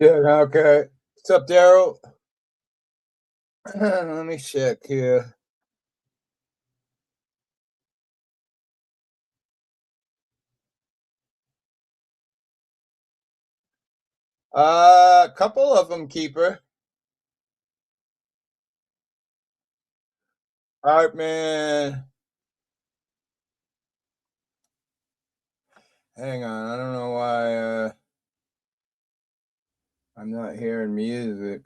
Good, okay. What's up, Daryl? Let me check here. A couple of them, Keeper. All right, man. Hang on. I don't know why I'm not hearing music.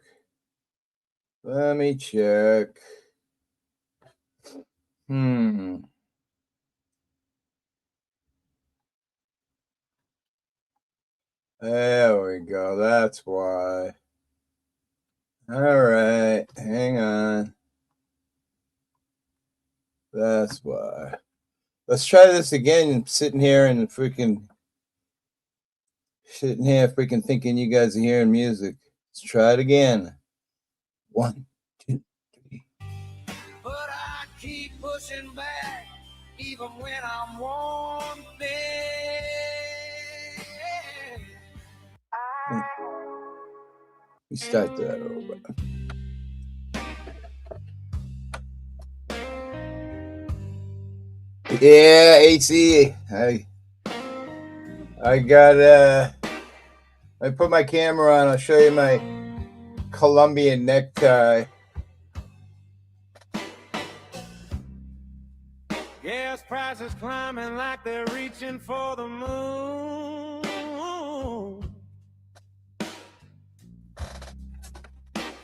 Let me check. Hmm. There we go. That's why. All right. Hang on. That's why. Let's try this again. Sitting here and freaking thinking you guys are hearing music. Let's try it again. 1, 2, 3. But I keep pushing back, even when I'm wanted. We start that over. Yeah, AC. I got I put my camera on. I'll show you my Colombian necktie. Gas prices climbing like they're reaching for the moon.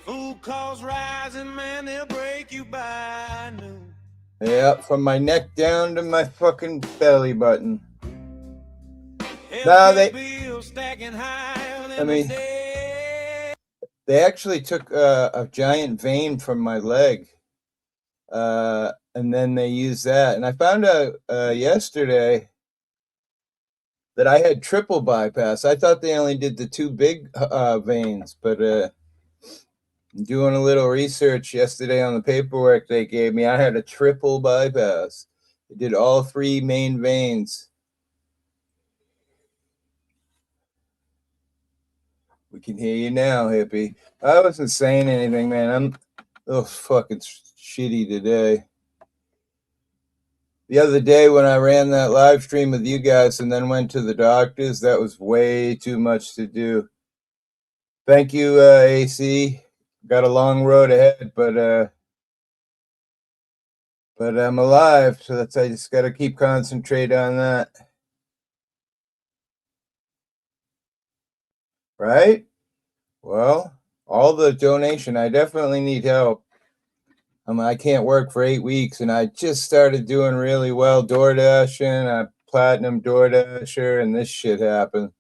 Food costs rising, man, they'll break you by noon. Yep, from my neck down to my fucking belly button. Now they actually took a giant vein from my leg, and then they used that. And I found out yesterday that I had triple bypass. I thought they only did the two big veins, but doing a little research yesterday on the paperwork they gave me, I had a triple bypass. It did all three main veins. We can hear you now, hippie. I wasn't saying anything, man. I'm fucking shitty today. The other day when I ran that live stream with you guys and then went to the doctors, that was way too much to do. Thank you, AC. Got a long road ahead, but I'm alive, so I just got to keep concentrate on that. Right? Well, all the donation, I definitely need help. I can't work for 8 weeks, and I just started doing really well DoorDashing. I'm platinum DoorDasher, and this shit happened.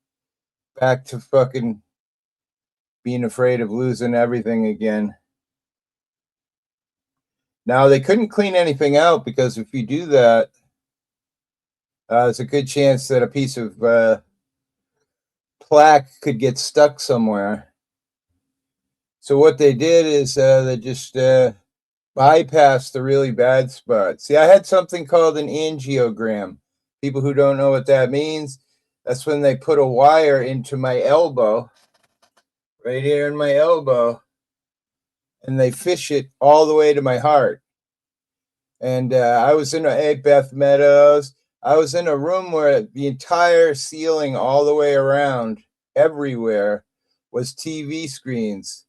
Back to fucking being afraid of losing everything again. Now, they couldn't clean anything out because if you do that, there's a good chance that a piece of plaque could get stuck somewhere. So what they did is they just bypassed the really bad spot. See, I had something called an angiogram. People who don't know what that means, that's when they put a wire into my elbow, right here in my elbow, and they fish it all the way to my heart. And I was in Beth Meadows. I was in a room where the entire ceiling all the way around, everywhere, was TV screens.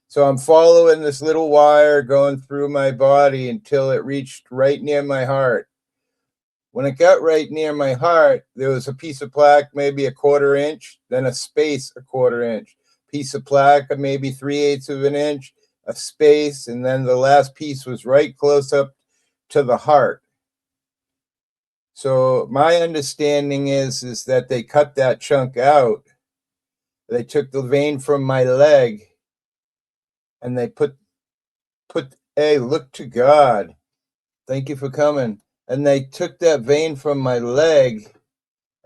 So I'm following this little wire going through my body until it reached right near my heart. When it got right near my heart, there was a piece of plaque, maybe a 1/4 inch, then a space, a 1/4 inch, piece of plaque, maybe 3/8 of an inch, a space, and then the last piece was right close up to the heart. So my understanding is that they cut that chunk out. They took the vein from my leg and they put hey, look to God. Thank you for coming. And they took that vein from my leg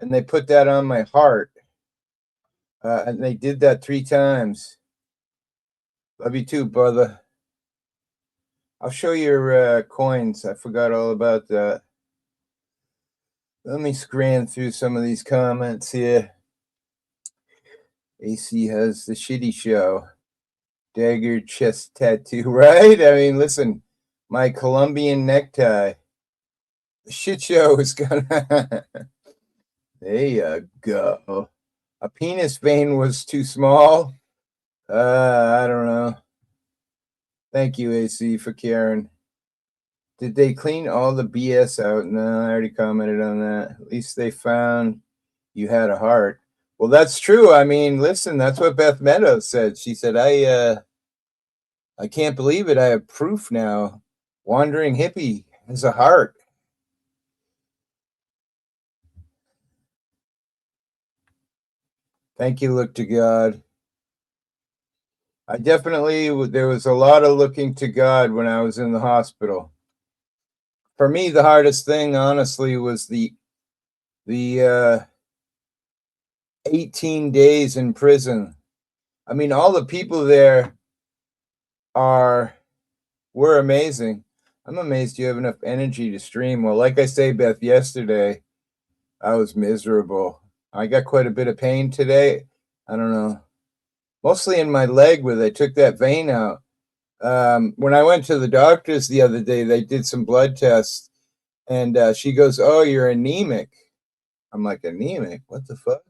and they put that on my heart. And they did that 3 times. Love you too, brother. I'll show your coins. I forgot all about that. Let me scran through some of these comments here. AC has the shitty show. Dagger chest tattoo, right? I mean, listen, my Colombian necktie. The shit show is gonna. There you go. A penis vein was too small. I don't know. Thank you, AC, for caring. Did they clean all the BS out? No, I already commented on that. At least they found you had a heart. Well, that's true. I mean, listen, that's what Beth Meadows said. She said, I can't believe it. I have proof now. Wandering hippie has a heart. Thank you, look to God. I definitely, there was a lot of looking to God when I was in the hospital. For me, the hardest thing, honestly, was the 18 days in prison. I mean, all the people there are were amazing. I'm amazed you have enough energy to stream. Well, like I say, Beth, yesterday I was miserable. I got quite a bit of pain today. I don't know, mostly in my leg where they took that vein out. When I went to the doctors the other day, they did some blood tests, and she goes, "Oh, you're anemic." I'm like, "Anemic? What the fuck?"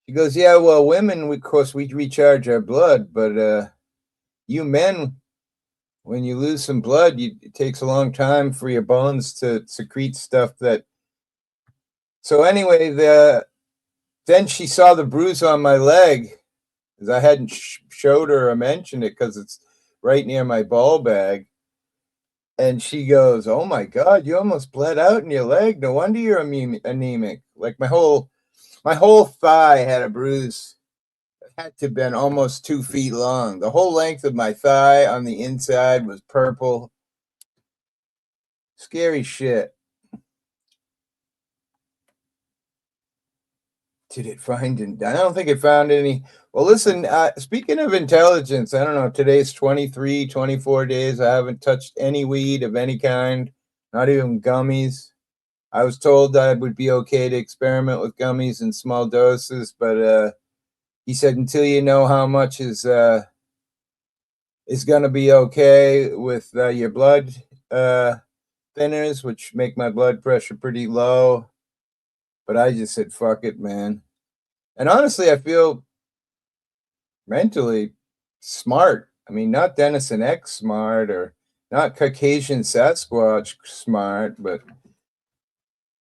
She goes, "Yeah, well, women, of course, we recharge our blood, but you men, when you lose some blood, it takes a long time for your bones to secrete stuff that." So anyway, then she saw the bruise on my leg because I hadn't showed her or mentioned it because it's right near my ball bag. And she goes, "Oh my God, you almost bled out in your leg. No wonder you're anemic." Like my whole thigh had a bruise. It had to have been almost 2 feet long. The whole length of my thigh on the inside was purple. Scary shit. Did it find? I don't think it found any. Well, listen. Speaking of intelligence, I don't know. Today's 23, 24 days. I haven't touched any weed of any kind, not even gummies. I was told I would be okay to experiment with gummies in small doses, but he said until you know how much is going to be okay with your blood uh, thinners, which make my blood pressure pretty low. But I just said, fuck it, man. And honestly, I feel mentally smart. I mean, not Denison X smart or not Caucasian Sasquatch smart, but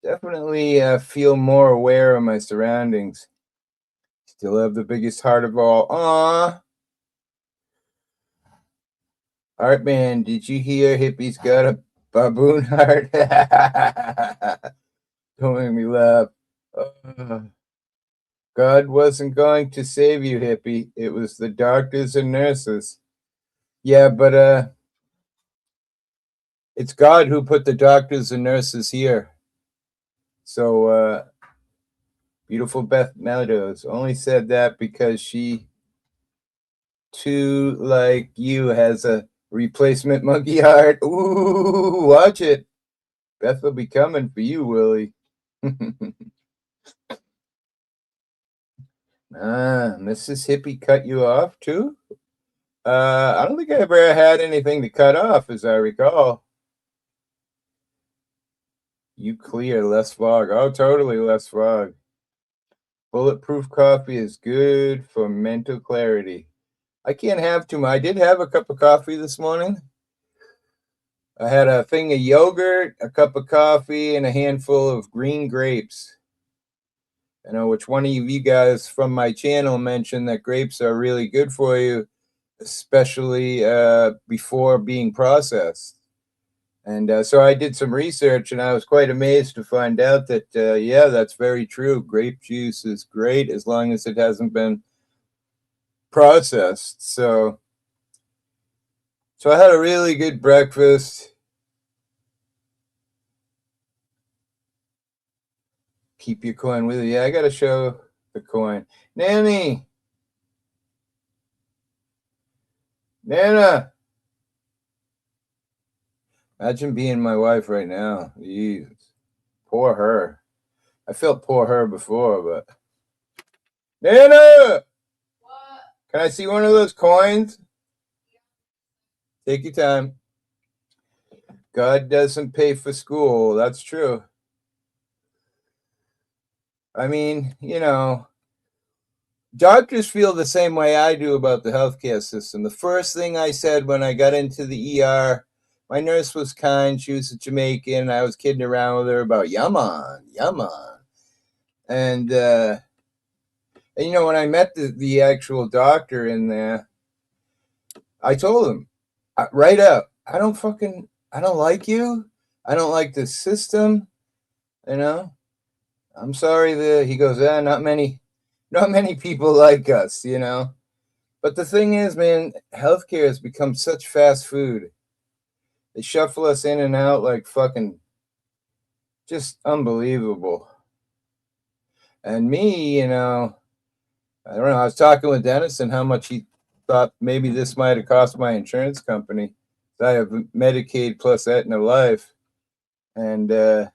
definitely feel more aware of my surroundings. Still have the biggest heart of all. Aw. Art man, did you hear Hippie's got a baboon heart? Don't make me laugh. God wasn't going to save you, Hippie. It was the doctors and nurses. Yeah, but it's God who put the doctors and nurses here. So beautiful Beth Meadows only said that because she too, like you, has a replacement monkey heart. Ooh, watch it. Beth will be coming for you, Willie. Mrs. Hippie cut you off too? I don't think I ever had anything to cut off, as I recall. You clear, less fog. Oh, totally less fog. Bulletproof coffee is good for mental clarity. I can't have too much. I did have a cup of coffee this morning. I had a thing of yogurt, a cup of coffee, and a handful of green grapes. I know which one of you guys from my channel mentioned that grapes are really good for you, especially before being processed. And so I did some research and I was quite amazed to find out that, yeah, that's very true. Grape juice is great as long as it hasn't been processed. So I had a really good breakfast. Keep your coin with you. Yeah, I got to show the coin. Nanny, Nana, imagine being my wife right now. Jeez, poor her. I felt poor her before, but Nana, can I see one of those coins? Take your time. God doesn't pay for school. That's true. I mean, doctors feel the same way I do about the healthcare system. The first thing I said when I got into the ER, my nurse was kind. She was a Jamaican. I was kidding around with her about yaman, yaman. And when I met the actual doctor in there, I told him right up, I don't like you. I don't like the system. You know, I'm sorry that he goes, not many people like us. But the thing is, man, healthcare has become such fast food. They shuffle us in and out like fucking just unbelievable. And me, I don't know. I was talking with Dennis and how much he thought maybe this might have cost my insurance company. I have Medicaid plus Aetna Life, and there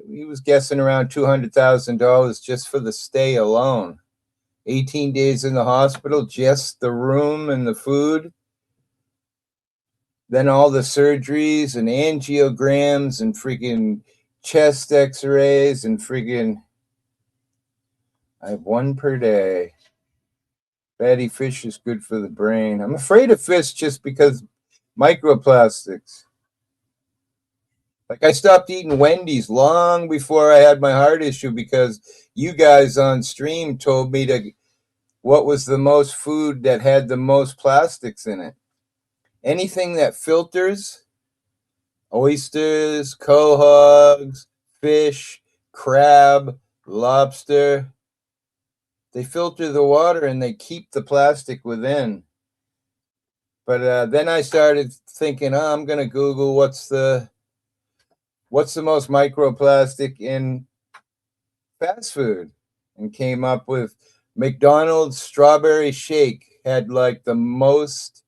he was guessing around $200,000 just for the stay alone. 18 days in the hospital, just the room and the food. Then all the surgeries and angiograms and freaking chest x-rays and freaking I have one per day. Fatty fish is good for the brain. I'm afraid of fish just because microplastics. Like I stopped eating Wendy's long before I had my heart issue because you guys on stream told me what was the most food that had the most plastics in it. Anything that filters, oysters, quahogs, fish, crab, lobster, they filter the water and they keep the plastic within. But then I started thinking, I'm going to Google what's the most microplastic in fast food, and came up with McDonald's strawberry shake had like the most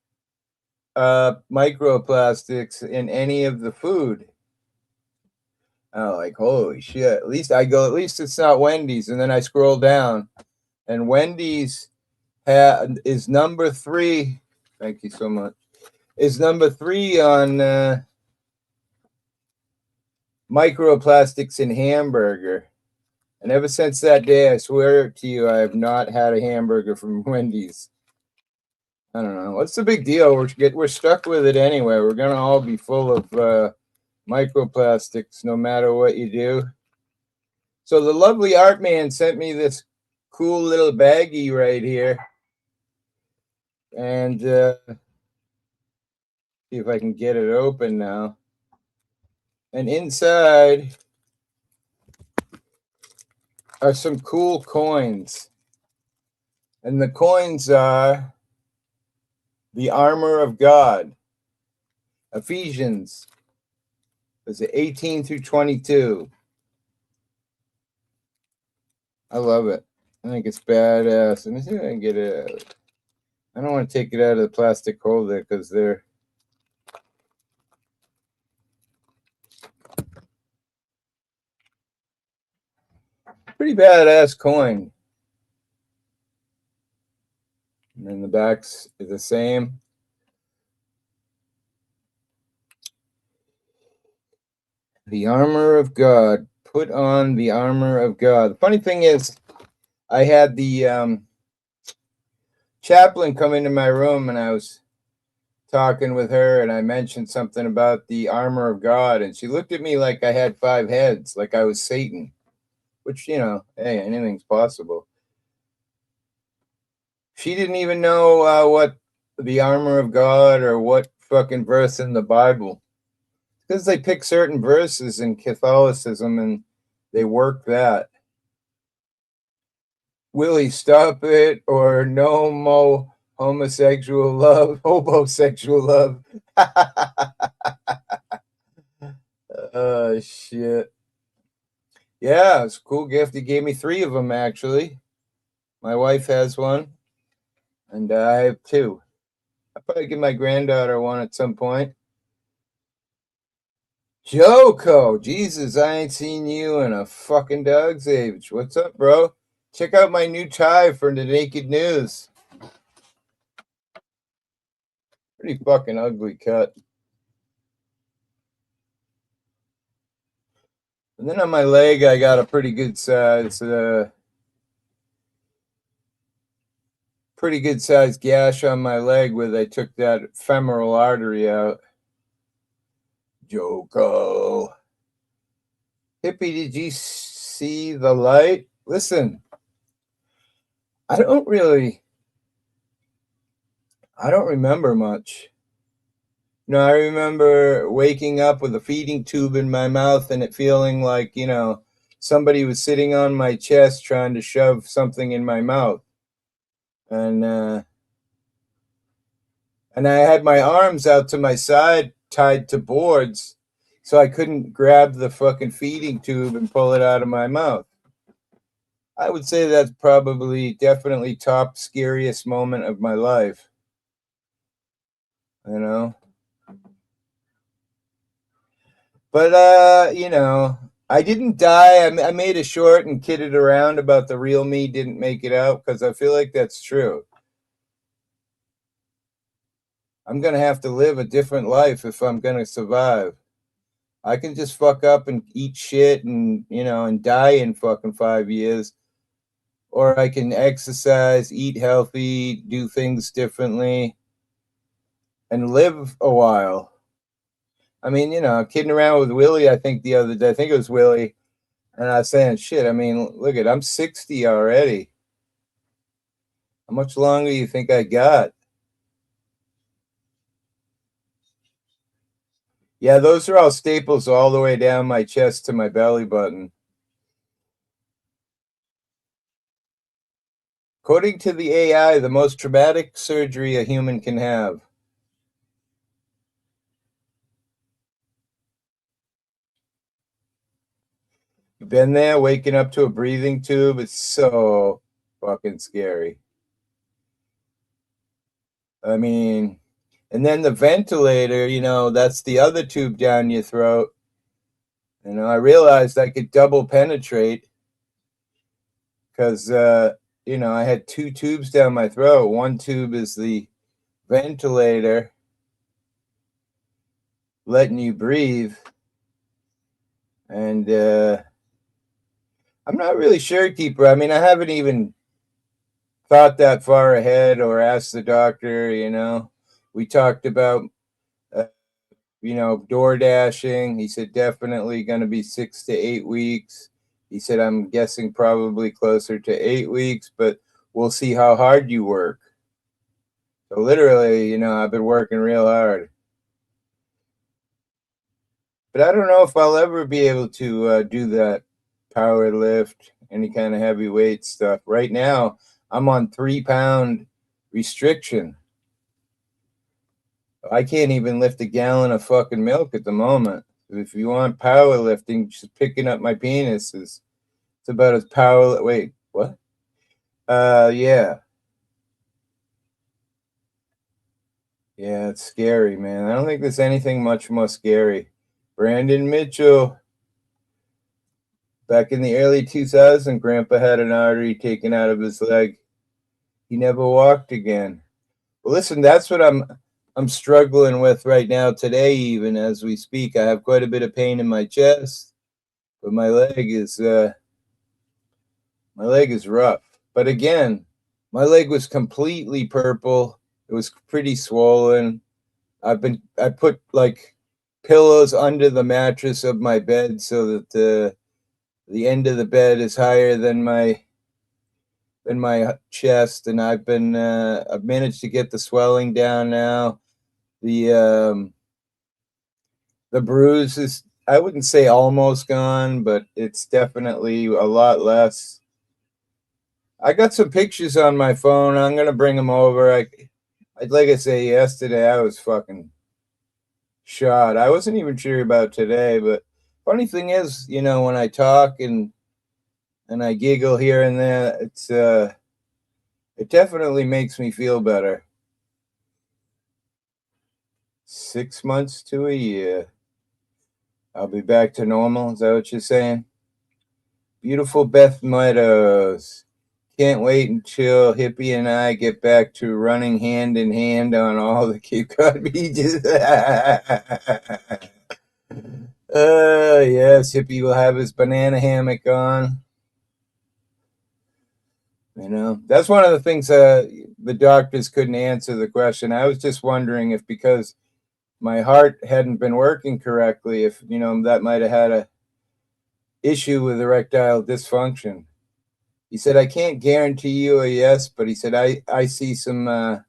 microplastics in any of the food. Oh, like holy shit! At least it's not Wendy's. And then I scroll down, and Wendy's is number 3. Thank you so much. Is number 3 on microplastics in hamburger. And ever since that day, I swear to you, I have not had a hamburger from Wendy's. I don't know. What's the big deal? We're stuck with it anyway. We're gonna all be full of microplastics no matter what you do. So the lovely art man sent me this cool little baggie right here, and see if I can get it open now. And inside are some cool coins, and the coins are the armor of God. Ephesians. Is it 18 through 22? I love it. I think it's badass. Let me see if I can get it out. I don't want to take it out of the plastic holder because they're pretty badass coin. And then the backs is the same. The armor of God. Put on the armor of God. The funny thing is, I had the chaplain come into my room and I was talking with her and I mentioned something about the armor of God, and she looked at me like I had 5 heads, like I was Satan, which, hey, anything's possible. She didn't even know what the armor of God or what fucking verse in the Bible, because they pick certain verses in Catholicism and they work that. Will he stop it or no more homosexual love, homosexual love? Oh, shit. Yeah, it's a cool gift. He gave me 3 of them, actually. My wife has one, and I have 2. I'll probably give my granddaughter one at some point. Joko, Jesus, I ain't seen you in a fucking dog's age. What's up, bro? Check out my new tie for the Naked News. Pretty fucking ugly cut. And then on my leg, I got a pretty good size gash on my leg where they took that femoral artery out. Joko. Hippie, did you see the light? Listen, I don't really, I don't remember much. I remember waking up with a feeding tube in my mouth and it feeling like, somebody was sitting on my chest trying to shove something in my mouth. And and I had my arms out to my side tied to boards so I couldn't grab the fucking feeding tube and pull it out of my mouth. I would say that's probably definitely top scariest moment of my life. You know? But I didn't die. I made a short and kidded around about the real me didn't make it out because I feel like that's true. I'm gonna have to live a different life if I'm gonna survive. I can just fuck up and eat shit and die in fucking 5 years, or I can exercise, eat healthy, do things differently, and live a while. I mean, kidding around with Willie. I think the other day, I think it was Willie. And I was saying, shit, I mean, look I'm 60 already. How much longer do you think I got? Yeah, those are all staples all the way down my chest to my belly button. According to the AI, the most traumatic surgery a human can have. You been there, waking up to a breathing tube? It's so fucking scary. I mean, and then the ventilator, that's the other tube down your throat. I realized I could double penetrate because, I had two tubes down my throat. One tube is the ventilator letting you breathe. And I'm not really sure, Keeper. I mean, I haven't even thought that far ahead or asked the doctor. We talked about, door dashing. He said definitely going to be 6 to 8 weeks. He said, I'm guessing probably closer to 8 weeks, but we'll see how hard you work. So literally, I've been working real hard. But I don't know if I'll ever be able to do that power lift, any kind of heavy weight stuff. Right now, I'm on 3 pound restriction. I can't even lift a gallon of fucking milk at the moment. If you want powerlifting, just picking up my penis is it's about as power. Wait, what? Yeah, yeah, it's scary, man. I don't think there's anything much more scary. Brandon Mitchell, back in the early 2000s, Grandpa had an artery taken out of his leg. He never walked again. Well, listen, that's what I'm struggling with right now today, even as we speak. I have quite a bit of pain in my chest, but my leg is rough. But again, my leg was completely purple. It was pretty swollen. I put like pillows under the mattress of my bed so that the end of the bed is higher than my chest, and I've managed to get the swelling down now. The bruise is, I wouldn't say almost gone, but it's definitely a lot less. I got some pictures on my phone. I'm gonna bring them over. Like I say, yesterday I was fucking shot. I wasn't even sure about today, but funny thing is, when I talk and I giggle here and there, it definitely makes me feel better. 6 months to a year, I'll be back to normal. Is that what you're saying? Beautiful Beth Meadows. Can't wait until Hippie and I get back to running hand in hand on all the Cape Cod beaches. Yes, Hippie will have his banana hammock on. You know, that's one of the things the doctors couldn't answer the question. I was just wondering if because my heart hadn't been working correctly, if that might have had a issue with erectile dysfunction. He said, I can't guarantee you a yes, but he said, I see some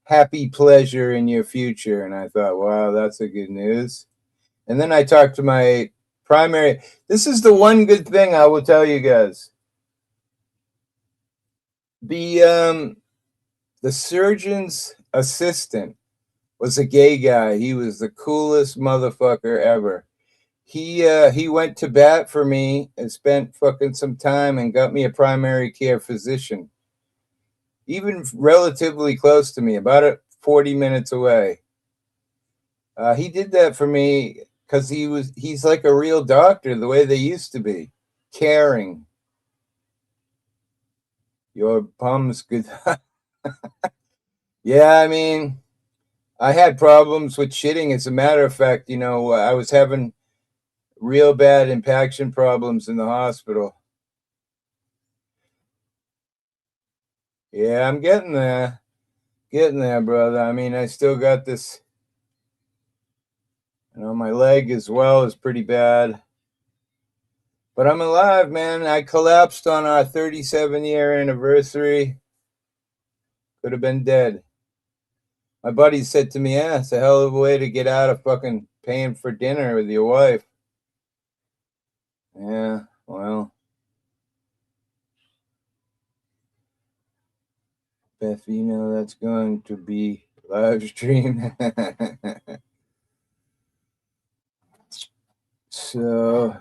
happy pleasure in your future. And I thought, wow, that's a good news. And then I talked to my primary. This is the one good thing I will tell you guys. The surgeon's assistant was a gay guy. He was the coolest motherfucker ever. He went to bat for me and spent fucking some time and got me a primary care physician, even relatively close to me, about 40 minutes away. He did that for me because he's like a real doctor, the way they used to be, caring. Your bum's good. Yeah, I mean, I had problems with shitting. As a matter of fact, I was having real bad impaction problems in the hospital. Yeah, I'm getting there, brother. I mean, I still got this. My leg as well is pretty bad. But I'm alive, man. I collapsed on our 37-year anniversary. Could have been dead. My buddy said to me, yeah, it's a hell of a way to get out of fucking paying for dinner with your wife. Yeah, well, Beth, that's going to be live stream. So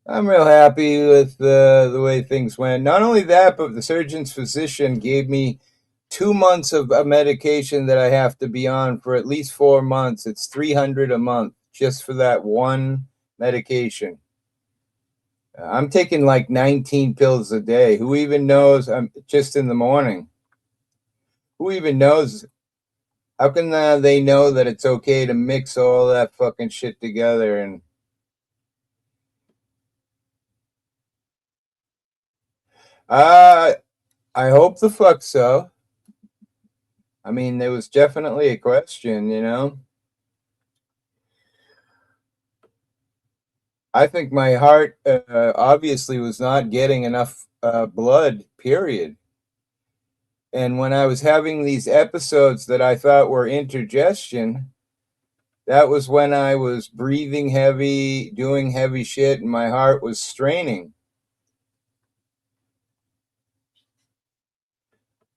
I'm real happy with the way things went. Not only that, but the surgeon's physician gave me 2 months of a medication that I have to be on for at least 4 months. It's $300 a month just for that one medication. I'm taking like 19 pills a day. Who even knows? I'm just in the morning. Who even knows? How can they know that it's okay to mix all that fucking shit together? And uh, I hope the fuck so. I mean, there was definitely a question. I think my heart obviously was not getting enough blood, period. And when I was having these episodes that I thought were indigestion, that was when I was breathing heavy, doing heavy shit, and my heart was straining.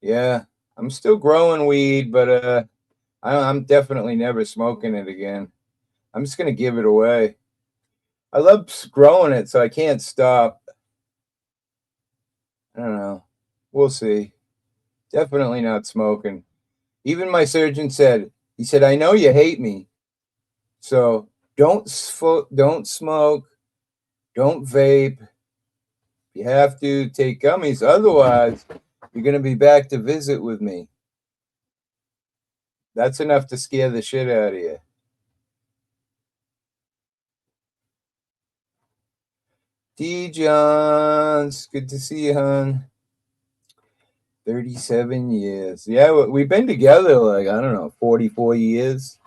Yeah, I'm still growing weed, but I'm definitely never smoking it again. I'm just gonna give it away. I love growing it, so I can't stop. I don't know. We'll see. Definitely not smoking. Even my surgeon said, he said, I know you hate me, so don't smoke, don't vape. If you have to, take gummies. Otherwise, you're gonna be back to visit with me. That's enough to scare the shit out of you. D Johns, good to see you, hon. 37 years. Yeah, we've been together like, I don't know, 44 years.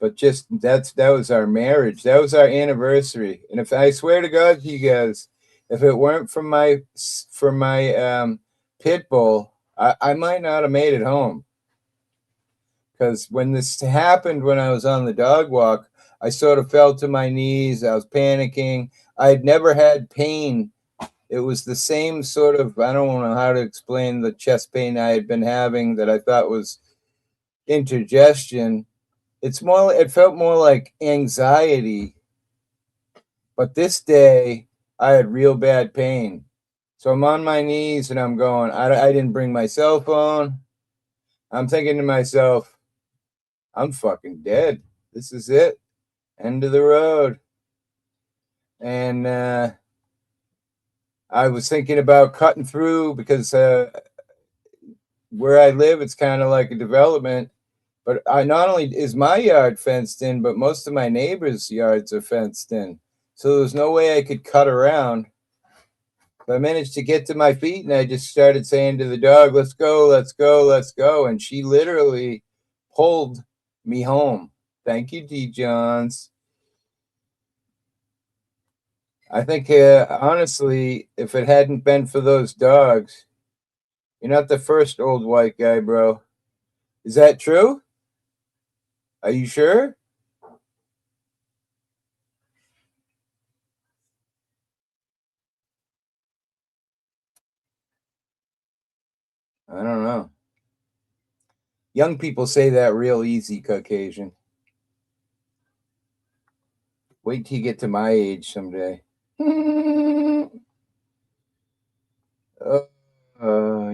But just that was our marriage. That was our anniversary. And if I swear to God to you guys, if it weren't for my pit bull, I might not have made it home. Because when this happened, when I was on the dog walk, I sort of fell to my knees. I was panicking. I had never had pain. It was the same sort of, I don't know how to explain the chest pain I had been having that I thought was indigestion. It felt more like anxiety. But this day, I had real bad pain. So I'm on my knees and I'm going, I didn't bring my cell phone. I'm thinking to myself, I'm fucking dead. This is it. End of the road. And I was thinking about cutting through because where I live, it's kind of like a development. But I not only is my yard fenced in, but most of my neighbors' yards are fenced in. So there's no way I could cut around. But I managed to get to my feet and I just started saying to the dog, let's go, let's go, let's go. And she literally pulled me home. Thank you, D. Johns. I think, honestly, if it hadn't been for those dogs, you're not the first old white guy, bro. Is that true? Are you sure? I don't know. Young people say that real easy, Caucasian. Wait till you get to my age someday.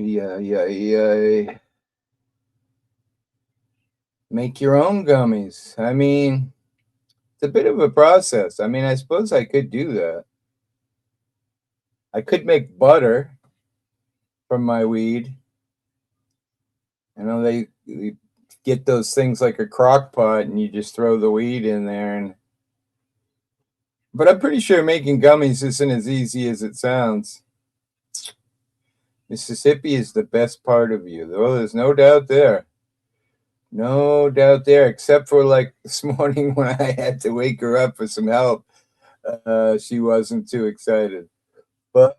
Yeah, yeah, yeah. Make your own gummies. I mean, it's a bit of a process. I mean, I suppose I could do that. I could make butter from my weed. You know, they get those things like a crock pot and you just throw the weed in there and but I'm pretty sure making gummies isn't as easy as it sounds. Mississippi is the best part of you, though. There's no doubt there. No doubt there, except for like this morning when I had to wake her up for some help. She wasn't too excited. But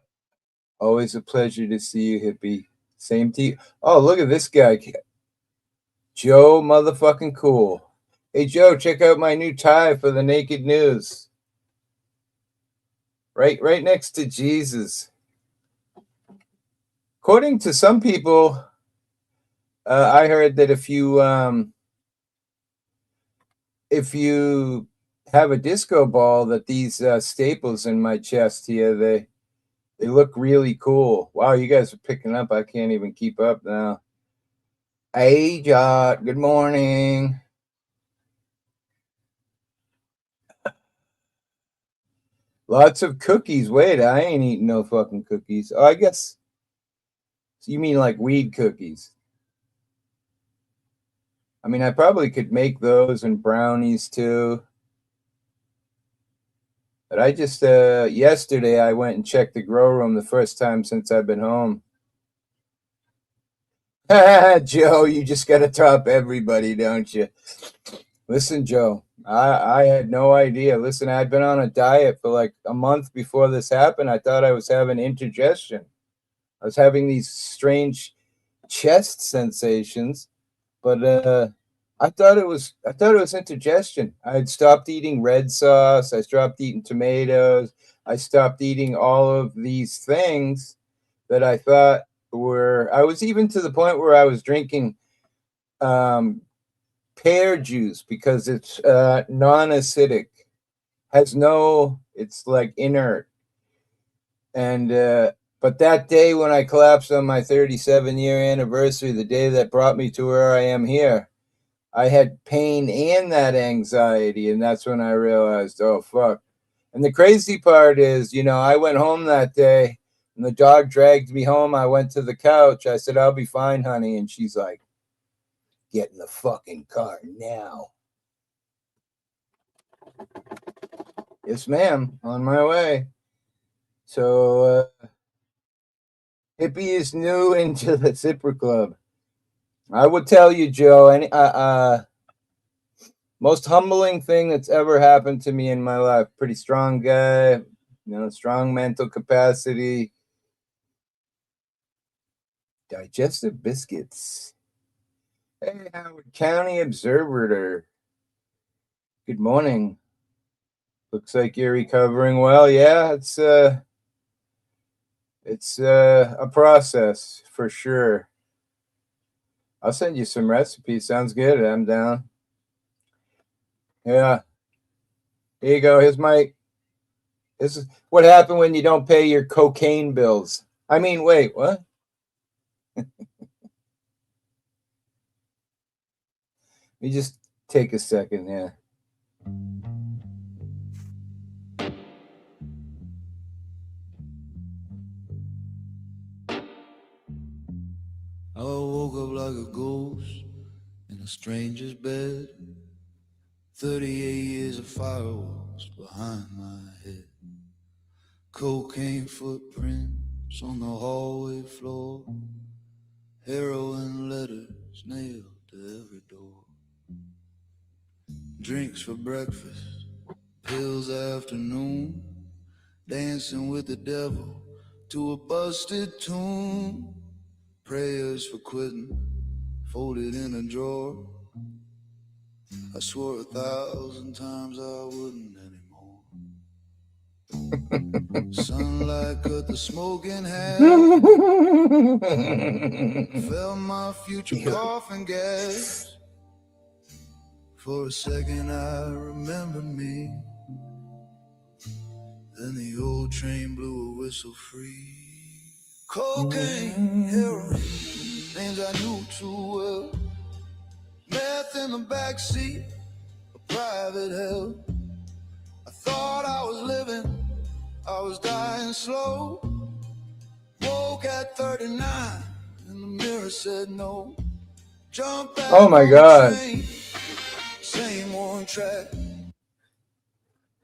always a pleasure to see you, hippie. Same to you. Oh, look at this guy. Joe motherfucking cool. Hey, Joe, check out my new tie for the Naked News. Right next to Jesus. According to some people, I heard that if you have a disco ball, that these staples in my chest here they look really cool. Wow, you guys are picking up. I can't even keep up now. Hey, Jot. Good morning. Lots of cookies. Wait, I ain't eating no fucking cookies. Oh, I guess you mean like weed cookies. I mean, I probably could make those and brownies too. But I just yesterday I went and checked the grow room the first time since I've been home. Joe, you just got to top everybody, don't you? Listen, Joe, I had no idea. Listen, I'd been on a diet for like a month before this happened. I thought I was having indigestion. I was having these strange chest sensations, but I thought it was indigestion. I had stopped eating red sauce. I stopped eating tomatoes. I stopped eating all of these things that I thought were. I was even to the point where I was drinking um, pear juice because it's non-acidic, has no. It's like inert, and but that day when I collapsed on my 37-year anniversary, the day that brought me to where I am here, I had pain and that anxiety, and that's when I realized, oh fuck. And the crazy part is, I went home that day and the dog dragged me home. I went to the couch. I said, I'll be fine, honey. And she's like, get in the fucking car now. Yes, ma'am. On my way. So hippie is new into the zipper club. I would tell you, Joe, most humbling thing that's ever happened to me in my life. Pretty strong guy, strong mental capacity. Digestive biscuits. Hey, Howard County Observer. Good morning. Looks like you're recovering well. Yeah, it's a process for sure. I'll send you some recipes. Sounds good. I'm down. Yeah. Here you go. Here's my. This is what happened when you don't pay your cocaine bills. I mean, wait, what? Let me just take a second. Yeah. I woke up like a ghost in a stranger's bed. 38 years of firewalls behind my head. Cocaine footprints on the hallway floor. Heroin letters nailed to every door. Drinks for breakfast, pills afternoon. Dancing with the devil to a busted tune. Prayers for quitting, folded in a drawer. I swore 1,000 times I wouldn't anymore. Sunlight cut the smoke in half. Felt my future coughing gas. For a second I remembered me. Then the old train blew a whistle free. Cocaine, heroin, names I knew too well. Meth in the backseat, a private hell. I thought I was living, I was dying slow. Woke at 39, and the mirror said no. Jump back Oh my on the God. train, same one track.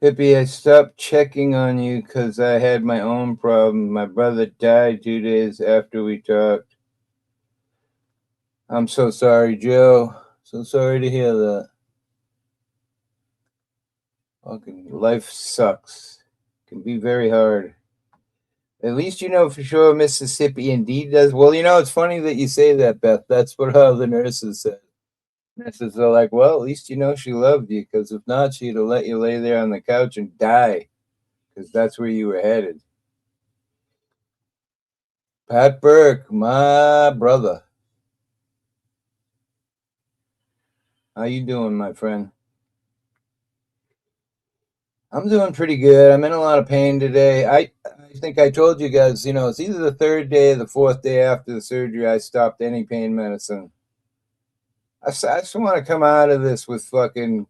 Hippie, I stopped checking on you because I had my own problem. My brother died 2 days after we talked. I'm so sorry, Joe. So sorry to hear that. Fucking life sucks. Can be very hard. At least you know for sure Mississippi indeed does. Well, you know, it's funny that you say that, Beth. That's what all the nurses said. Nurses are like, well, at least you know she loved you, because if not, she'd have let you lay there on the couch and die, because that's where you were headed. Pat Burke, my brother. How you doing, my friend? I'm doing pretty good. I'm in a lot of pain today. I think I told you guys, you know, it's either the third day or the fourth day after the surgery I stopped any pain medicine. I just want to come out of this with fucking,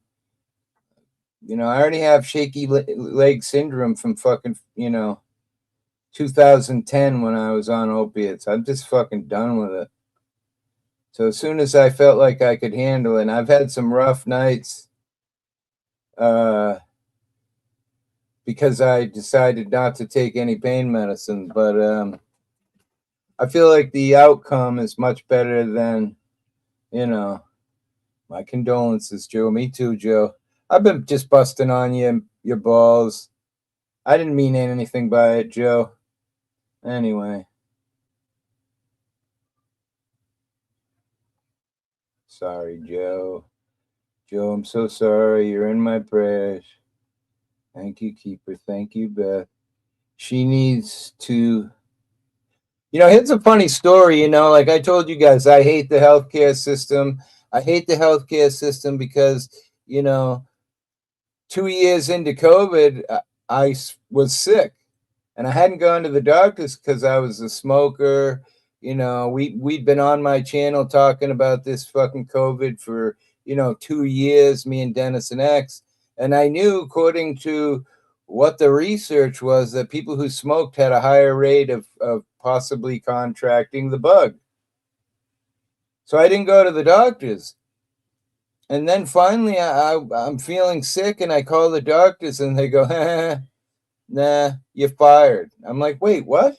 you know, I already have shaky leg syndrome from fucking, 2010 when I was on opiates. I'm just fucking done with it. So as soon as I felt like I could handle it, and I've had some rough nights, uh, because I decided not to take any pain medicine. But I feel like the outcome is much better than, you know, my condolences, Joe. Me too, Joe. I've been just busting on you, your balls. I didn't mean anything by it, Joe. Anyway, sorry, Joe. Joe, I'm so sorry. You're in my prayers. Thank you, Keeper. Thank you, Beth. She needs to. Here's a funny story. Like I told you guys, I hate the healthcare system. I hate the healthcare system because, you know, 2 years into COVID, I was sick and I hadn't gone to the doctors because I was a smoker. We'd been on my channel talking about this fucking COVID for 2 years, me and Dennis and X, and I knew, according to what the research was, that people who smoked had a higher rate of possibly contracting the bug. So I didn't go to the doctors. And then finally, I'm feeling sick, and I call the doctors, and they go, nah, you're fired. I'm like, wait, what?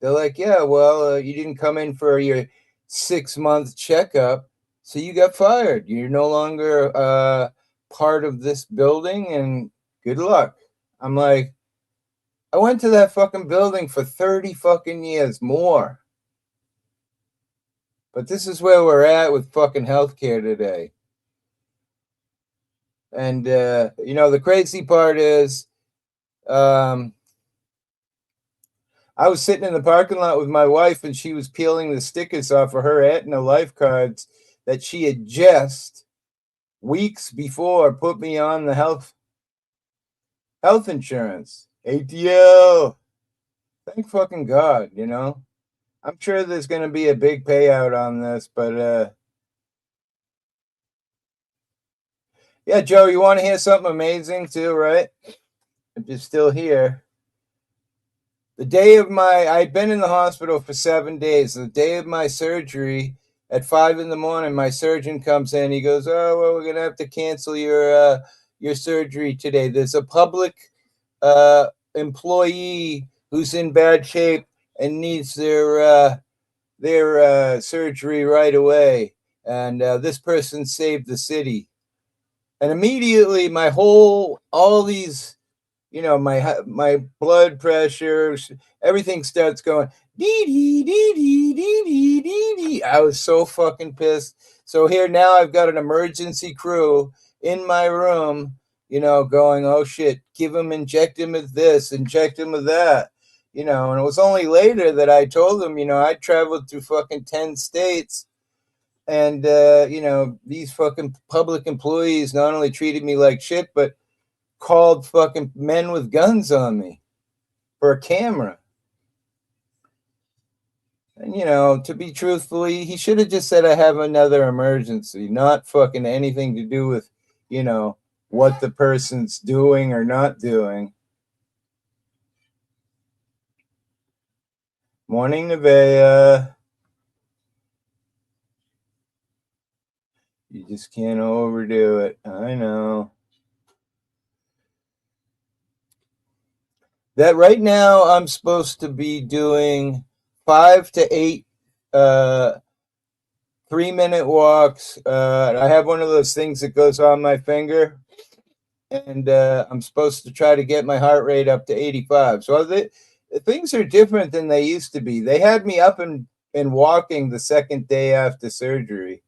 They're like, yeah, well, you didn't come in for your 6-month checkup, so you got fired. You're no longer part of this building, and good luck. I'm like, I went to that fucking building for 30 fucking years more. But this is where we're at with fucking healthcare today. And, the crazy part is, I was sitting in the parking lot with my wife, and she was peeling the stickers off of her Aetna life cards that she had just weeks before put me on the health insurance. ATL. Thank fucking God, I'm sure there's going to be a big payout on this, but yeah, Joe, you want to hear something amazing too, right? If you're still here. The day of my, I'd been in the hospital for 7 days. The day of my surgery, at 5 in the morning, my surgeon comes in. He goes, "Oh well, we're gonna have to cancel your surgery today. There's a public employee who's in bad shape and needs their surgery right away. And this person saved the city." And immediately, all these, my blood pressure, everything starts going dee dee dee dee dee dee dee dee. I was so fucking pissed. So here now I've got an emergency crew in my room, going, "Oh shit, inject him with this, inject him with that." And it was only later that I told them, I traveled through fucking 10 states, and these fucking public employees not only treated me like shit, but called fucking men with guns on me for a camera. And to be truthfully, he should have just said I have another emergency, not fucking anything to do with, you know, what the person's doing or not doing. Morning, Nevaeh. You just can't overdo it. I know. That right now I'm supposed to be doing 5 to 8 uh 3-minute walks. I have one of those things that goes on my finger, and I'm supposed to try to get my heart rate up to 85. So things are different than they used to be. They had me up and walking the second day after surgery.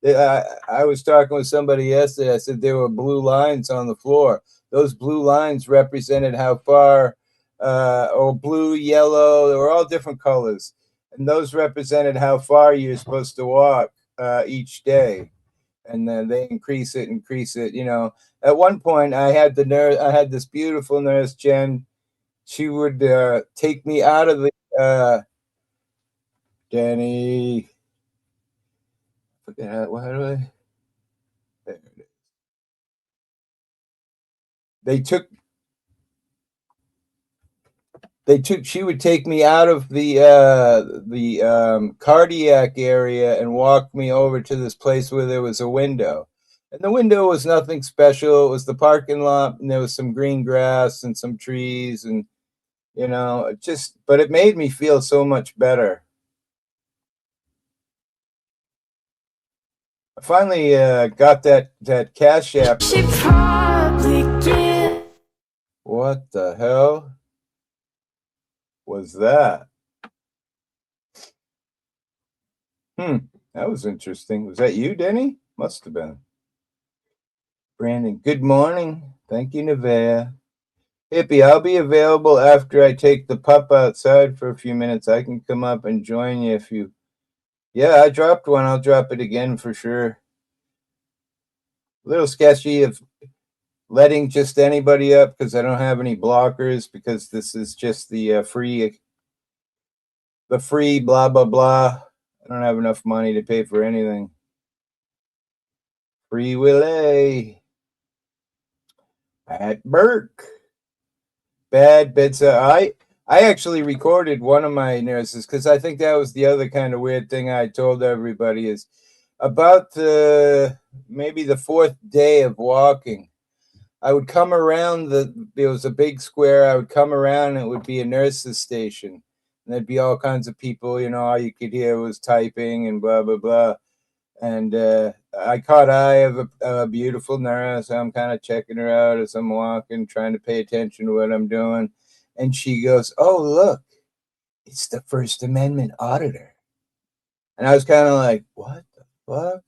I was talking with somebody yesterday. I said there were blue lines on the floor. Those blue lines represented how far, or blue, yellow, they were all different colors. And those represented how far you're supposed to walk each day. And then they increase it. At one point, I had this beautiful nurse, Jen. She would take me out of the Danny. Why do I? There it is. They took She would take me out of the cardiac area and walk me over to this place where there was a window. And the window was nothing special. It was the parking lot, and there was some green grass and some trees, and but it made me feel so much better. I finally got that Cash App. She probably did. What the hell was that? That was interesting. Was that you, Denny? Must have been. Brandon, good morning. Thank you, Nevaeh. Hippie, I'll be available after I take the pup outside for a few minutes. I can come up and join you if you. Yeah, I dropped one. I'll drop it again for sure. A little sketchy of letting just anybody up because I don't have any blockers, because this is just the free blah blah blah. I don't have enough money to pay for anything. Free Willie at Burke. Bad bedside. I actually recorded one of my nurses, because I think that was the other kind of weird thing I told everybody is about maybe the fourth day of walking. I would come around there was a big square. I would come around, and it would be a nurse's station. And there'd be all kinds of people, all you could hear was typing and blah, blah, blah. And I caught eye of a beautiful nurse. I'm kind of checking her out as I'm walking, trying to pay attention to what I'm doing. And she goes, "Oh, look, it's the First Amendment auditor." And I was kind of like, what the fuck?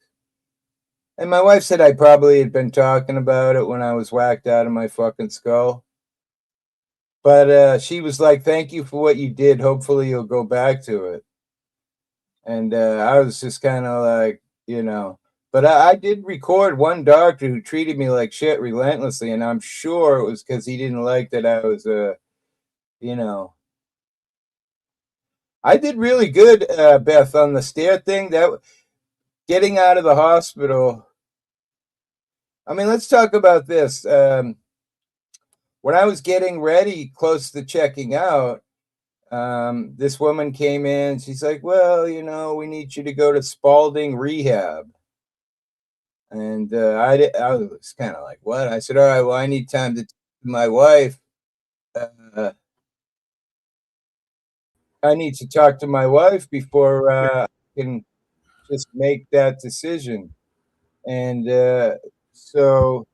And my wife said I probably had been talking about it when I was whacked out of my fucking skull. But she was like, "Thank you for what you did. Hopefully you'll go back to it." And I was just kind of like, But I did record one doctor who treated me like shit relentlessly, and I'm sure it was because he didn't like that I was you know. I did really good, Beth, on the stair thing. That getting out of the hospital. I mean, let's talk about this. When I was getting ready, close to checking out, This woman came in. She's like, well, we need you to go to Spalding Rehab. And I was kind of like, what? I said, all right, well, I need time to talk to my wife. Uh, I need to talk to my wife before I can just make that decision. And so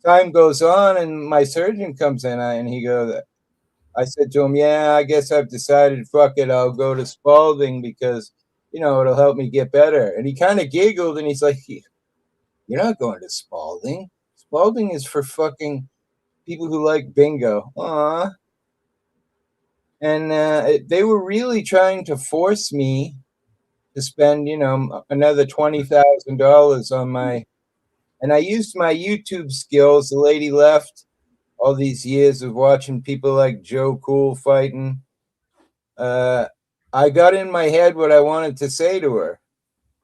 time goes on, and my surgeon comes in, and he goes, I said to him, yeah, I guess I've decided, fuck it, I'll go to Spalding because, it'll help me get better. And he kind of giggled, and he's like, you're not going to Spalding. Spalding is for fucking people who like bingo. Aw. And they were really trying to force me to spend, another $20,000 on my, and I used my YouTube skills. The lady left all these years of watching people like Joe Cool fighting. Uh, I got in my head what I wanted to say to her.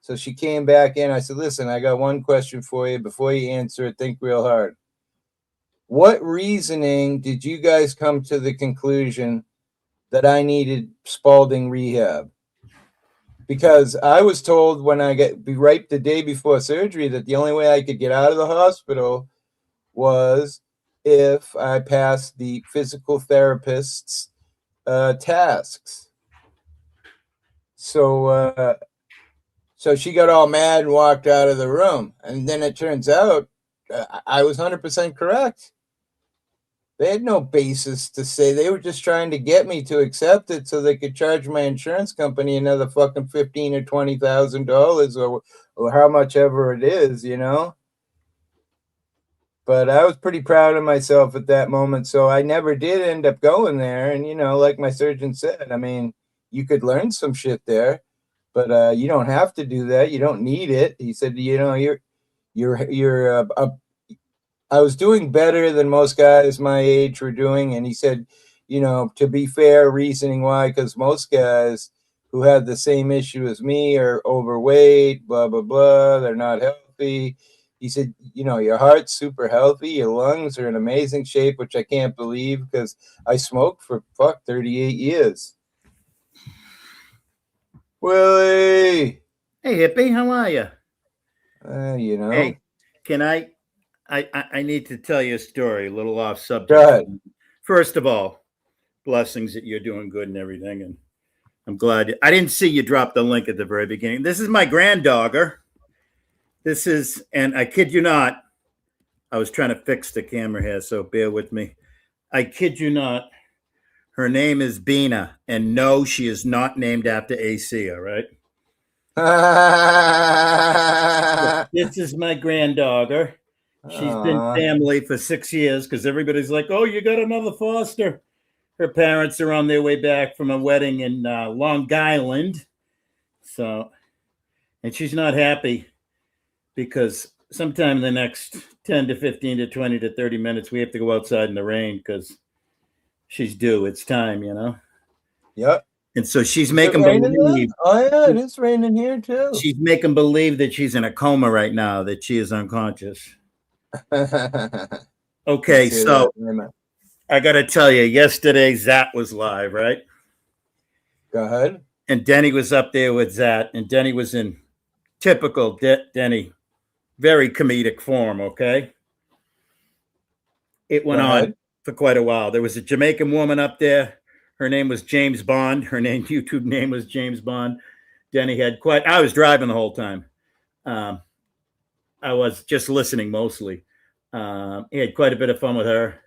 So she came back in. I said, listen, I got one question for you. Before you answer it, think real hard. What reasoning did you guys come to the conclusion that I needed Spalding rehab? Because I was told when I be right the day before surgery that the only way I could get out of the hospital was if I passed the physical therapist's tasks. So she got all mad and walked out of the room. And then it turns out I was 100% correct. They had no basis to say. They were just trying to get me to accept it so they could charge my insurance company another fucking $15,000 or $20,000 or how much ever it is. But I was pretty proud of myself at that moment. So I never did end up going there. And, like my surgeon said, I mean, you could learn some shit there, but you don't have to do that. You don't need it. He said, you're I was doing better than most guys my age were doing. And he said, to be fair, reasoning why, because most guys who have the same issue as me are overweight, blah, blah, blah. They're not healthy. He said, your heart's super healthy. Your lungs are in amazing shape, which I can't believe because I smoked for 38 years. Willie. Hey, hippie, how are you? Hey, can I need to tell you a story, a little off subject. Go ahead. First of all, blessings that you're doing good and everything. And I'm glad. I didn't see you drop the link at the very beginning. This is my granddaughter. And I kid you not, I was trying to fix the camera here, so bear with me. I kid you not. Her name is Bina. And no, she is not named after AC, all right? This is my granddaughter. She's been family for 6 years because everybody's like, oh, you got another foster. Her parents are on their way back from a wedding in Long Island. So, and she's not happy because sometime in the next 10 to 15 to 20 to 30 minutes, we have to go outside in the rain because she's due. It's time, Yep. And so she's making believe. Oh, yeah, it is raining here, too. She's making believe that she's in a coma right now, that she is unconscious. Okay, so I got to tell you, yesterday, Zat was live, right? Go ahead. And Denny was up there with Zat, and Denny was in typical Denny, very comedic form, okay? It went on for quite a while. There was a Jamaican woman up there. Her name was James Bond. Her YouTube name was James Bond. Denny had I was driving the whole time. I was just listening mostly. He had quite a bit of fun with her.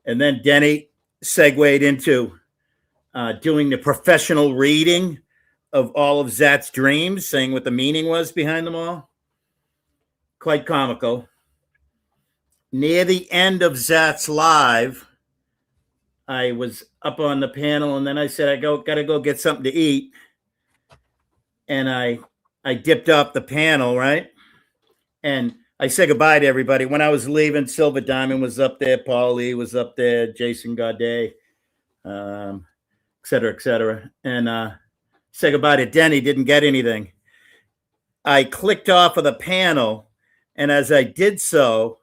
And then Denny segued into doing the professional reading of all of Zat's dreams, saying what the meaning was behind them all. Quite comical. Near the end of Zat's live, I was up on the panel, and then I said, gotta go get something to eat. And I dipped off the panel, right? And I said goodbye to everybody. When I was leaving, Silver Diamond was up there, Paul Lee was up there, Jason Gaudet, et cetera, et cetera. And said goodbye to Denny, didn't get anything. I clicked off of the panel, and as I did so,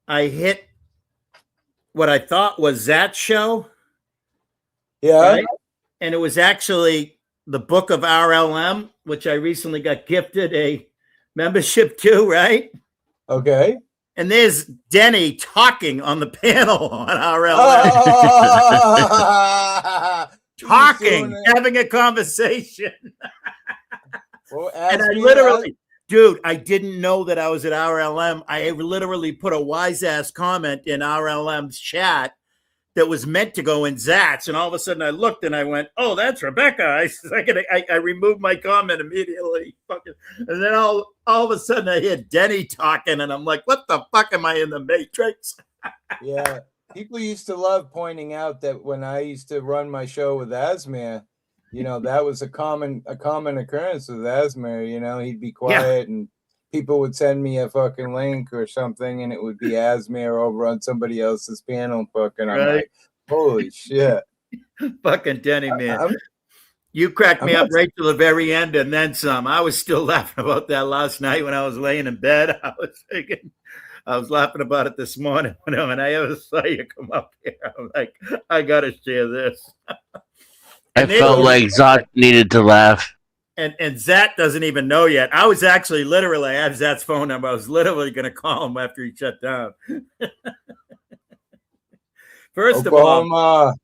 I hit what I thought was Zat's show, Yeah. right? And it was actually the book of RLM, which I recently got gifted a membership to, right? Okay. And there's Denny talking on the panel on RLM, He's doing talking, it. having a conversation. Well, And I Asmir, literally, dude, I didn't know that I was at RLM. I literally put a wise ass comment in RLM's chat that was meant to go in Zat's, and all of a sudden I looked and I went, "Oh, that's Rebecca." I removed my comment immediately, and then all of a sudden I hear Denny talking, and I'm like, "What the fuck am I in the Matrix?" yeah. People used to love pointing out that when I used to run my show with Asmir, that was a common occurrence with Asmir. He'd be Yeah, quiet and people would send me a fucking link or something, and it would be Asmir over on somebody else's panel. Fucking, I'm right. like, holy shit! Fucking Denny, man. I'm You cracked I'm me up not. right to the very end and then some. I was still laughing about that last night when I was laying in bed. I was laughing about it this morning when I ever saw you come up here. I'm like, I gotta share this. I And they felt don't like Zot needed to laugh. and Zach doesn't even know yet. I was actually literally, I have Zach's phone number. I was literally gonna call him after he shut down. First of all, Oklahoma.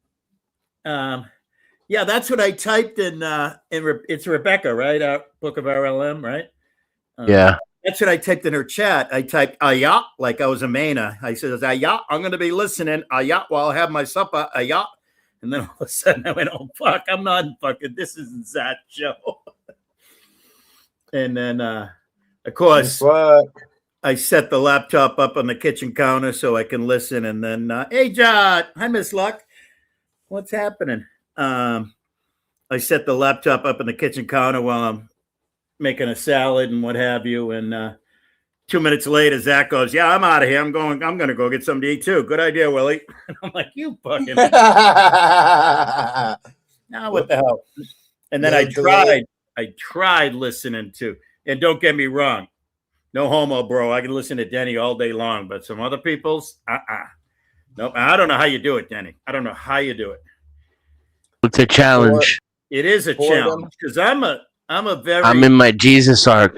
yeah, that's what I typed in. It's Rebecca, right? Book of RLM, right? Yeah. That's what I typed in her chat. I typed "ayah" like I was a Maina. I said "ayah." I'm going to be listening. Ayah, while I have my supper. Ayah, and then all of a sudden I went, "Oh fuck! I'm not fucking. This isn't that show." And then, of Guess course, what? I set the laptop up on the kitchen counter so I can listen. And then, hey, John, hi, Miss Luck. What's happening? I set the laptop up on the kitchen counter while I'm making a salad and what have you. And 2 minutes later, Zach goes, "Yeah, I'm out of here. I'm going to go get something to eat too. Good idea, Willie." And I'm like, "You fucking now what the hell?" And then Little delay. I tried listening to, and don't get me wrong, no homo, bro. I can listen to Denny all day long, but some other people's, nope. I don't know how you do it, Denny. I don't know how you do it. It's a challenge. It is a challenge because I'm a very I'm in my Jesus arc.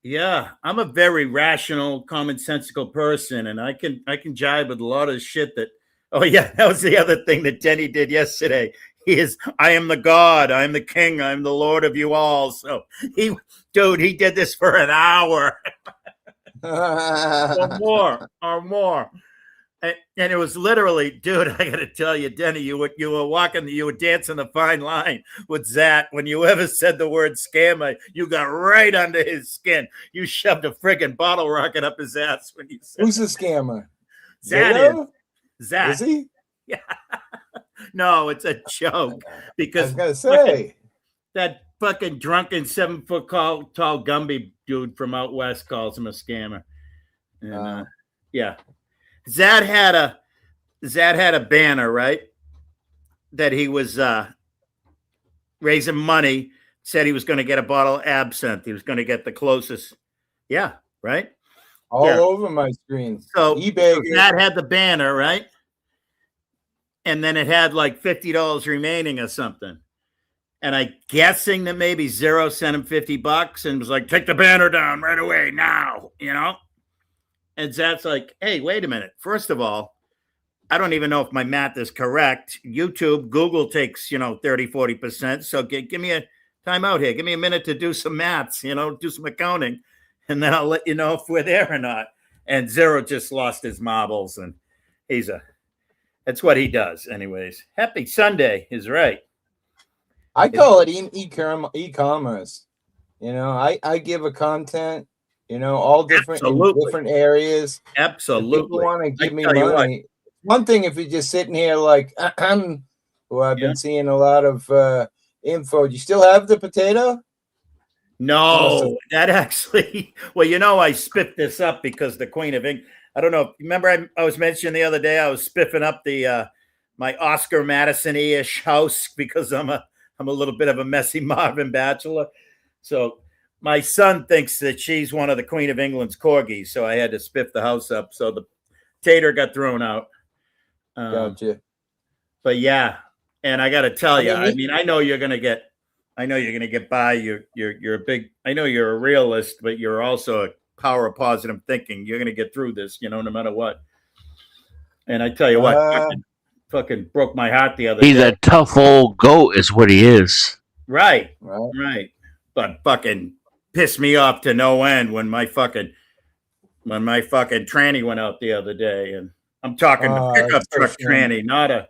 Yeah, I'm a very rational, commonsensical person, and I can jive with a lot of shit that. Oh yeah, that was the other thing that Denny did yesterday. I am the God, I am the King, I am the Lord of you all. So he did this for an hour or more. And it was literally, dude, I got to tell you, Denny, you were dancing the fine line with Zach. When you ever said the word scammer, you got right under his skin. You shoved a friggin' bottle rocket up his ass when you said Who's the scammer? Zach Zato? Zach. Is he? Yeah. No, it's a joke I because was gonna say that fucking drunken 7-foot tall Gumby dude from out west calls him a scammer. And yeah. Zad had a banner, right? That he was raising money, said he was going to get a bottle of absinthe. He was going to get the closest. Yeah, right? all over my screen. So eBay. Zad had the banner, right? And then it had like $50 remaining or something. And I guessing that maybe Zero sent him $50 and was like, "Take the banner down right away now," And Zad's like, "Hey, wait a minute. First of all, I don't even know if my math is correct. Google takes, 30, 40%. So give me a time out here. Give me a minute to do some maths, do some accounting. And then I'll let you know if we're there or not." And Zero just lost his marbles. And that's what he does. Anyways, happy Sunday is right. I call it e-commerce. I give a content, all different in different areas. Absolutely. If people want to give me money. One thing if you're just sitting here like who I've been seeing a lot of info. Do you still have the potato? No, that actually, well, I spiffed this up because the Queen of England, I don't know. Remember I was mentioning the other day, I was spiffing up the my Oscar Madison-ish house because I'm a little bit of a messy Marvin bachelor. So my son thinks that she's one of the Queen of England's corgis. So I had to spiff the house up. So the tater got thrown out. Gotcha. But yeah, And I got to tell you, I mean, mean, I know you're going to get by. You're a big. I know you're a realist, but you're also a power of positive thinking. You're going to get through this, no matter what. And I tell you what, fucking broke my heart the other He's day. a tough old goat, is what he is. Right. But fucking pissed me off to no end when my fucking tranny went out the other day, and I'm talking the pickup truck tranny, not a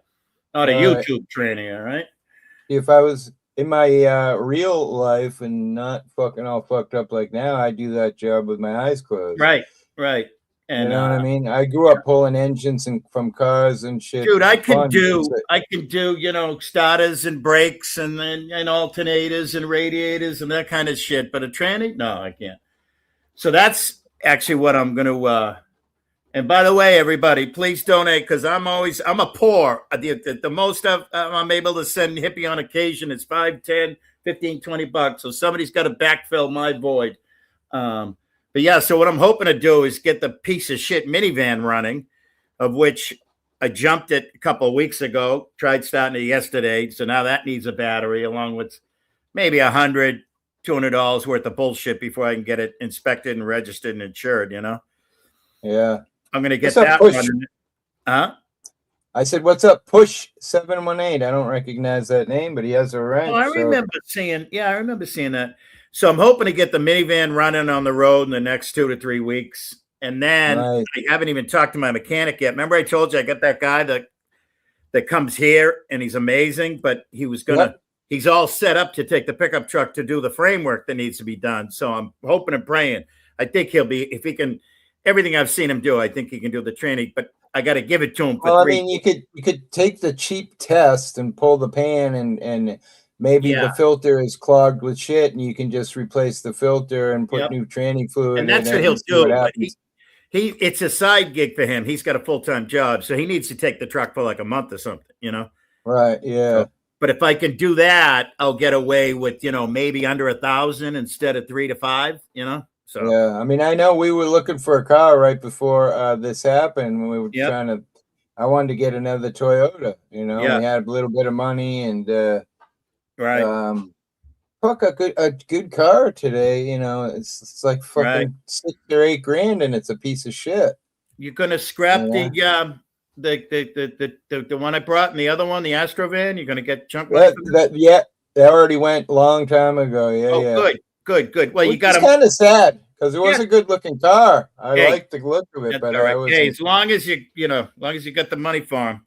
YouTube tranny. All right. If I was in my real life and not fucking all fucked up like now, I do that job with my eyes closed. Right. And, you know what I mean? I grew up pulling engines from cars and shit. Dude, I can do, starters and brakes and alternators and radiators and that kind of shit. But a tranny, no, I can't. So that's actually what I'm going to. And by the way, everybody, please donate, because I'm a poor. The most I'm able to send hippie on occasion is 5, 10, 15, 20 bucks. So somebody's got to backfill my void. But yeah, so what I'm hoping to do is get the piece of shit minivan running, of which I jumped it a couple of weeks ago, tried starting it yesterday. So now that needs a battery along with maybe $100, $200 worth of bullshit before I can get it inspected and registered and insured, Yeah. I'm going to get that running. Huh? I said, what's up, Push 718? I don't recognize that name, but he has a wrench. Oh, I remember seeing that. So I'm hoping to get the minivan running on the road in the next 2 to 3 weeks. And then I haven't even talked to my mechanic yet. Remember I told you I got that guy that comes here and he's amazing, but he's all set up to take the pickup truck to do the framework that needs to be done. So I'm hoping and praying. I think if he can, everything I've seen him do, I think he can do the training, but I got to give it to him for 3. I mean, you could take the cheap test and pull the pan and maybe the filter is clogged with shit, and you can just replace the filter and put new tranny fluid in. And that's what he'll do. But it's a side gig for him. He's got a full-time job, so he needs to take the truck for like a month or something, Right, yeah. So, but if I can do that, I'll get away with, maybe under 1,000 instead of 3 to 5, So yeah, I mean, I know we were looking for a car right before this happened. When we were I wanted to get another Toyota. We had a little bit of money and fuck a good car today. It's like fucking $6 or $8 grand, and it's a piece of shit. You're gonna scrap the one I brought and the other one, the Astrovan. You're gonna get junk money. They already went a long time ago. Yeah, Good. Well, you got to. It's kind of sad because it was a good looking car. I like the look of it, but as long as you got the money for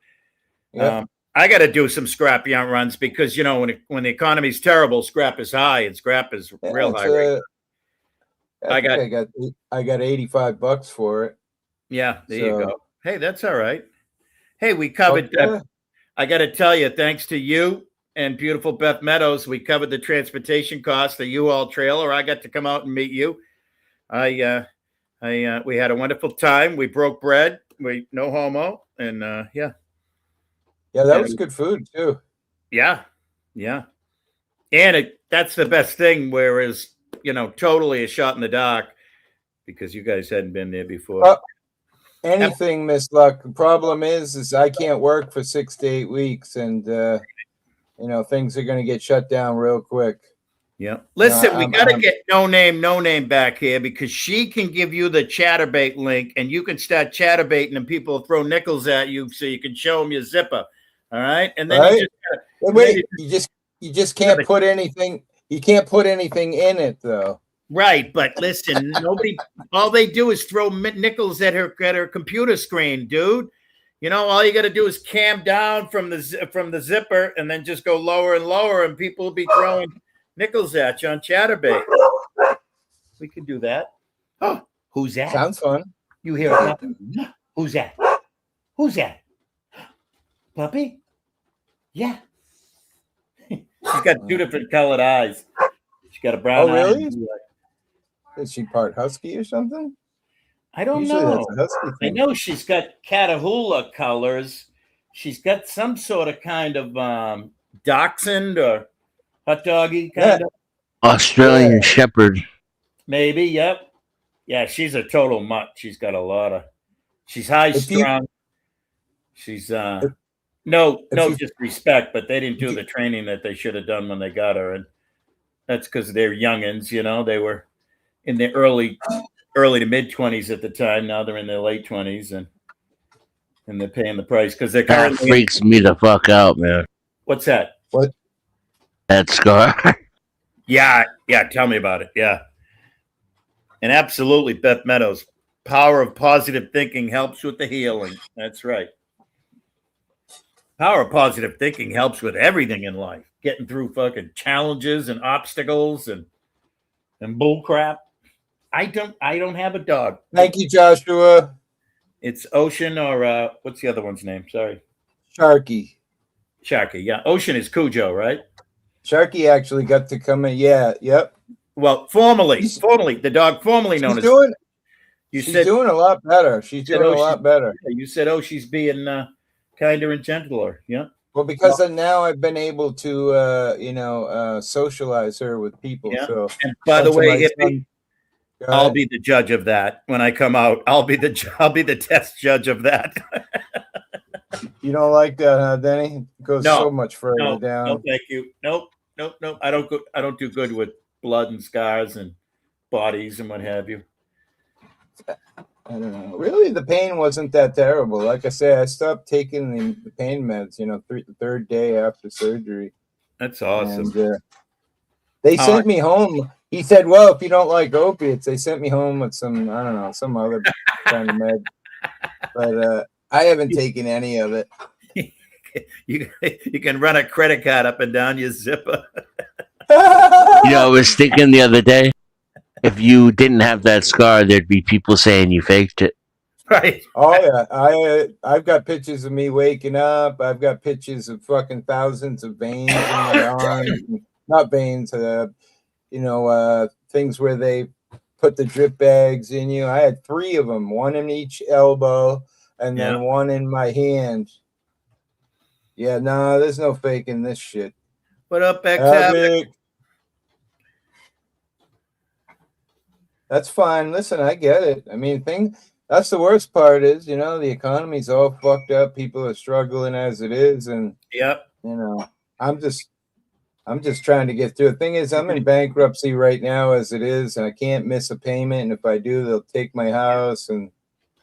them. I got to do some scrap runs because when the economy's terrible, scrap is high and scrap is real high. Right? I got $85 for it. Yeah, there you go. Hey, that's all right. Hey, we covered. I got to tell you, thanks to you and beautiful Beth Meadows, we covered the transportation costs, the U-Haul trailer. I got to come out and meet you. We had a wonderful time. We broke bread. We no homo, and yeah, that was good food too. Yeah, and that's the best thing. Whereas totally a shot in the dark because you guys hadn't been there before. Anything, Miss Luck. The problem is I can't work for 6 to 8 weeks, and things are going to get shut down real quick. Yeah. Listen, we got to get no name back here because she can give you the Chatterbait link, and you can start chatterbaiting, and people will throw nickels at you so you can show them your zipper. All right, and then you just can't put anything. You can't put anything in it though. Right, but listen, all they do is throw nickels at her computer screen, dude. All you got to do is cam down from the zipper and then just go lower and lower, and people will be throwing nickels at you on Chatterbait. We can do that. Oh, who's that? Sounds fun. You hear a puppy? Who's that? Who's that? Puppy? Yeah. She's got 2 different colored eyes. She's got a brown eye. Oh, really? Is she part husky or something? I don't know. I know she's got Catahoula colors. She's got some sort of kind of dachshund or hot doggy kind of Australian Shepherd. Maybe. Yep. Yeah, she's a total mutt. She's got a lot of. She's high strung. She's No, If no you, disrespect, but they didn't if do you the training that they should have done when they got her, and that's because they're youngins. They were in their early to mid 20s at the time. Now they're in their late 20s, and they're paying the price because they're That currently in. freaks me the fuck out, man. What's that? what That scar. Yeah, yeah. Tell me about it. Yeah, and absolutely, Beth Meadows. Power of positive thinking helps with the healing. That's right. Power of positive thinking helps with everything in life. Getting through fucking challenges and obstacles and bull crap. I don't have a dog. Thank you, Joshua. It's Ocean or what's the other one's name? Sorry. Sharky. Sharky. Yeah. Ocean is Cujo, right? Sharky actually got to come in. Yeah, yep. Well, formerly, She's, the dog formerly known she's as doing you she's said doing a lot better. She's said doing a lot better. you said she's being kinder and gentler. Yeah. Well, because now I've been able to socialize her with people. Yeah. So And by the bunch of way, my hippie, son. Go I'll ahead. be the judge of that when I come out. I'll be the test judge of that. You don't like that, huh, Denny? It goes so No, much further no, down. thank you. Nope, nope, nope. I don't do good with blood and scars and bodies and what have you. I don't know. Really, the pain wasn't that terrible. Like I say, I stopped taking the pain meds. The third day after surgery, That's awesome. and they Uh, sent me home. He said, "Well, if you don't like opiates," they sent me home with some, I don't know, some other kind of med. But I haven't taken any of it. you can run a credit card up and down your zipper. I was thinking the other day, if you didn't have that scar, there'd be people saying you faked it. Right. Oh yeah, I've got pictures of me waking up. I've got pictures of fucking thousands of veins in my arms. Not veins, things where they put the drip bags in you. I had 3 of them, one in each elbow, and Yeah. then one in my hand. Yeah, no, there's no faking this shit. What up, X? That's fine. Listen, I get it. I mean, that's the worst part is, the economy's all fucked up. People are struggling as it is, and Yep. I'm just trying to get through. The thing is, I'm in bankruptcy right now as it is, and I can't miss a payment. And if I do, they'll take my house. And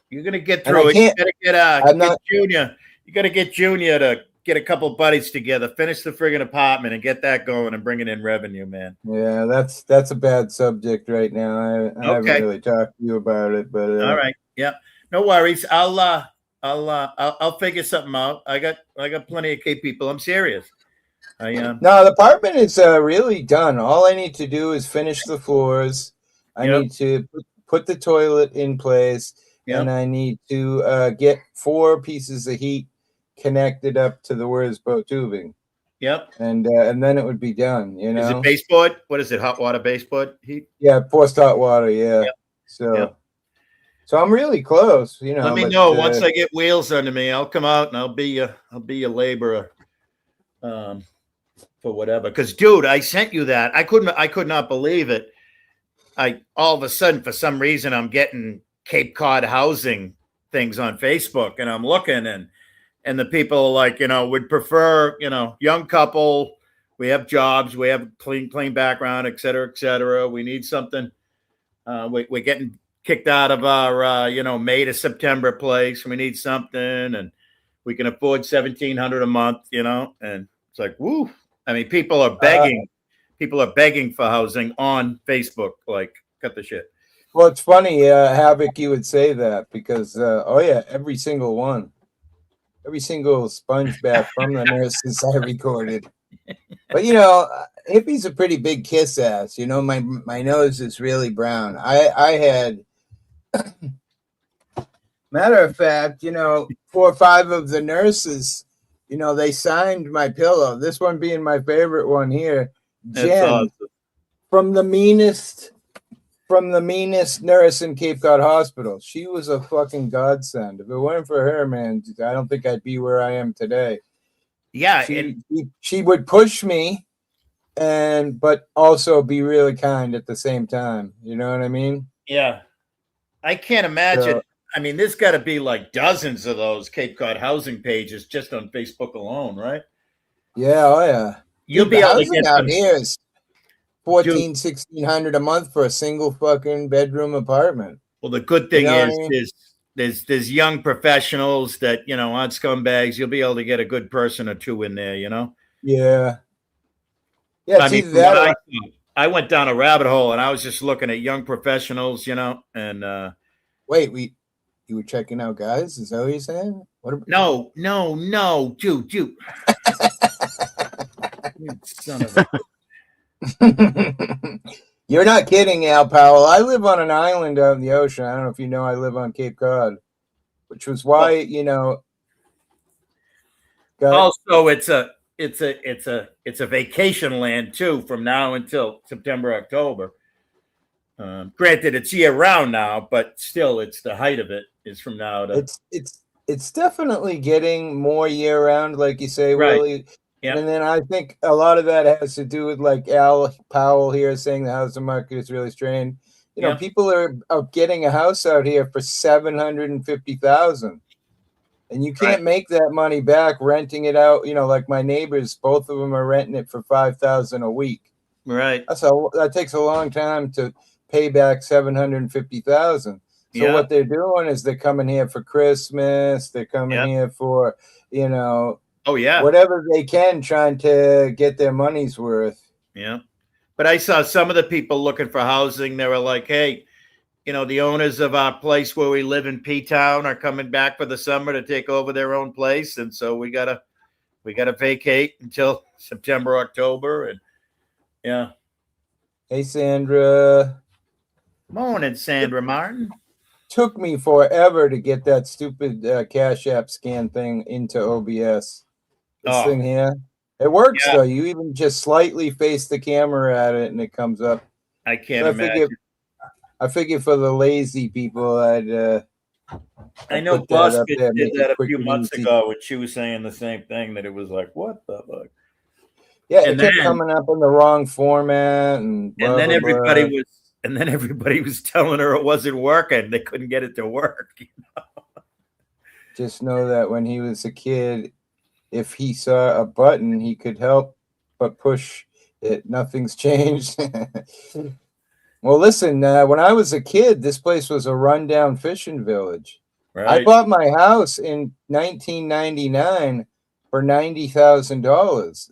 you're gonna get through it. You gotta get Junior. You gotta get Junior to get a couple buddies together, finish the friggin' apartment, and get that going and bring it in revenue, man. Yeah, that's a bad subject right now. I haven't really talked to you about it, but all right, yeah, no worries. I'll figure something out. I got plenty of Cape people. I'm serious. No, the apartment is really done. All I need to do is finish the floors. I need to put the toilet in place, and I need to get 4 pieces of heat connected up to the Wurzbo tubing. Yep. And then it would be done. Is it baseboard? What is it? Hot water baseboard heat? Yeah, forced hot water. Yeah. Yep. So I'm really close. Let me know once I get wheels under me. I'll come out and I'll be a laborer. For whatever, because dude, I sent you that. I could not believe it. I all of a sudden, for some reason, I'm getting Cape Cod housing things on Facebook, and I'm looking, and the people are like, would prefer, young couple. We have jobs, we have clean background, et cetera, et cetera. We need something. We're getting kicked out of our May to September place. We need something, and we can afford $1,700 a month. And it's like, woo. I mean, people are begging. People are begging for housing on Facebook. Like, cut the shit. Well, it's funny, Havoc, you would say that because, every single one, every single sponge bath from the nurses I recorded. But hippie's a pretty big kiss ass. My nose is really brown. I had, matter of fact, 4 or 5 of the nurses. They signed my pillow. This one being my favorite one here. Jen, awesome. from the meanest nurse in Cape Cod Hospital. She was a fucking godsend. If it weren't for her, man, I don't think I'd be where I am today. Yeah, she would push me, but also be really kind at the same time. You know what I mean? Yeah, I can't imagine. I mean, there's got to be like dozens of those Cape Cod housing pages just on Facebook alone, right? Yeah, oh yeah. You'll Dude, be the able to housing get out some, here is dude. 1,400, 1,600 a month for a single fucking bedroom apartment. Well, the good You thing know what I is, mean? there's young professionals that aren't scumbags. You'll be able to get a good person or two in there. Yeah. Yeah, I it's mean, either from what that or I went down a rabbit hole and I was just looking at young professionals, and wait, you were checking out guys? Is that what you're saying? What about, no, no, no, dude, you son of a. You're not kidding, Al Powell. I live on an island out in the ocean. I don't know if you know I live on Cape Cod, which was why, Well, got also, it's a vacation land too from now until September, October. Granted, it's year round now, but still, it's the height of it is from now to it's definitely getting more year round, like you say, right. Willie. Yeah, And then I think a lot of that has to do with like Al Powell here saying the housing market is really strained. yeah, People are getting a house out here for 750,000, and you right, can't make that money back renting it out. Like my neighbors, both of them are renting it for 5,000 a week. right. That takes a long time to pay back 750,000. So Yeah, what they're doing is they're coming here for Christmas. They're coming yeah. here for Oh yeah, whatever they can, trying to get their money's worth. yeah. But I saw some of the people looking for housing. They were like, "Hey, the owners of our place where we live in P Town are coming back for the summer to take over their own place, and so we gotta vacate until September, October." And yeah, Hey, Sandra. morning, Sandra Martin. Took me forever to get that stupid Cash App scan thing into OBS. This Oh thing here. It works yeah, though. You even just slightly face the camera at it and it comes up. I can't So imagine. I figure for the lazy people, I I'd know put that Boss up Bitch there, did make it that a quick few and months easy. ago, and she was saying the same thing that it was like, what the fuck? Yeah, it And kept then coming up in the wrong format and and blah then blah everybody blah. was and then everybody was telling her it wasn't working. They couldn't get it to work. Just know that when he was a kid, if he saw a button, he could help but push it. Nothing's changed. Well, listen, when I was a kid, this place was a rundown fishing village. I Right. bought my house in 1999 for $90,000.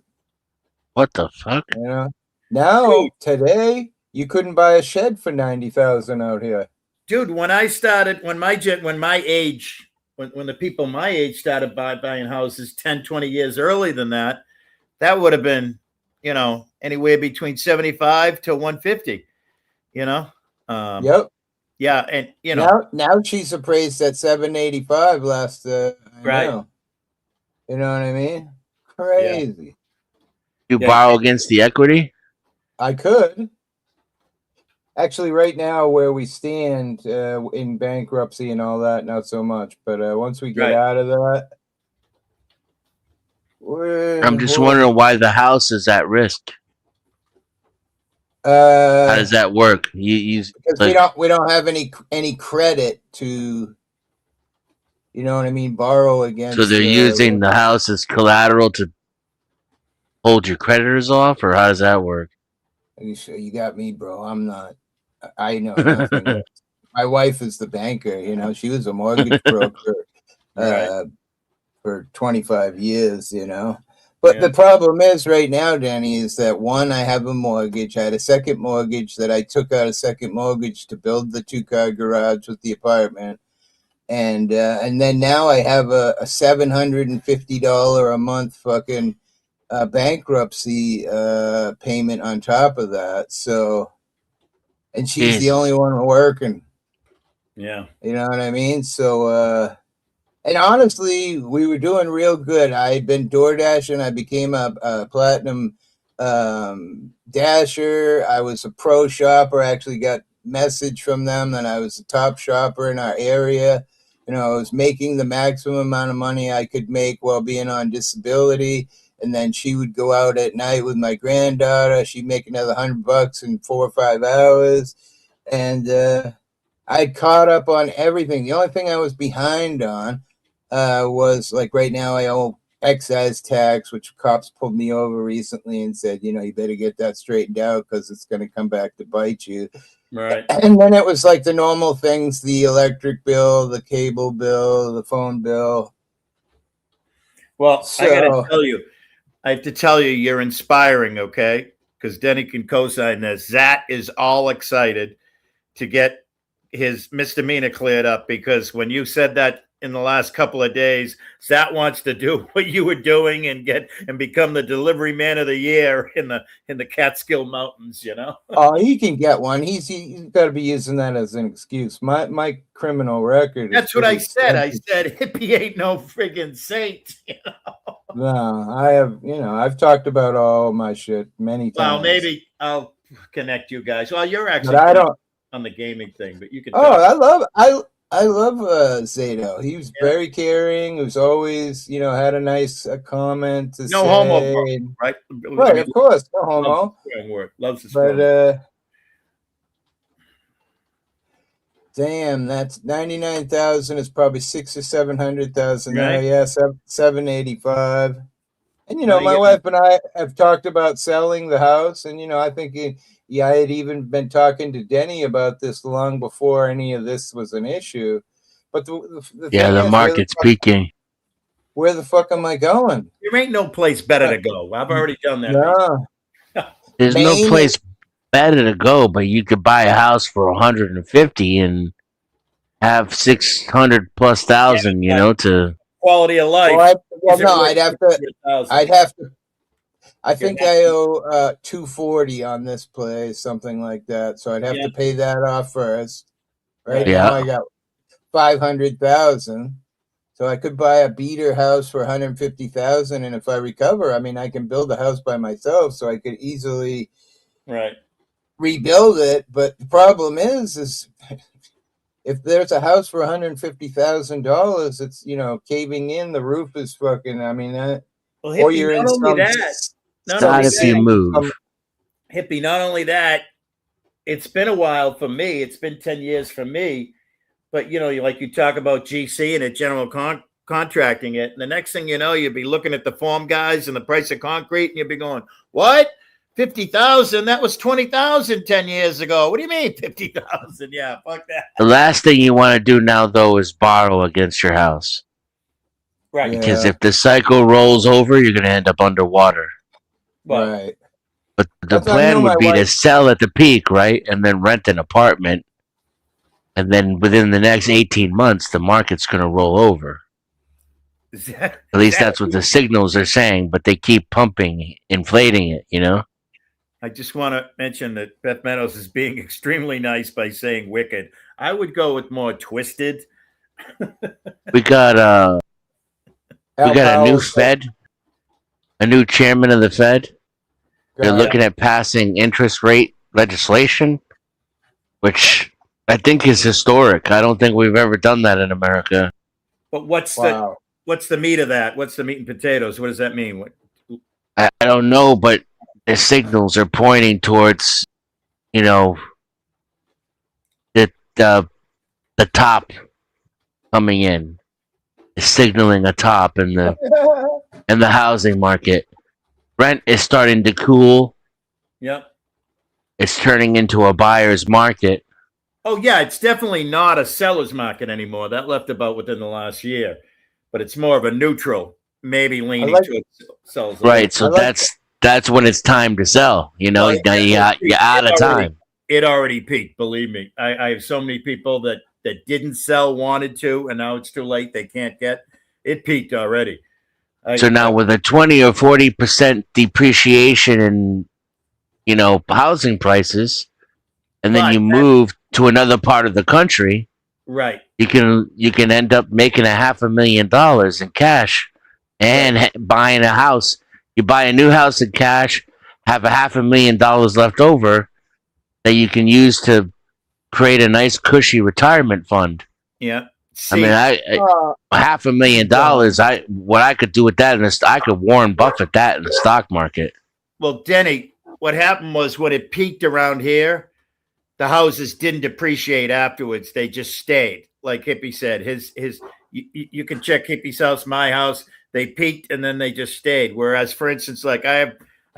What the fuck? Dude, Now today you couldn't buy a shed for 90,000 out here. dude, when I started, when my age, when the people my age started buying houses 10, 20 years earlier than that, that would have been, anywhere between 75 to 150, you know? Um, Yep. yeah. And, Now she's appraised at 785 last. I right. know. You know what I mean? Yeah. Crazy. You Yeah. borrow against the equity? I could. Actually, right now where we stand in bankruptcy and all that, not so much. But once we get Right. out of that, I'm just well, wondering why the house is at risk. How does that work? You because like we don't have any credit to, you know what I mean, borrow so against. they're using the house as collateral to hold your creditors off, or how does that work? You got me, bro. I'm not. I know nothing. My wife is the banker. She was a mortgage broker Right. for 25 years. But Yeah. the problem is right now, Danny, is that one, I have a mortgage. I had a second mortgage that I took out a second mortgage to build the 2-car garage with the apartment. And then now I have a $750 a month fucking bankruptcy payment on top of that. So, and she's the only Jesus. one working. Yeah. You know what I mean? So, and honestly, we were doing real good. I had been door dashing. I became a platinum dasher. I was a pro shopper. I actually got message from them that I was a top shopper in our area. I was making the maximum amount of money I could make while being on disability. And then she would go out at night with my granddaughter. She'd make another $100 in 4 or 5 hours. And I caught up on everything. The only thing I was behind on was like right now I owe excise tax, which cops pulled me over recently and said, you better get that straightened out because it's going to come back to bite you. Right. And then it was like the normal things, the electric bill, the cable bill, the phone bill. Well, I got to So, tell you, I have to tell you, you're inspiring, okay? Because Denny can co-sign this. Zat is all excited to get his misdemeanor cleared up because when you said that in the last couple of days, Zat wants to do what you were doing and become the delivery man of the year in the Catskill Mountains. oh, he can get one. He's got to be using that as an excuse. My criminal record is That's what pretty I said. I extensive. said hippie ain't no friggin' saint. No, I have, I've talked about all my shit many Well, times, maybe I'll connect you guys. Well, you're but actually I don't. on the gaming thing, but you can Oh, talk. I love Zato. He was Yeah. very caring. He was always, had a nice comment to No homo, bro, say. right? I Right, mean, of course, no loves homo. the strong word. Loves the But strong word. damn, that's 99,000 is probably 600,000 or 700,000 now. Right? Yeah, 785. And Well, my yeah. wife and I have talked about selling the house, and I think yeah, I had even been talking to Denny about this long before any of this was an issue. But the Yeah, thing the is, market's peaking. where the fuck am I going? There ain't no place better to go. I've already done that. No, There's no Maine is. place better to go, but you could buy a house for 150 and have 600 plus thousand, to Quality of Well, life isn't no, worth I'd have to. 600,000. I'd have to. I You're think I happy. owe 240 on this place, something like that. So I'd have Yeah. to pay that off first. Right Right. now, yeah. I got 500,000. So I could buy a beater house for 150,000, and if I recover, I mean, I can build a house by myself, so I could easily Right. rebuild it. But the problem is if there's a house for $150,000, it's caving in. The roof is fucking. I mean, Well, or hippie, you're in not only some that, not some Not only if you that, some. move. hippie, not only that, it's been a while for me. It's been 10 years for me. But, like you talk about GC and it general contracting it. And the next thing you know, you'll be looking at the form guys and the price of concrete and you'll be going, what? 50,000? That was 20,000 10 years ago. What do you mean 50,000? Yeah, fuck that. The last thing you want to do now, though, is borrow against your house. Right. Because Yeah, if the cycle rolls over, you're going to end up underwater. Well, right. But the That's I knew plan my would be wife. to sell at the peak, right? And then rent an apartment. And then within the next 18 months, the market's going to roll over. At least that's what the signals are saying, but they keep pumping, inflating it. I just want to mention that Beth Meadows is being extremely nice by saying wicked. I would go with more twisted. We got Al a new Powell said, Fed, a new chairman of the Fed. They're God, looking at passing interest rate legislation, which I think is historic. I don't think we've ever done that in America. But what's wow. the meat of that? What's the meat and potatoes? What does that mean? I don't know, but the signals are pointing towards, the the, the top coming in, is signaling a top in the housing market. Rent is starting to cool. Yep. It's turning into a buyer's market. Oh, yeah, it's definitely not a seller's market anymore. That left about within the last year, but it's more of a neutral, maybe leaning like- to sells. Right, so I like that's when it's time to sell. Now you're out of time. It already peaked. Believe me, I have so many people that didn't sell, wanted to, and now it's too late. They can't get. It peaked already. So now with a 20 or 40% depreciation in, housing prices, and then you move to another part of the country, right, you can end up making $500,000 in cash and buying a house. You buy a new house in cash, have $500,000 left over that you can use to create a nice cushy retirement fund. yeah. I mean, $500,000. What I could do with that I could Warren Buffett that in the stock market. Well, Denny, what happened was when it peaked around here, the houses didn't depreciate afterwards. They just stayed. Like Hippie said, you can check Hippie's house, my house. They peaked and then they just stayed. Whereas, for instance, like I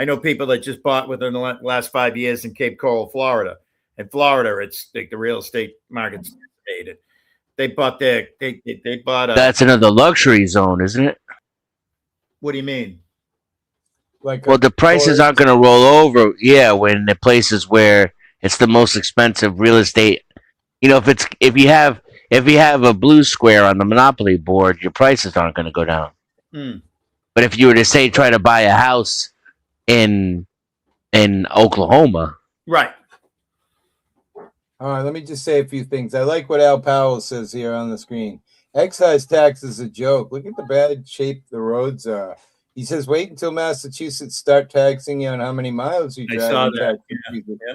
know people that just bought within the last 5 years in Cape Coral, Florida. In Florida, it's like the real estate market's decimated. They bought they bought a. That's another luxury zone, isn't it? What do you mean? Like Well, the prices aren't going to roll over. Yeah, when the places where it's the most expensive real estate. You know, if you have a blue square on the Monopoly board, your prices aren't going to go down. Hmm. But if you were to say try to buy a house in Oklahoma, Right. All right, let me just say a few things. I like what Al Powell says here on the screen. Excise tax is a joke. Look at the bad shape the roads are. He says, wait until Massachusetts start taxing you on how many miles you I drive. saw and that. tax Yeah. you. Yeah.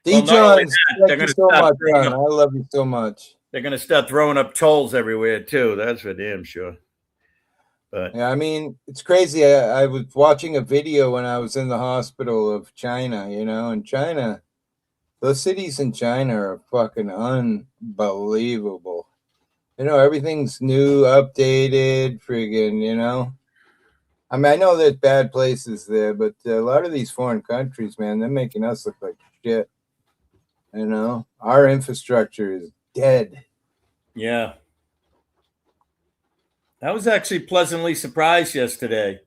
D. Well, not only Johns, that, thank you so much, son. I love you so much. They're going to start throwing up tolls everywhere too. That's for damn sure. But Yeah, I mean, it's crazy. I was watching a video when I was in the hospital of China, you know, and China, those cities in China are fucking unbelievable. You know, everything's new, updated, friggin', you know. I mean, I know there's bad places there, but a lot of these foreign countries, man, they're making us look like shit. You know, our infrastructure is dead. yeah, I was actually pleasantly surprised yesterday.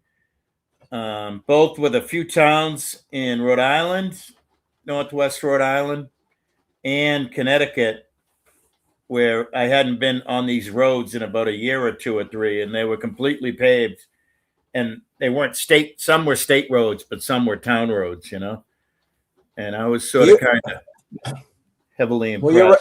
Both with a few towns in Rhode Island, Northwest Rhode Island, and Connecticut, where I hadn't been on these roads in about a year or two or three, and they were completely paved. And they weren't state, some were state roads, but some were town roads, you know. And I was sort of kind of heavily impressed. Well,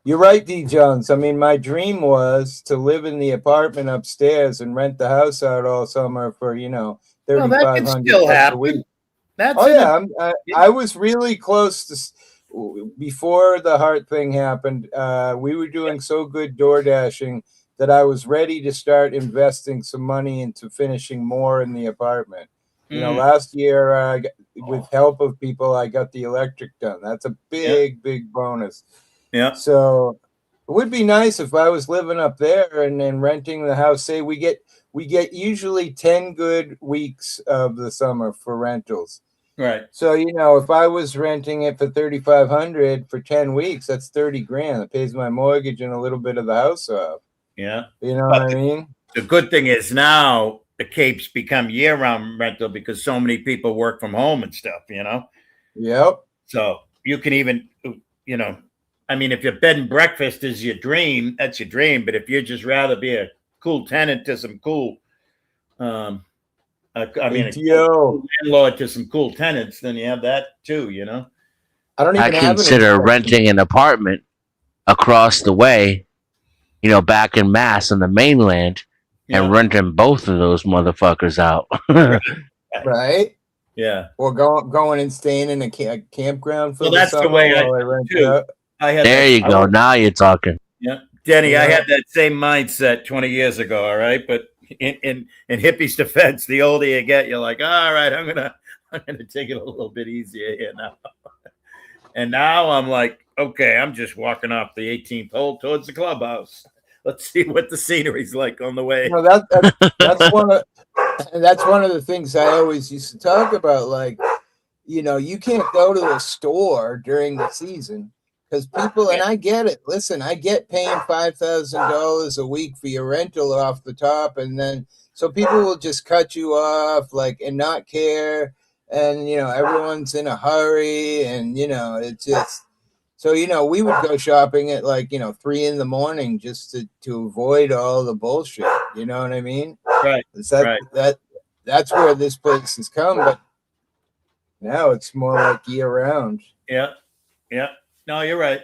you're right, D. Jones. I mean, my dream was to live in the apartment upstairs and rent the house out all summer for, you know, Well, that can $3,500 still a happen. week. That's Oh yeah, I was really close to before the heart thing happened. We were doing so good door dashing that I was ready to start investing some money into finishing more in the apartment. You know, last year, with help of people, I got the electric done. That's a big bonus. Yeah. So it would be nice if I was living up there and then renting the house. Say we get usually 10 good weeks of the summer for rentals. Right. So, you know, if I was renting it for $3,500 for 10 weeks, that's 30 grand. It pays my mortgage and a little bit of the house off. Yeah. You know what I mean? The good thing is now the Capes become year-round rental because so many people work from home and stuff, you know? Yep. So you can even, you know, I mean, if your bed and breakfast is your dream, that's your dream. But if you'd just rather be a cool tenant to some cool, a cool landlord to some cool tenants, then you have that too, you know? I consider renting an apartment across the way, you know, back in Mass on the mainland, and renting both of those motherfuckers out. Right? Yeah. Or going and staying in a campground for well, the that's summer the way while I rent too. out. There you go. Now you're talking. Yeah, Denny, I had that same mindset 20 years ago. All right, but in Hippie's defense, the older you get, you're like, all right, I'm gonna take it a little bit easier here now. And now I'm like, okay, I'm just walking off the 18th hole towards the clubhouse. Let's see what the scenery's like on the way. You know, that's one of the things I always used to talk about. Like, you know, you can't go to a store during the season because people, and I get it. Listen, I get paying $5,000 a week for your rental off the top, and then so people will just cut you off, like, and not care, and you know, everyone's in a hurry, and you know, it's just. So, you know, we would go shopping at like, you know, 3 a.m. just to avoid all the bullshit. You know what I mean? Right. That's where this place has come, but now it's more like year round. Yeah. Yeah. No, you're right.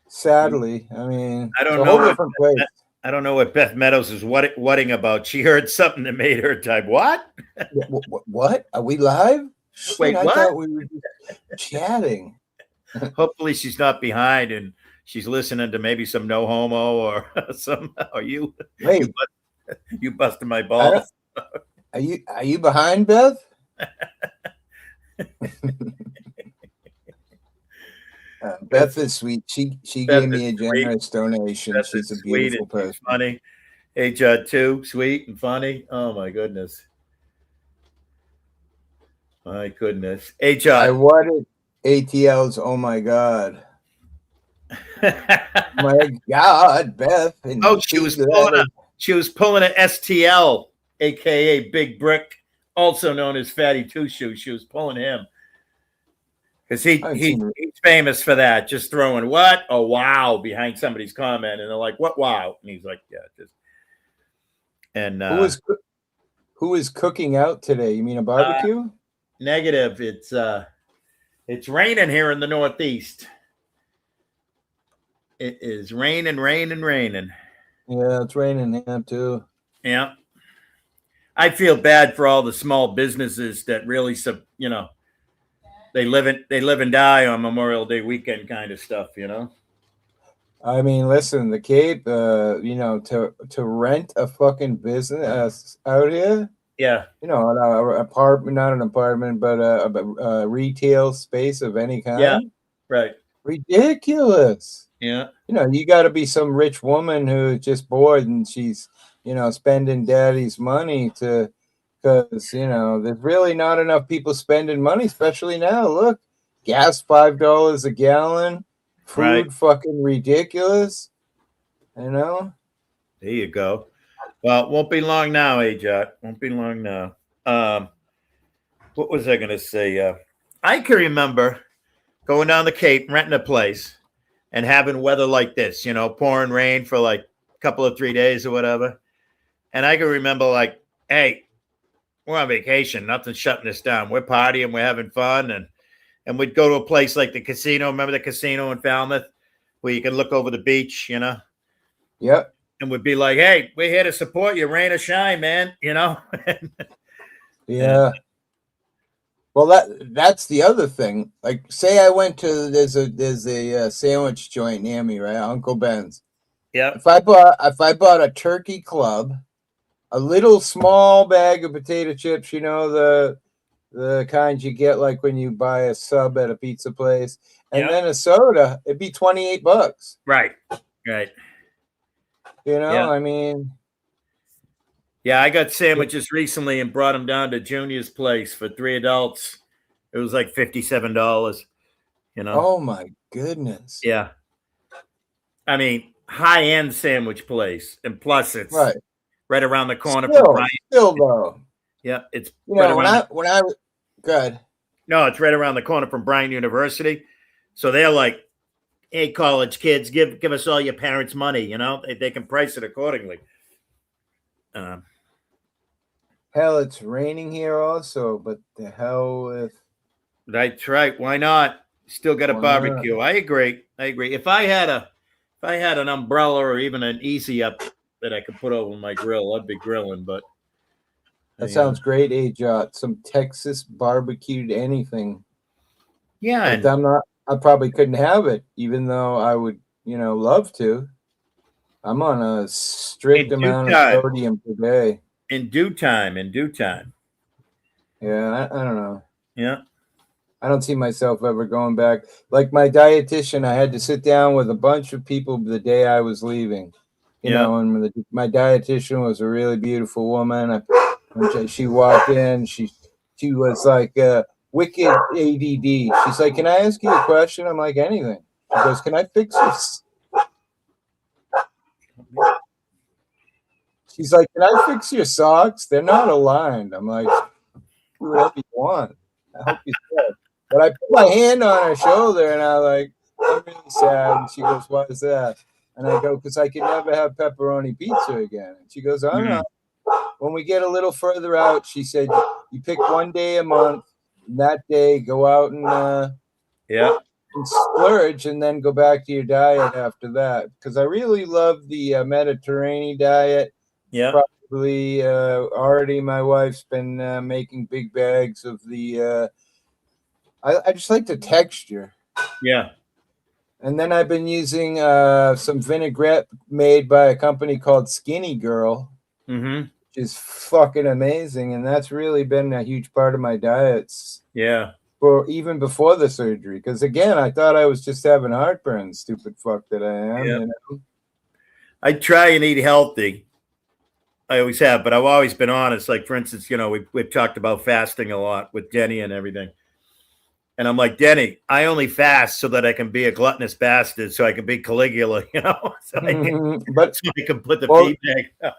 Sadly, I mean, I don't know what Beth Meadows is whatting about. She heard something that made her type, what? What? Are we live? Wait, I what? thought we were just chatting. Hopefully she's not behind and she's listening to maybe some No Homo or some, or you. Wait. You busted my balls. Are you behind, Beth? Beth is sweet. She Beth gave is me a sweet. generous donation. Beth She's a is sweet and beautiful she's person. funny. Hey, Judd, too. Sweet and funny. Oh, my goodness. My goodness. Hey, I Judd. wanted ATL's. Oh my God. My God, Beth. Oh, And big letter. she was pulling an STL, aka Big Brick, also known as Fatty Two Shoes. She was pulling him because I haven't seen her. he's famous for that, just throwing what a wow behind somebody's comment, and they're like, "What wow?" And he's like, "Yeah, just." And Who is cooking out today? You mean a barbecue? negative. It's raining here in the Northeast. It is raining, raining, raining. Yeah, it's raining here too. Yeah. I feel bad for all the small businesses that really, they live and die on Memorial Day weekend kind of stuff. I mean, listen, the Cape, to rent a fucking business out here, Yeah, an apartment, not an apartment, but a retail space of any yeah, kind, right. ridiculous. Yeah, You got to be some rich woman who's just bored and she's, spending daddy's money because, there's really not enough people spending money, especially now. Look, gas $5 a gallon, right. food fucking ridiculous, you know? There you go. Well, it won't be long now, Ajot. Won't be long now. Um, what was I going to say? I can remember going down the Cape, renting a place, and having weather like this. Pouring rain for like a couple of 3 days or whatever. And I can remember like, hey, we're on vacation. Nothing's shutting us down. We're partying. We're having fun. And we'd go to a place like the casino. Remember the casino in Falmouth where you can look over the beach. Yep. And we'd be like, hey, we're here to support you, rain or shine, man. Yeah. Well, that's the other thing. Like, say I went to there's a sandwich joint near me, right? Uncle Ben's. Yep. If I bought a turkey club, a little small bag of potato chips, the kind you get like when you buy a sub at a pizza place, and Yep. then a soda, it'd be $28. Right. Yeah. I mean, Yeah, I got sandwiches recently and brought them down to Junior's place for 3 adults. It was like $57. oh my goodness. Yeah. I mean, high end sandwich place, and plus it's Right. right around the corner from Brian. Still though. Yeah, it's when I was good. No, it's right around the corner from Bryan University. So they're like, hey, college kids, give us all your parents' money. They can price it accordingly. Hell, it's raining here also, but the hell with. That's right. Why not? Still got a barbecue. I agree. If I had an umbrella or even an easy up that I could put over my grill, I'd be grilling. But that sounds great, Ajot. Some Texas barbecued anything. Yeah, but I probably couldn't have it, even though I would, love to. I'm on a strict amount of sodium per day. In due time. Yeah, I don't know. Yeah. I don't see myself ever going back. Like my dietitian, I had to sit down with a bunch of people the day I was leaving. And my dietitian was a really beautiful woman. When she walked in, she was like wicked ADD. She's like, "Can I ask you a question?" I'm like, "Anything." She goes, "Can I fix this?" She's like, "Can I fix your socks? They're not aligned." I'm like, "Whatever you want. I hope you said." But I put my hand on her shoulder and I'm like, "I'm really sad." And she goes, "Why is that?" And I go, "Because I can never have pepperoni pizza again." And she goes, "Oh no." When we get a little further out, she said, "You pick one day a month. And that day, go out and splurge, and then go back to your diet after that." Because I really love the Mediterranean diet. Yeah. Probably already my wife's been making big bags of the. I just like the texture. Yeah. And then I've been using some vinaigrette made by a company called Skinny Girl. Mm-hmm. Which is fucking amazing, and that's really been a huge part of my diets. Yeah. for even before the surgery. Because again, I thought I was just having heartburn. Stupid fuck that I am. Yeah. You know? I try and eat healthy. I always have, but I've always been honest. Like, for instance, we've talked about fasting a lot with Denny and everything. And I'm like, Denny, I only fast so that I can be a gluttonous bastard, so I can be Caligula, so I can put the feedback on.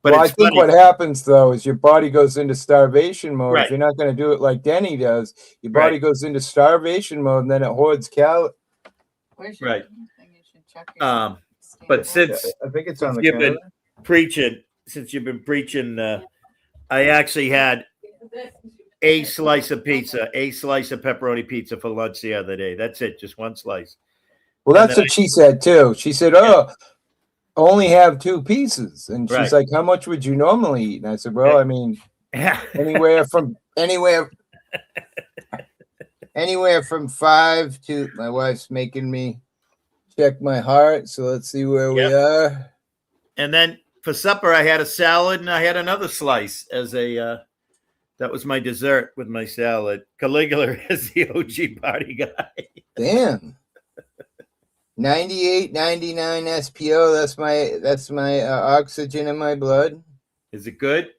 But I it's think funny. what happens though is your body goes into starvation mode. Right. If you're not going to do it like Denny does, your body goes into starvation mode, and then it hoards calories. Right. But since I think it's on the you've camera. been preaching, I actually had a slice of pizza, a slice of pepperoni pizza for lunch the other day. That's it, just one slice. Well, that's what she said too. She said, "Oh, only have 2 pieces," and she's like, "How much would you normally eat?" And I said, "Well, I mean, anywhere from 5 to." My wife's making me check my heart, so let's see where we are. And then for supper, I had a salad and I had another slice as a. That was my dessert with my salad. Caligula is the OG party guy. Damn. 98, 99 SPO. That's my oxygen in my blood. Is it good?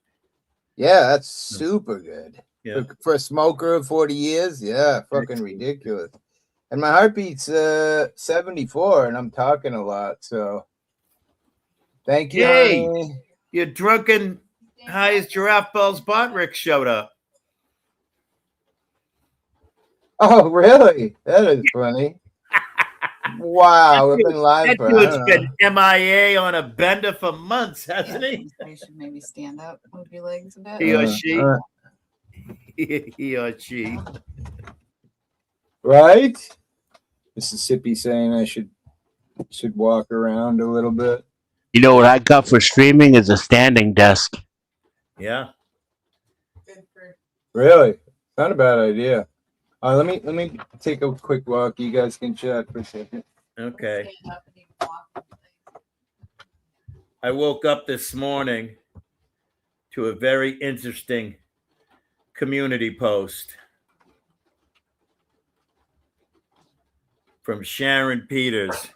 Yeah, that's super good. Yeah. For a smoker of 40 years, yeah, fucking ridiculous. And my heartbeat's 74, and I'm talking a lot, so thank you, honey. Your drunken high as giraffe balls bot Rick showed up. Oh, really? That is funny. Wow, we've been live for That dude's been MIA on a bender for months, hasn't he? You should maybe stand up, move your legs a bit. He or she. He or she. Right? Mississippi saying I should walk around a little bit. You know what I got for streaming is a standing desk. Yeah. Really? Not a bad idea. Let me take a quick walk. You guys can chat for a second. Okay. I woke up this morning to a very interesting community post from Sharon Peters.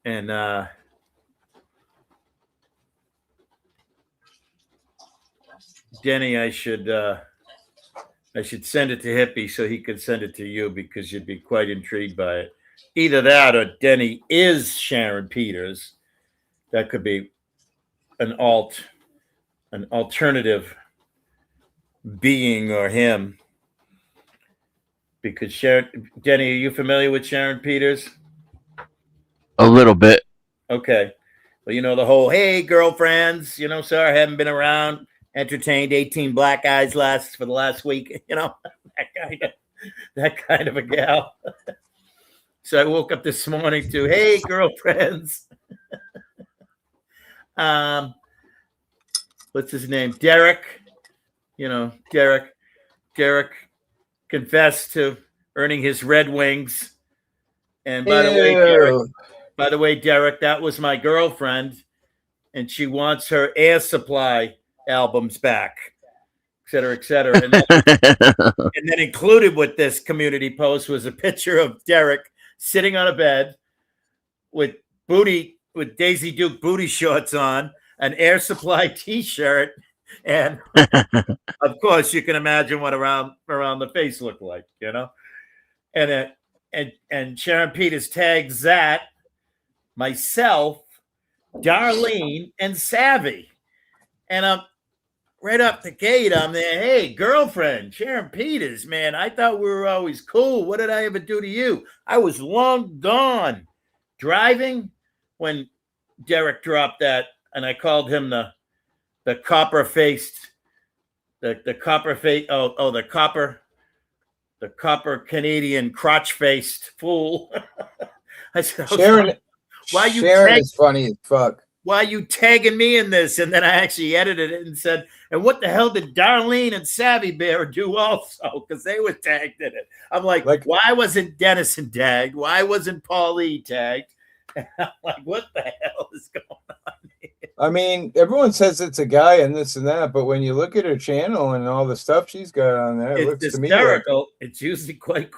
And Denny, I should send it to Hippie so he could send it to you because you'd be quite intrigued by it. Either that or Denny is Sharon Peters. That could be an alternative being or him. Because Denny, are you familiar with Sharon Peters? A little bit. Okay. Well, the whole, hey, girlfriends, sir, I haven't been around, entertained 18 black guys for the last week, that kind of a gal. So I woke up this morning to, hey, girlfriends. What's his name? Derek. Derek confessed to earning his Red Wings. And by the way, Derek, that was my girlfriend, and she wants her Air Supply albums back, et cetera, et cetera. And then included with this community post was a picture of Derek sitting on a bed with Daisy Duke booty shorts on, an Air Supply T-shirt, and of course you can imagine what around the face looked like, And Sharon Peters tags that, myself, Darlene, and Savvy. And I'm right up the gate. I'm there. Hey, girlfriend, Sharon Peters, man, I thought we were always cool. What did I ever do to you? I was long gone driving when Derek dropped that, and I called him the copper-faced, the copper Canadian crotch-faced fool. I said, Sharon is funny as fuck. Why are you tagging me in this? And then I actually edited it and said, and what the hell did Darlene and Savvy Bear do also? Because they were tagged in it. I'm like, why wasn't Dennison tagged? Why wasn't Paul E tagged? I'm like, what the hell is going on? I mean, everyone says it's a guy and this and that, but when you look at her channel and all the stuff she's got on there, it It's looks to me like hysterical. It's usually quite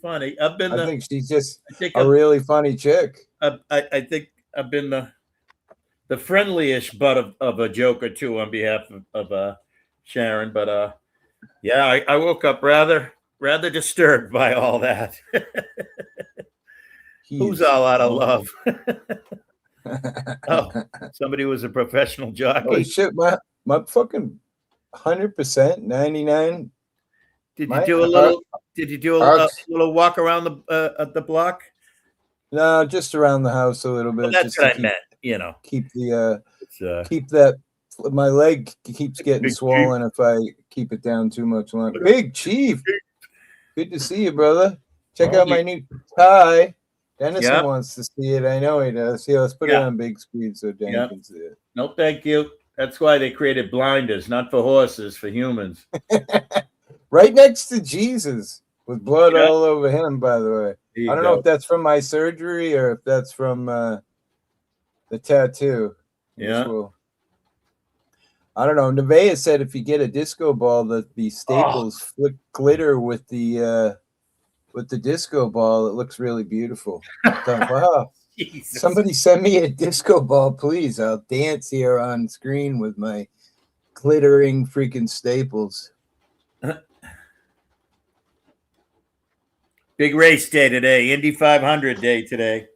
funny. I think she's just I think a really funny chick. I think I've been the friendly-ish butt of a joke or two on behalf of Sharon, but yeah, I woke up rather disturbed by all that. Who's all out of love? Oh, somebody was a professional jockey. Holy shit, my fucking 100%, 99. Did you do a little? Did you do a little walk around the block? No, just around the house a little bit. Well, that's just what I meant. You know, keep the keep uh, that. My leg keeps getting swollen if I keep it down too much longer. Big Chief, good to see you, brother. Check out my new tie. Dennison wants to see it. I know he does. Yeah, let's put it on big speed so Dan can see it. No, thank you. That's why they created blinders, not for horses, for humans. Right next to Jesus, with blood all over him, by the way. I don't know if that's from my surgery or if that's from the tattoo. Yeah. I don't know. Nevaeh said if you get a disco ball, that the staples flick glitter with the disco ball. It looks really beautiful. Wow. Somebody send me a disco ball, please. I'll dance here on screen with my glittering freaking staples. Big race day today. Indy 500 day today.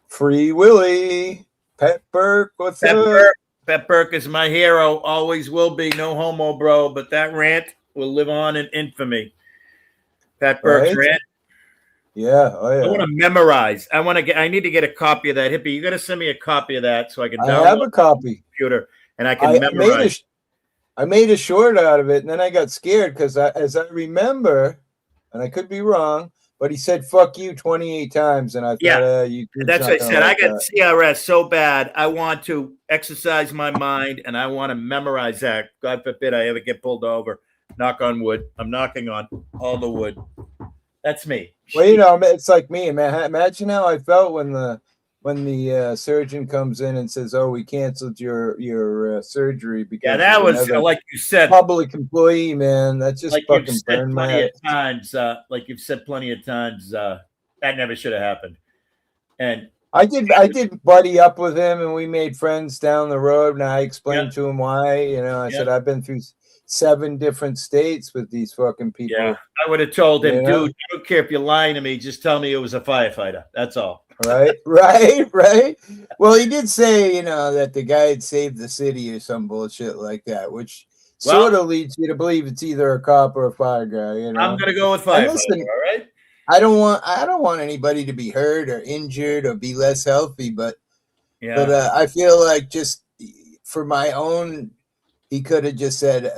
Free Willy. Pat Burke, what's up? Pat Burke is my hero. Always will be. No homo, bro. But that rant will live on in infamy. Pat Burke's rant. Yeah. Oh, yeah. I want to memorize. I need to get a copy of that. Hippie, you got to send me a copy of that so I can download I have a copy. it on the computer and I can memorize. I made a short out of it, and then I got scared because as I remember, and I could be wrong, but he said "fuck you" 28 times, and I thought, that's what I said. I got CRS so bad. I want to exercise my mind, and I want to memorize that. God forbid I ever get pulled over. Knock on wood. I'm knocking on all the wood. That's me. Well, it's like me. Imagine how I felt when the surgeon comes in and says, "Oh, we canceled your surgery because that was like you said, public employee, man. That just fucking burned my head." Like you've said plenty of times, that never should have happened. And I did buddy up with him, and we made friends down the road. And I explained to him why. I said I've been through 7 different states with these fucking people. Yeah, I would have told him, dude, I don't care if you're lying to me. Just tell me it was a firefighter. That's all. Right. Well, he did say, that the guy had saved the city or some bullshit like that, which sort of leads you to believe it's either a cop or a fire guy. I'm gonna go with firefighter. Listen, all right. I don't want anybody to be hurt or injured or be less healthy, but I feel like just for my own. He could have just said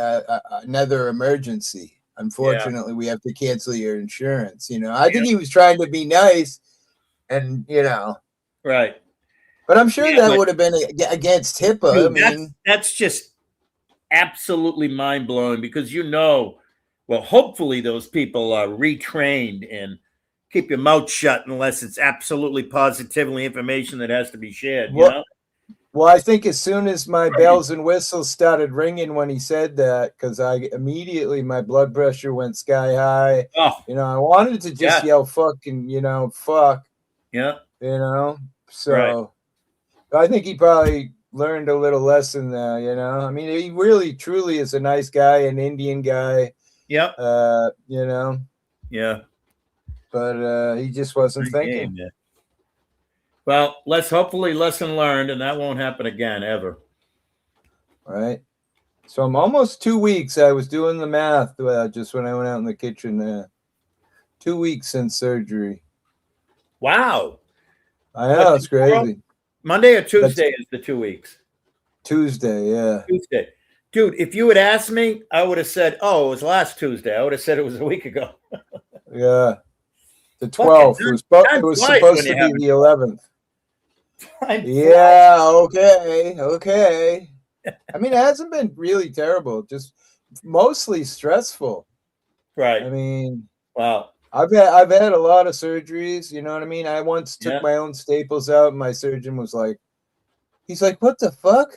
another emergency. Unfortunately, we have to cancel your insurance. I think he was trying to be nice, and right. But I'm sure that would have been against HIPAA. Dude, that's just absolutely mind blowing because well, hopefully those people are retrained and keep your mouth shut unless it's absolutely positively information that has to be shared. Well, I think as soon as my bells and whistles started ringing when he said that, because my blood pressure went sky high. Oh. I wanted to just yell fuck and, fuck. Yeah. So I think he probably learned a little lesson there, he really, truly is a nice guy, an Indian guy. Yep. Yeah. But he just wasn't thinking. Well, hopefully lesson learned, and that won't happen again ever. Right. So I'm almost 2 weeks. I was doing the math just when I went out in the kitchen there. 2 weeks since surgery. Wow. I know, it's crazy. Monday or Tuesday is the 2 weeks? Tuesday, yeah. Tuesday. Dude, if you had asked me, I would have said, it was last Tuesday. I would have said it was a week ago. Yeah. The 12th. It was supposed to be the 11th. Yeah, okay. It hasn't been really terrible, just mostly stressful. Right. Wow. I've had a lot of surgeries, you know what I mean? I once took Yeah, my own staples out and my surgeon was like, he's like, "What the fuck?"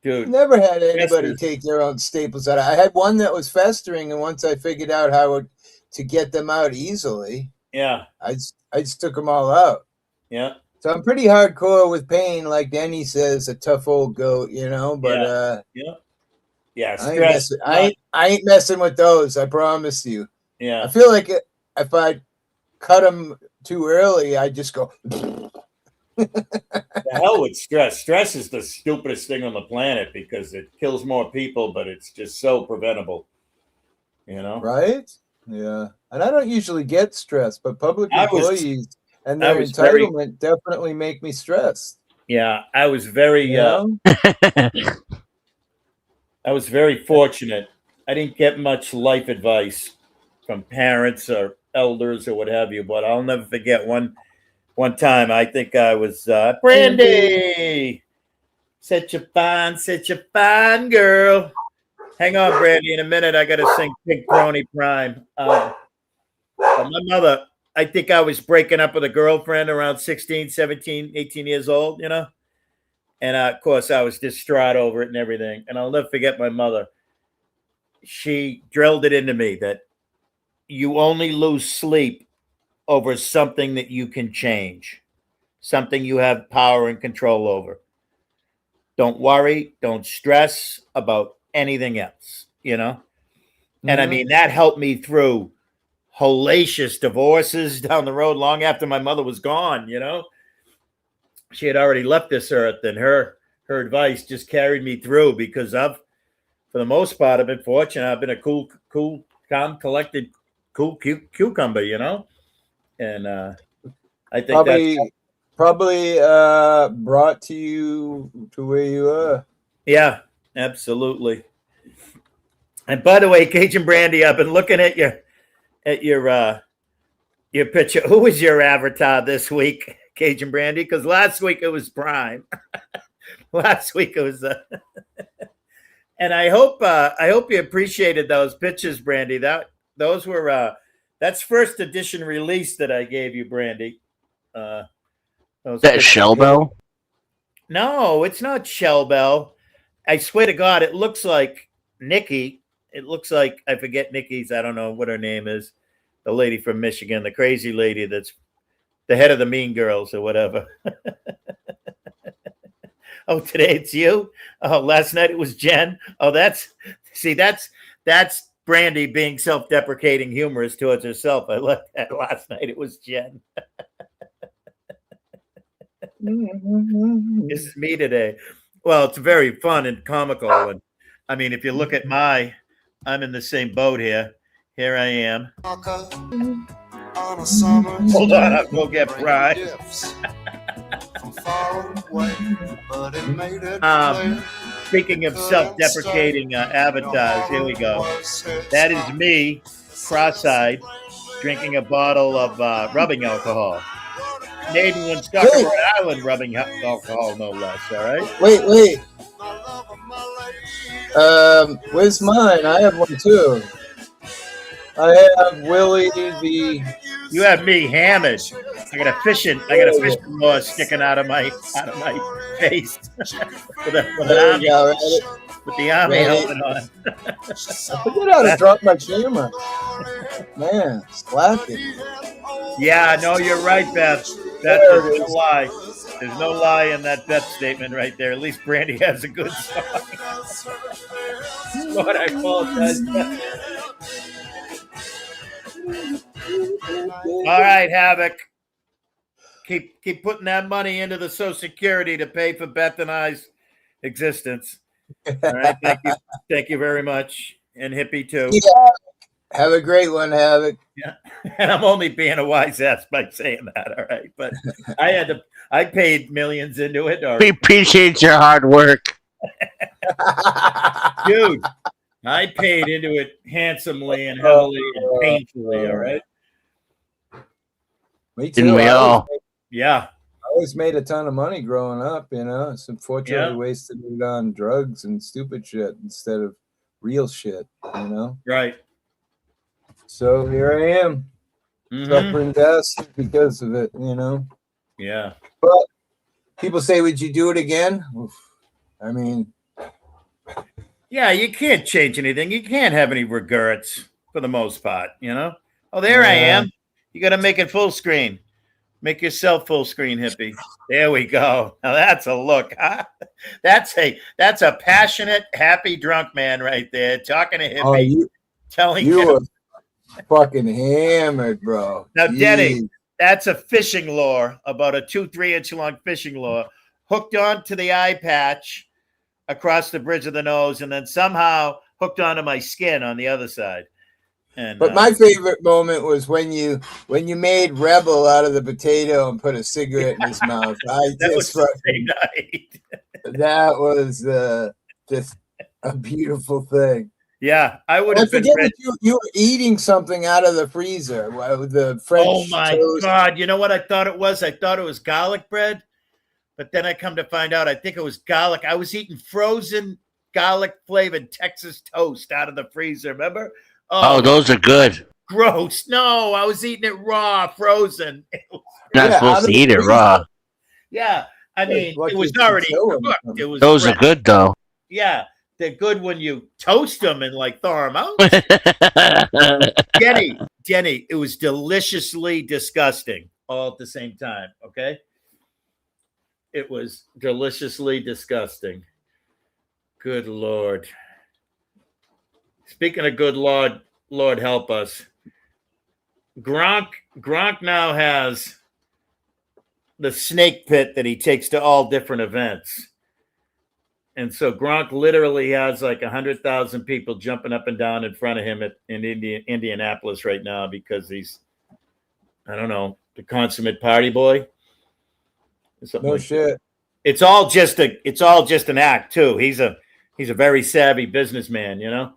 dude. Never had anybody Esther's. take their own staples out. I had one that was festering, and once I figured out to get them out easily, Yeah, I just took them all out. yeah, So I'm pretty hardcore with pain, like Denny says, a tough old goat, you know. But yeah, yeah, yeah. I ain't Stress. messing. I ain't messing with those. I promise you. I Yeah. feel like if I cut them too early, I just go. The hell with stress. Stress is the stupidest thing on the planet because it kills more people, but it's just so preventable. You know. Right? Yeah. And I don't usually get stressed, but public I was employees and I their was very entitlement definitely make me stressed. yeah, I was very You know? I was very fortunate. I didn't get much life advice from parents or elders or what have you, but I'll never forget one time I think I was Brandy. Such a fine girl. Hang on, Brandy, in a minute. I gotta sing Pink Pony Prime. But my mother, I think I was breaking up with a girlfriend around 16, 17, 18 years old, you know? And of course, I was distraught over it and everything. And I'll never forget my mother. She drilled it into me that you only lose sleep over something that you can change, something you have power and control over. Don't worry, don't stress about anything else, you know? And I Mhm. mean, that helped me through hellacious divorces down the road long after my mother was gone, you know? She had already left this earth, and her advice just carried me through because for the most part, I've been fortunate. I've been a cool, calm, collected, cool cucumber, you know? And I think that's Probably brought to you to where you are. yeah, absolutely. And by the way, Cajun Brandy, I've been looking at at your picture. Who was your avatar this week, Cajun Brandy? Because last week it was Prime. Last week it was and I hope you appreciated those pictures, Brandy. Those were that's first edition release that I gave you, Brandy. Uh, those That pictures. shell bell? No, it's not Shell Bell. I swear to God, it looks like Nikki. It looks like I forget Nikki's. I don't know what her name is. The lady from Michigan, the crazy lady that's the head of the Mean Girls or whatever. Oh, today it's you. Oh, last night it was Jen. Oh, that's Brandy being self-deprecating, humorous towards herself. I left that last night. It was Jen. This is me today. Well, it's very fun and comical. And I mean, if you look at I'm in the same boat here. Here I am. On a summer's Hold on, I'll day, go get bringing Brian. gifts from far away, but it made it Um, clear Speaking of self-deprecating avatars, here we go. That is me, cross-eyed, drinking a bottle of rubbing alcohol. Made in Woonsocket, Wait, Rhode Island, rubbing alcohol, no less. All right. wait. Where's mine? I have one too. I have Willie the. You have me hammered. I got a fishing rod sticking out of my face with an There we army go. Right, with the army right. helmet on. I forget how to drop my camera. Man, slacking. Yeah, no, you're right, Beth. Beth, There there's it no is. lie. There's no lie in that Beth statement right there. At least Brandy has a good song. Lord, I apologize, Beth. All right, Havoc. Keep putting that money into the Social Security to pay for Beth and I's existence. All right, thank you very much, and hippie too. Yeah. Have a great one, Havoc. Yeah, and I'm only being a wise ass by saying that. All right, but I paid millions into it. Or We appreciate your hard work. dude, I paid into it handsomely and heavily and painfully. All right. Me Didn't too. we all? Yeah. I always made a ton of money growing up, you know. It's unfortunately Yeah. wasted it on drugs and stupid shit instead of real shit, you know. Right. So here I am, suffering death because of it, you know. Yeah. But people say, would you do it again? Oof. I mean, Yeah, you can't change anything. You can't have any regrets for the most part, you know? Oh, there I am. You got to make it full screen. Make yourself full screen, hippie. There we go. Now that's a look. Huh? That's a passionate, happy drunk man right there talking to oh, hippie, telling you him. were fucking hammered, bro. Now, Jeez. Denny, that's a fishing lure, about a 2-3 inch long fishing lure, hooked onto the eye patch across the bridge of the nose, and then somehow hooked onto my skin on the other side. And But my favorite moment was when you made Rebel out of the potato and put a cigarette in his mouth. that was the same night. That was just a beautiful thing. Yeah, I would I have been forget ready. that you were eating something out of the freezer. The French Oh my toast. God! You know what I thought it was? I thought it was garlic bread, but then I come to find out I think it was garlic. I was eating frozen garlic flavored Texas toast out of the freezer. Remember? Oh, those are good. Gross. No, I was eating it raw, frozen. You're not supposed to eat it raw. Yeah, I mean, Like it was it's already chilling. cooked. It was Those are good though. Yeah, they're good when you toast them and like thaw them out. Jenny, it was deliciously disgusting all at the same time. Okay, it was deliciously disgusting. Good Lord. Speaking of good Lord, Lord help us. Gronk now has the snake pit that he takes to all different events. And so Gronk literally has like 100,000 people jumping up and down in front of him in Indianapolis right now because he's, I don't know, the consummate party boy. No shit. It's all just an act too. He's a very savvy businessman, you know.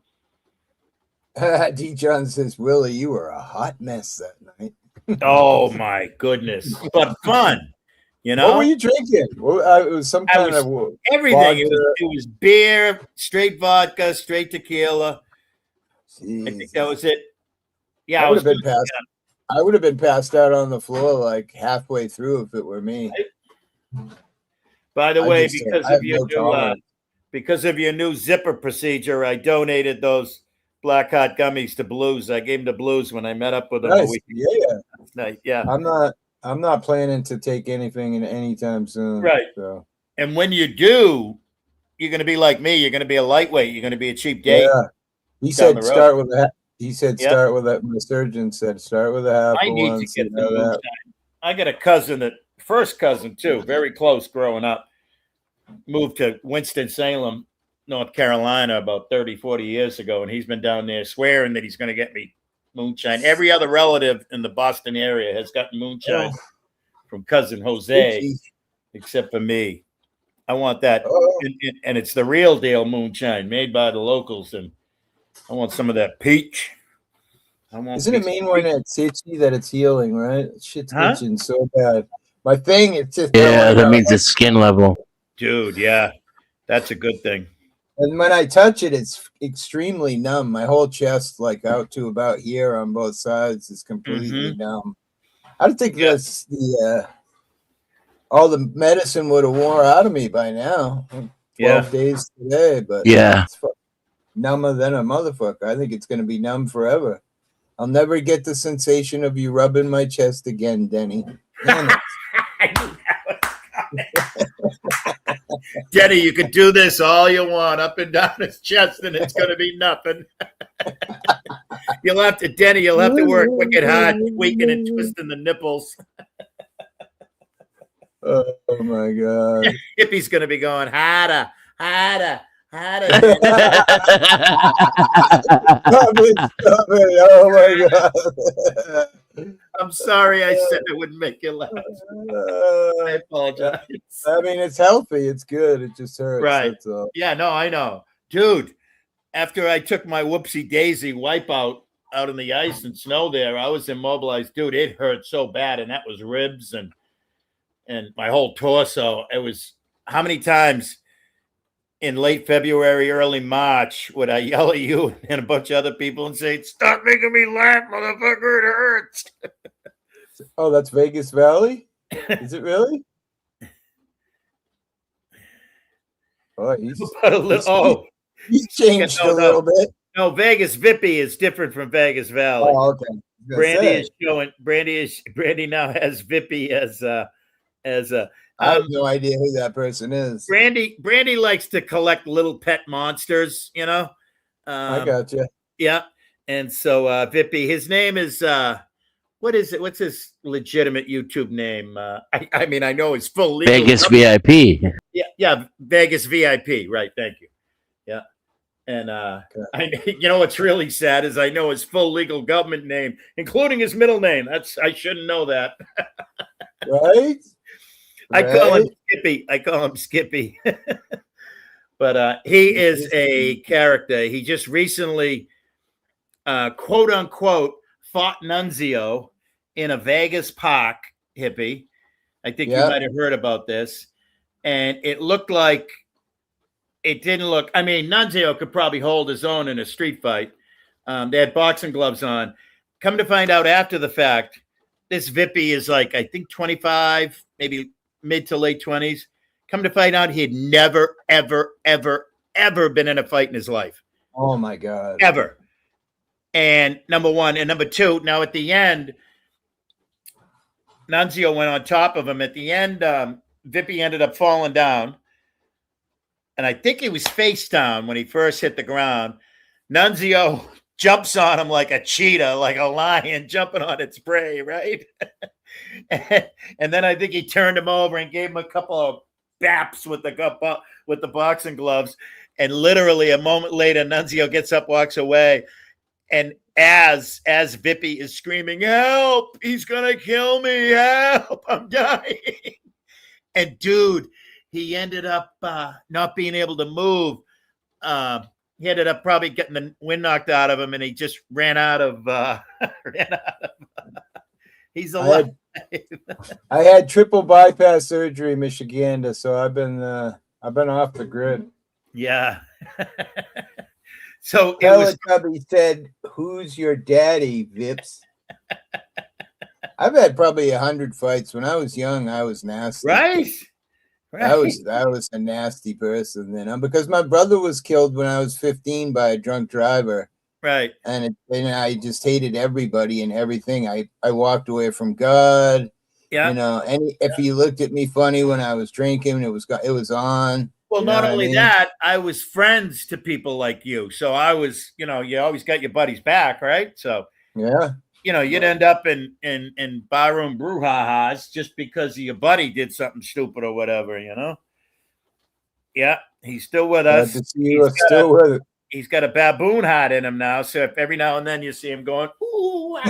D. John says, Willie, you were a hot mess that night. Oh my goodness, but fun. You know, what were you drinking? It was some kind of everything. It was beer, straight vodka, straight tequila. Jeez. I think that was it. Yeah, I would have been passed out on the floor like halfway through if it were me. By the way, because of your new zipper procedure, I donated those Black Hot gummies to Blues. I gave them to Blues when I met up with them a week last night. Yeah, I'm not planning to take anything in anytime soon. Right. So. And when you do, you're going to be like me. You're going to be a lightweight. You're going to be a cheap date. Yeah. He said start with that. He said start with that. My surgeon said start with a half. I need to get the moonshine. I got a cousin first cousin too, very close growing up. Moved to Winston-Salem, North Carolina about 30, 40 years ago. And he's been down there swearing that he's going to get me moonshine. Every other relative in the Boston area has gotten moonshine from cousin Jose, except for me. I want that. And it's the real deal moonshine made by the locals. And I want some of that peach. Isn't it mean when it's itchy that it's healing, right? Shit's itching so bad. My thing, it's just. Yeah, that means it's skin level. Dude, yeah. That's a good thing. And when I touch it, it's extremely numb. My whole chest, like out to about here on both sides, is completely numb. I don't think that's all the medicine would have wore out of me by now. 12 days today, but it's number than a motherfucker. I think it's going to be numb forever. I'll never get the sensation of you rubbing my chest again, Denny. Denny, you can do this all you want up and down his chest, and it's going to be nothing. You'll have to work wicked hard, tweaking and twisting the nipples. Oh my God! Hippie's going to be going harder. Stop it. Oh my God! I'm sorry I said it wouldn't make you laugh. I apologize. I mean, it's healthy. It's good. It just hurts. Right. That's all. Yeah, no, I know. Dude, after I took my whoopsie daisy wipeout out in the ice and snow there, I was immobilized. Dude, it hurt so bad. And that was ribs and my whole torso. It was how many times in late February, early March, would I yell at you and a bunch of other people and say, "Stop making me laugh, motherfucker, it hurts." Oh, that's Vegas Valley? Is it really? Oh, Oh, he's changed a little bit. no. Vegas Vippy is different from Vegas Valley. Oh, okay. Brandy now has Vippy as a I have no idea who that person is. Brandy likes to collect little pet monsters, you know. I gotcha. Yeah, and so Vippy, his name is what is it? What's his legitimate YouTube name? I mean, I know his full legal Vegas number. VIP. Yeah, Vegas VIP. Right, thank you. Yeah, and you know what's really sad is I know his full legal government name, including his middle name. I shouldn't know that. Right? I call him Skippy. But he is a character. He just recently, quote unquote, fought Nunzio in a Vegas park, hippie. I think you might have heard about this. And it didn't look, I mean, Nunzio could probably hold his own in a street fight. They had boxing gloves on. Come to find out after the fact, this Vippy is like, I think 25, maybe mid to late 20s. Come to find out he had never, ever, ever, ever been in a fight in his life. Oh, my God. Ever. And number one. And number two, now at the end, Nunzio went on top of him. At the end, Vippy ended up falling down. And I think he was face down when he first hit the ground. Nunzio jumps on him like a cheetah, like a lion jumping on its prey, right? and then I think he turned him over and gave him a couple of baps with the boxing gloves. And literally a moment later, Nunzio gets up, walks away. And as Vippy is screaming, "Help! He's gonna kill me! Help! I'm dying!" And dude, he ended up not being able to move. He ended up probably getting the wind knocked out of him, and he just ran out of. He's alive. I had triple bypass surgery, Michiganda, so I've been off the grid. Yeah. So Teletubby said, "Who's your daddy, Vips?" I've had probably 100 fights. When I was young, I was nasty. Right. I was a nasty person then, because my brother was killed when I was 15 by a drunk driver. Right. And I just hated everybody and everything. I walked away from God. Yeah. You know, if he looked at me funny when I was drinking, it was on. Well, not only that, I was friends to people like you. So I was, you always got your buddies back, right? So yeah. You'd end up in barroom brouhahas just because of your buddy did something stupid or whatever, Yeah, he's still with us. He's got a baboon heart in him now. So if every now and then you see him going, ooh, or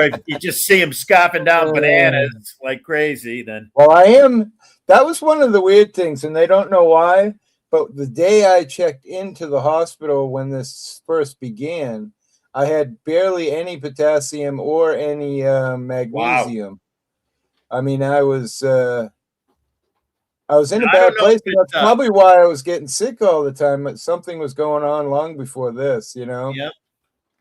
if you just see him scarfing down bananas like crazy, then. Well, that was one of the weird things, and they don't know why, but the day I checked into the hospital when this first began, I had barely any potassium or any magnesium. Wow. I mean, I was in a bad place. That's probably why I was getting sick all the time. But something was going on long before this, Yep.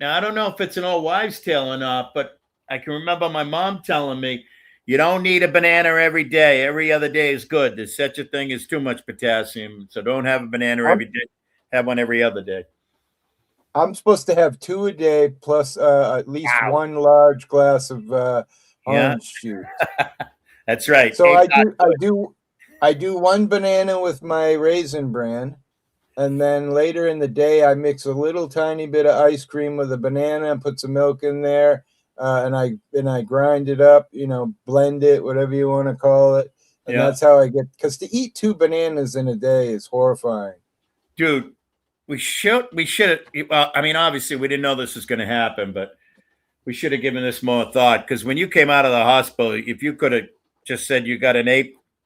Now, I don't know if it's an old wives' tale or not, but I can remember my mom telling me, you don't need a banana every day. Every other day is good. There's such a thing as too much potassium. So don't have a banana every day. Have one every other day. I'm supposed to have 2 a day plus at least one large glass of orange juice. That's right. So I do one banana with my Raisin Bran, and then later in the day I mix a little tiny bit of ice cream with a banana and put some milk in there, and I grind it up, blend it, whatever you want to call it, and that's how I get. Because to eat 2 bananas in a day is horrifying, dude. We should have. Well, I mean, obviously we didn't know this was going to happen, but we should have given this more thought. Because when you came out of the hospital, if you could have just said you got an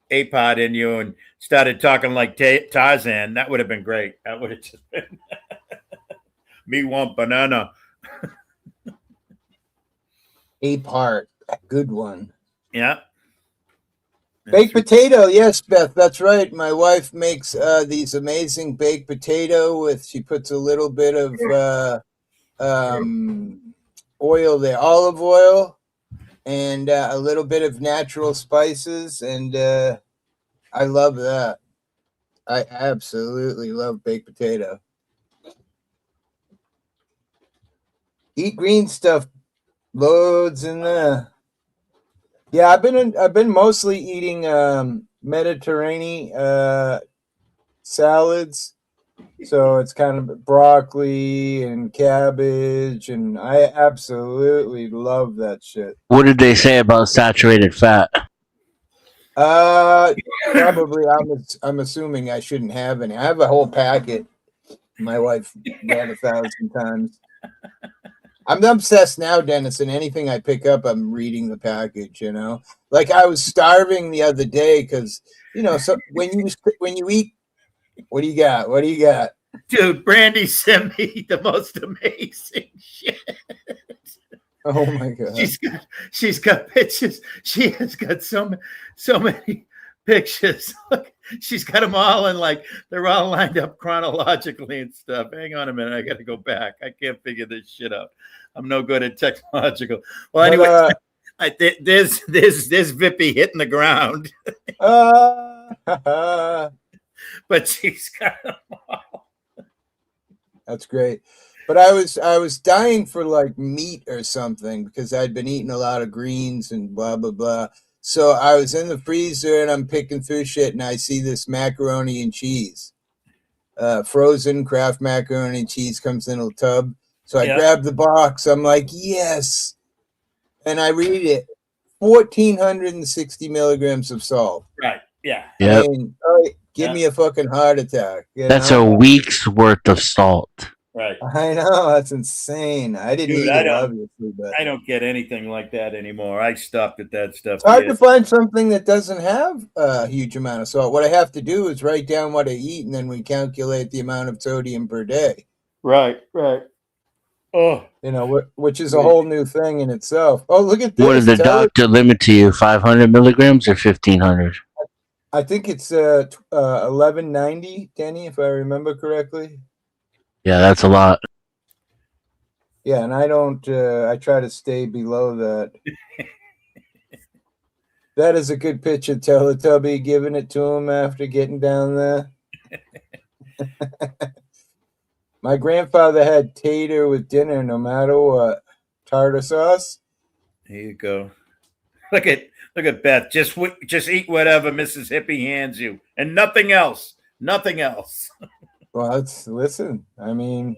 APOD in you and started talking like Tarzan, that would have been great. That would have just been me want banana. APOD, a good one. Yeah. Baked potato, yes, Beth, that's right. My wife makes these amazing baked potato with. She puts a little bit of oil there, olive oil, and a little bit of natural spices, and I love that. I absolutely love baked potato. Eat green stuff, loads in there. Yeah, I've been mostly eating Mediterranean salads. So it's kind of broccoli and cabbage, and I absolutely love that shit. What did they say about saturated fat? Uh, Probably I'm assuming I shouldn't have any. I have a whole packet. My wife read 1,000 times. I'm obsessed now, Dennis, and anything I pick up, I'm reading the package, you know? Like I was starving the other day because, so when you eat, what do you got? What do you got? Dude, Brandy sent me the most amazing shit. Oh my god. She's got pictures. She has got so many pictures. She's got them all in they're all lined up chronologically and stuff. Hang on a minute, I got to go back. I can't figure this shit out. I'm no good at technological. Well, anyway, there's Vippy hitting the ground, but she's got them all. That's great. But I was dying for like meat or something because I'd been eating a lot of greens and blah blah blah. So I was in the freezer and I'm picking through shit and I see this macaroni and cheese. Frozen Kraft macaroni and cheese comes in a tub. So I grab the box. I'm like, yes. And I read it. 1,460 milligrams of salt. Right. Yeah. Yep. I mean, give me a fucking heart attack. That's a week's worth of salt. Right. I know, that's insane. I didn't eat it, obviously, but I don't get anything like that anymore. I stopped at that stuff. It's hard to find something that doesn't have a huge amount of salt. What I have to do is write down what I eat, and then we calculate the amount of sodium per day. Right, right. Oh, which is a whole new thing in itself. Oh, look at this. What did the doctor limit to you? 500 milligrams or 1,500? I think it's 1190, Denny, if I remember correctly. Yeah, that's a lot. Yeah, and I don't. I try to stay below that. That is a good picture, Teletubby giving it to him after getting down there. My grandfather had tater with dinner no matter what. Tartar sauce. There you go. Look at Beth. Just eat whatever Mrs. Hippie hands you, and nothing else. Nothing else. Well, listen. I mean,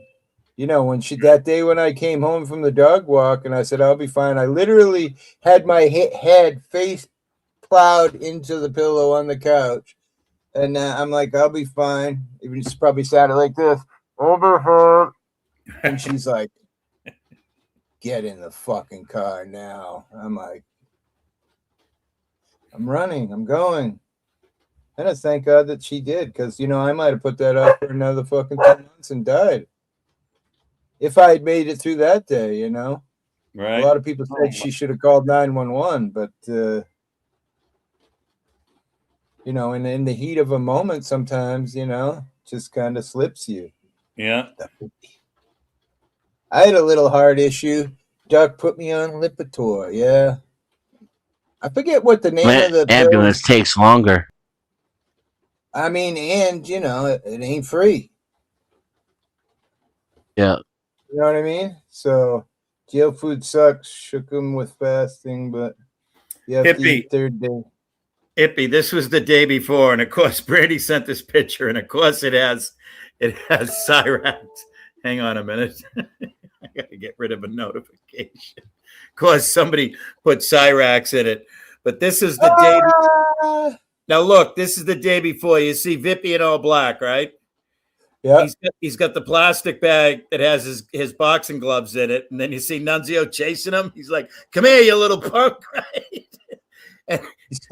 when that day when I came home from the dog walk and I said I'll be fine, I literally had my head face plowed into the pillow on the couch, and I'm like, I'll be fine. Even she probably sounded like this. Overheard. And she's like, get in the fucking car now. I'm like, I'm running. I'm going. And I thank God that she did, because, I might have put that up for another fucking 2 months and died. If I had made it through that day, Right. A lot of people said she should have called 911, but, in the heat of a moment, sometimes, just kind of slips you. Yeah. I had a little heart issue. Doc put me on Lipitor. Yeah. I forget what the name of the ambulance takes longer. I mean, and it ain't free. Yeah. You know what I mean? So jail food sucks. Shook him with fasting, but you have to eat third day. Hippie, this was the day before, and of course Brandy sent this picture, and of course it has Cyrax. Hang on a minute. I gotta get rid of a notification. Of course, somebody put Cyrax in it. But this is the day. Now look, this is the day before. You see Vippy in all black, right? Yeah. He's got the plastic bag that has his boxing gloves in it, and then you see Nunzio chasing him. He's like, "Come here, you little punk!" Right? And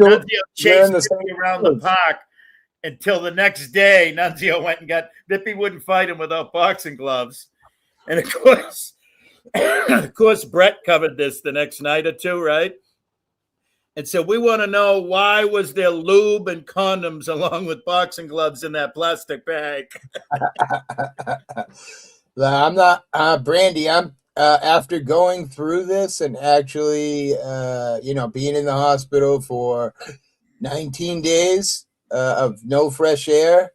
Nunzio chased Vippy around the park until the next day. Nunzio went and got Vippy wouldn't fight him without boxing gloves, and of course, Brett covered this the next night or two, right? and said, "We want to know why was there lube and condoms along with boxing gloves in that plastic bag?" I'm not, Brandy. I'm after going through this and actually, being in the hospital for 19 days of no fresh air.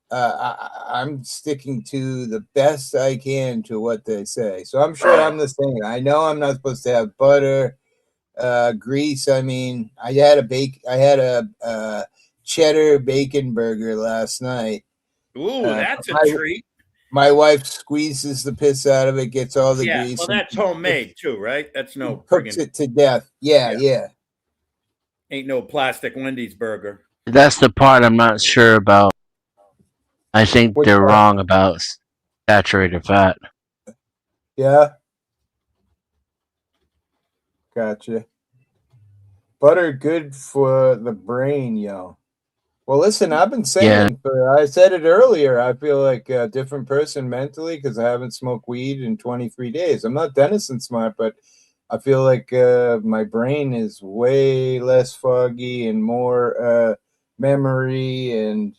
I'm sticking to the best I can to what they say. So I'm sure I'm the same. I know I'm not supposed to have butter, grease. I mean, I had a cheddar bacon burger last night. Ooh, that's a My treat. my wife squeezes the piss out of it, gets all the Yeah, grease, well, and that's homemade too, right? That's no cooks friggin' it to death. Yeah, yeah, yeah. ain't no plastic Wendy's burger. That's the part I'm not sure about. I think Which they're one? wrong about saturated fat. Yeah, gotcha. Butter good for the brain, yo. Well, listen, I've been Yeah, saying, I said it earlier, I feel like a different person mentally because I haven't smoked weed in 23 days. I'm not Denison smart, but I feel like my brain is way less foggy and more memory, and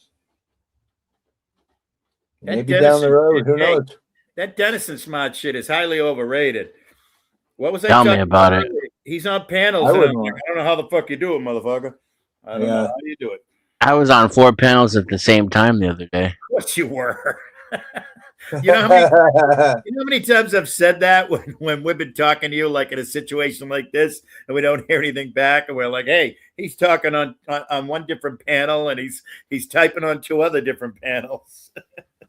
That maybe down the Denison road, shit, who hey, knows? that Denison smart shit is highly overrated. What was I tell me talking about about it. earlier? He's on I panels, and I'm wouldn't like, want. I don't know how the fuck you do it, motherfucker. I don't know. Yeah. How do you do it? I was on 4 panels at the same time the other day. Of course you were. you know how many You know how many times I've said that when we've been talking to you, like in a situation like this, and we don't hear anything back, and we're like, "Hey, he's talking on one different panel, and he's typing on two other different panels."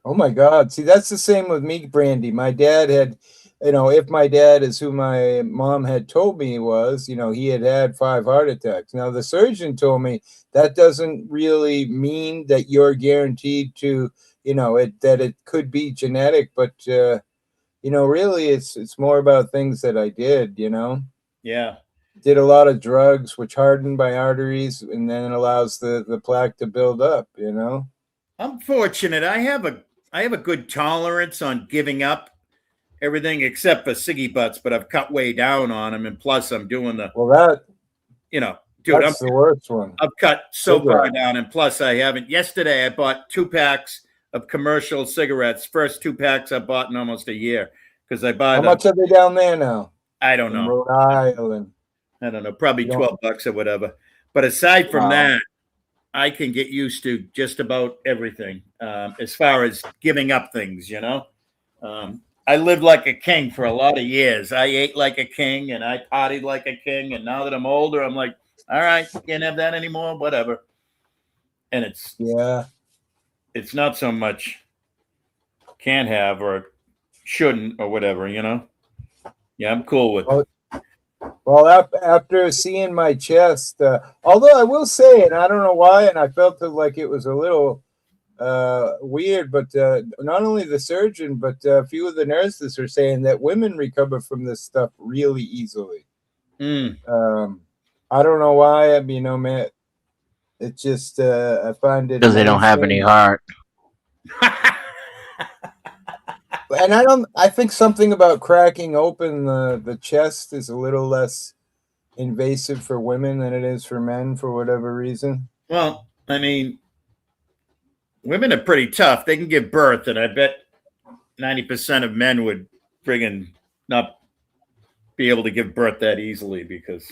Oh my God. See, that's the same with me, Brandy. My dad had, if my dad is who my mom had told me he was, he had had 5 heart attacks. Now, the surgeon told me that doesn't really mean that you're guaranteed to, that it could be genetic, but, really it's more about things that I did. Yeah, Did a lot of drugs, which harden my arteries and then allows the plaque to build up. I'm fortunate. I have a good tolerance on giving up everything except for ciggy butts, but I've cut way down on them, and plus I'm doing the, Well, dude, that's the worst one. I've cut so far Cigarette. down, and plus I haven't. Yesterday I bought 2 packs of commercial cigarettes. First 2 packs I bought in almost a year because I buy How the. much are they down there now I don't in know. Rhode Island? I don't know. Probably You don't. $12 or whatever. But aside from Wow. that, I can get used to just about everything as far as giving up things. I lived like a king for a lot of years. I ate like a king and I partied like a king. And now that I'm older, I'm like, all right, can't have that anymore. Whatever. And Yeah. it's not so much can't have or shouldn't or whatever. Yeah, I'm cool with it. Well, after seeing my chest, although I will say, and I don't know why, and I felt like it was a little weird, but not only the surgeon, but a few of the nurses are saying that women recover from this stuff really easily. I don't know why. I mean, man, it's just I find it Because they don't have any amazing. heart. And I think something about cracking open the chest is a little less invasive for women than it is for men for whatever reason. Well, I mean, women are pretty tough. They can give birth, and I bet 90% of men would friggin' not be able to give birth that easily because.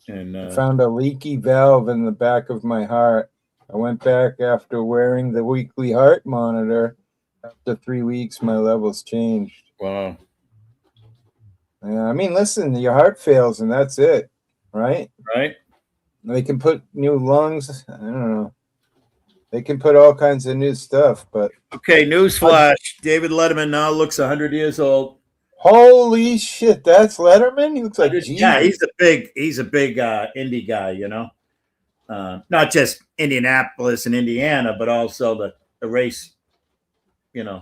And I found a leaky valve in the back of my heart. I went back after wearing the weekly heart monitor. After 3 weeks, my levels changed. wow, Yeah, I mean, listen, your heart fails and that's it, right? right? They can put new lungs. I don't know. They can put all kinds of new stuff, but Okay, newsflash: David Letterman now looks 100 years old. holy shit, that's Letterman. He looks like Yeah, Jesus. he's a big indie guy. Not just Indianapolis and Indiana, but also the race.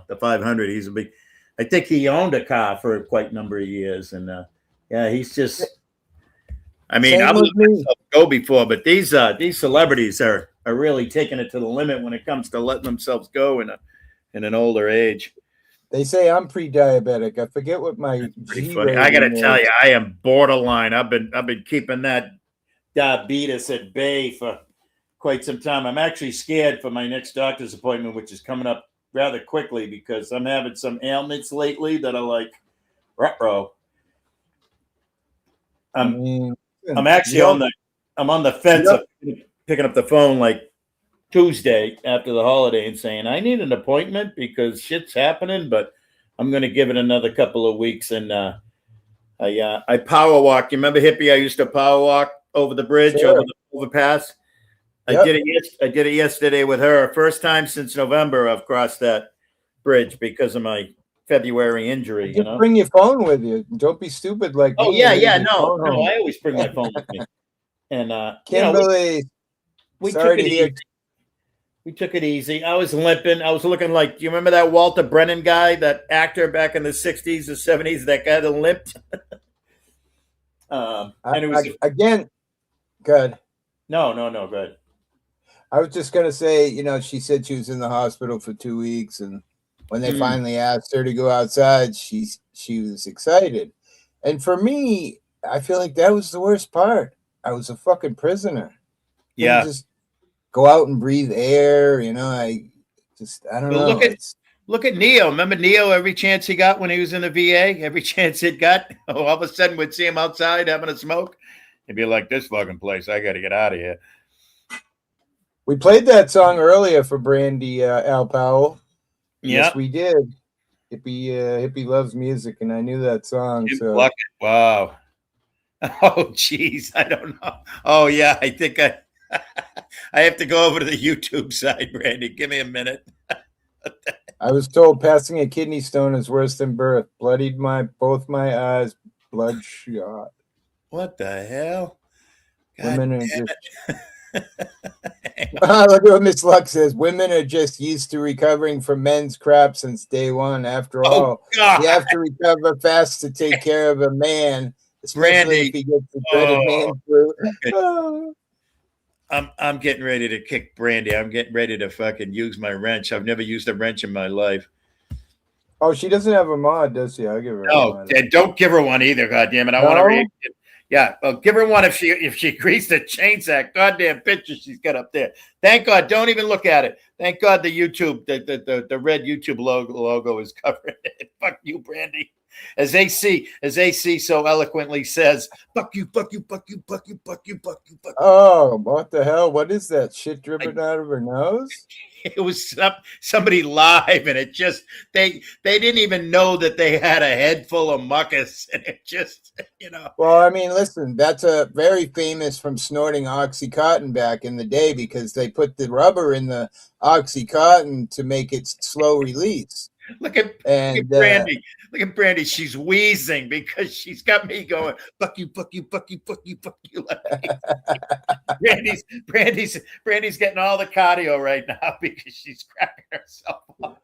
The 500. He's a big. I think he owned a car for quite a number of years, and yeah, he's just. I mean, Same I've with let me. myself go before, but these celebrities are really taking it to the limit when it comes to letting themselves go in an older age. They say I'm pre-diabetic. I forget what my Pretty G funny. I got to rating tell is. you, I am borderline. I've been keeping that diabetes at bay for quite some time. I'm actually scared for my next doctor's appointment, which is coming up rather quickly because I'm having some ailments lately that are like, ruh-roh. I mean, I'm actually I'm on the fence of picking up the phone like Tuesday after the holiday and saying I need an appointment because shit's happening, but I'm going to give it another couple of weeks. And I power walk. You remember Hippie? I used to power walk over the bridge, over Sure. the overpass. I Yep. did it. I did it yesterday with her. First time since November I've crossed that bridge because of my February injury. You Just know. bring your phone with you. Don't be stupid like Oh me yeah, and leave yeah. your No, phone no. home. I always bring my phone with me. And Kimberly, we sorry took to it hear. easy. We took it easy. I was limping. I was looking like, do you remember that Walter Brennan guy, that actor back in the 60s or 70s, that guy that limped? And it was, Again, good. no, go ahead. I was just gonna say, she said she was in the hospital for 2 weeks, and when they finally asked her to go outside, she was excited. And for me, I feel like that was the worst part. I was a fucking prisoner. Couldn't Yeah. just go out and breathe air. I don't Well, know. look at Neo. Remember Neo, every chance he got when he was in the VA, every chance it got, all of a sudden we'd see him outside having a smoke. He'd be like, this fucking place, I got to get out of here. We played that song earlier for Brandy Al Powell. Yeah. Yes, we did. Hippie loves music, and I knew that song. So wow. Oh, geez. I don't know. Oh, yeah. I think I have to go over to the YouTube side, Brandy. Give me a minute. I was told passing a kidney stone is worse than birth. Bloodied both my eyes, bloodshot. What the hell? God Women are damn just. Look at what Miss Luck says. Women are just used to recovering from men's crap since day one. After all, God. you have to recover fast to take care of a man, especially Brandy. if he gets the dreaded man flu. I'm getting ready to kick Brandy. I'm getting ready to fucking use my wrench. I've never used a wrench in my life. Oh, she doesn't have a mod, does she? I'll give her a mod. Don't give her one either. God damn it! I want to read. Yeah, well, give her one if she agrees to change that goddamn picture she's got up there. Thank God. Don't even look at it. Thank God the YouTube, the red YouTube logo is covering it. Fuck you, Brandy. As AC so eloquently says, fuck you, fuck you, fuck you, fuck you, fuck you, fuck you, fuck you. Oh, what the hell? What is that? Shit dripping out of her nose? It was somebody live, and it just they didn't even know that they had a head full of mucus, and it just Well, I mean, listen, that's a very famous from snorting OxyContin back in the day because they put the rubber in the OxyContin to make it slow release. Look at Brandy. Look at Brandy. She's wheezing because she's got me going, fuck you, fuck you, fuck you, fuck you, fuck you. Brandy's getting all the cardio right now because she's cracking herself up.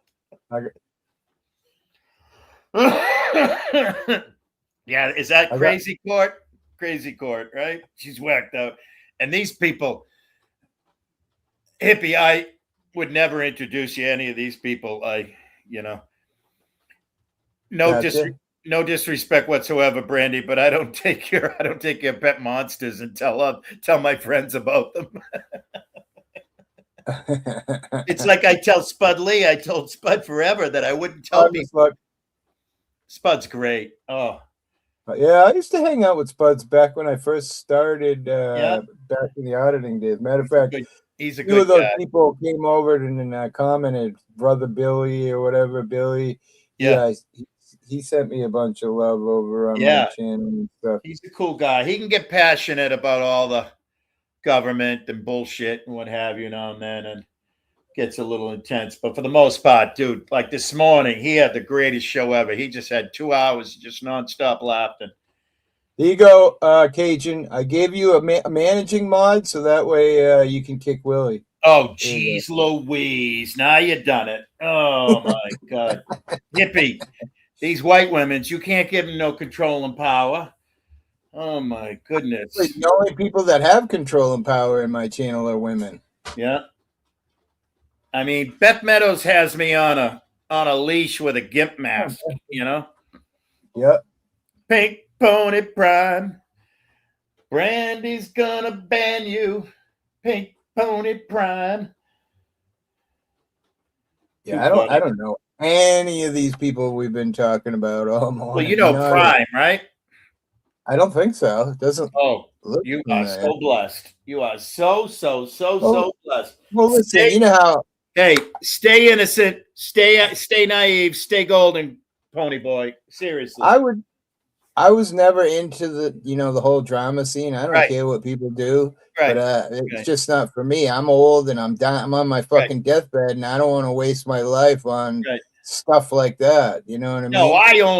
Yeah, is that crazy court? Crazy court, right? She's whacked out. And these people, Hippie, I would never introduce you any of these people. No disrespect whatsoever, Brandy, but I don't take your pet monsters and tell my friends about them. It's like I tell Spud Lee. I told Spud forever that I wouldn't tell people. Spud's great. Oh, yeah, I used to hang out with Spuds back when I first started. Back in the auditing days. Matter of fact, he's a few good of those guy. people came over and commented, Brother Billy or whatever, Billy. Yeah. He sent me a bunch of love over on my channel and stuff. He's a cool guy. He can get passionate about all the government and bullshit and what have you now and then, and gets a little intense. But for the most part, dude, like this morning, he had the greatest show ever. He just had 2 hours just nonstop laughing. There you go, Cajun. I gave you a managing mod so that way you can kick Willie. Oh, geez, Louise. Now you done it. Oh, my God. Hippie. These white women, you can't give them no control and power. Oh, my goodness. The only people that have control and power in my channel are women. Yeah. I mean, Beth Meadows has me on on a leash with a gimp mask, you know? Yep. Pink Pony Prime. Brandy's gonna ban you. Pink Pony Prime. Yeah, I don't know any of these people we've been talking about all Well, morning. you know Not Prime, right? I don't think so. It doesn't Oh, look you are familiar. so blessed. You are Well, so blessed. well, listen, Stay, you know how hey, stay innocent, stay naive, stay golden, Pony Boy. Seriously. I was never into the whole drama scene. I don't Right, care what people do, but right, it's okay, just not for me. I'm old and I'm dying. I'm on my right, fucking deathbed, and I don't want to waste my life on right. stuff like that. You know what I No,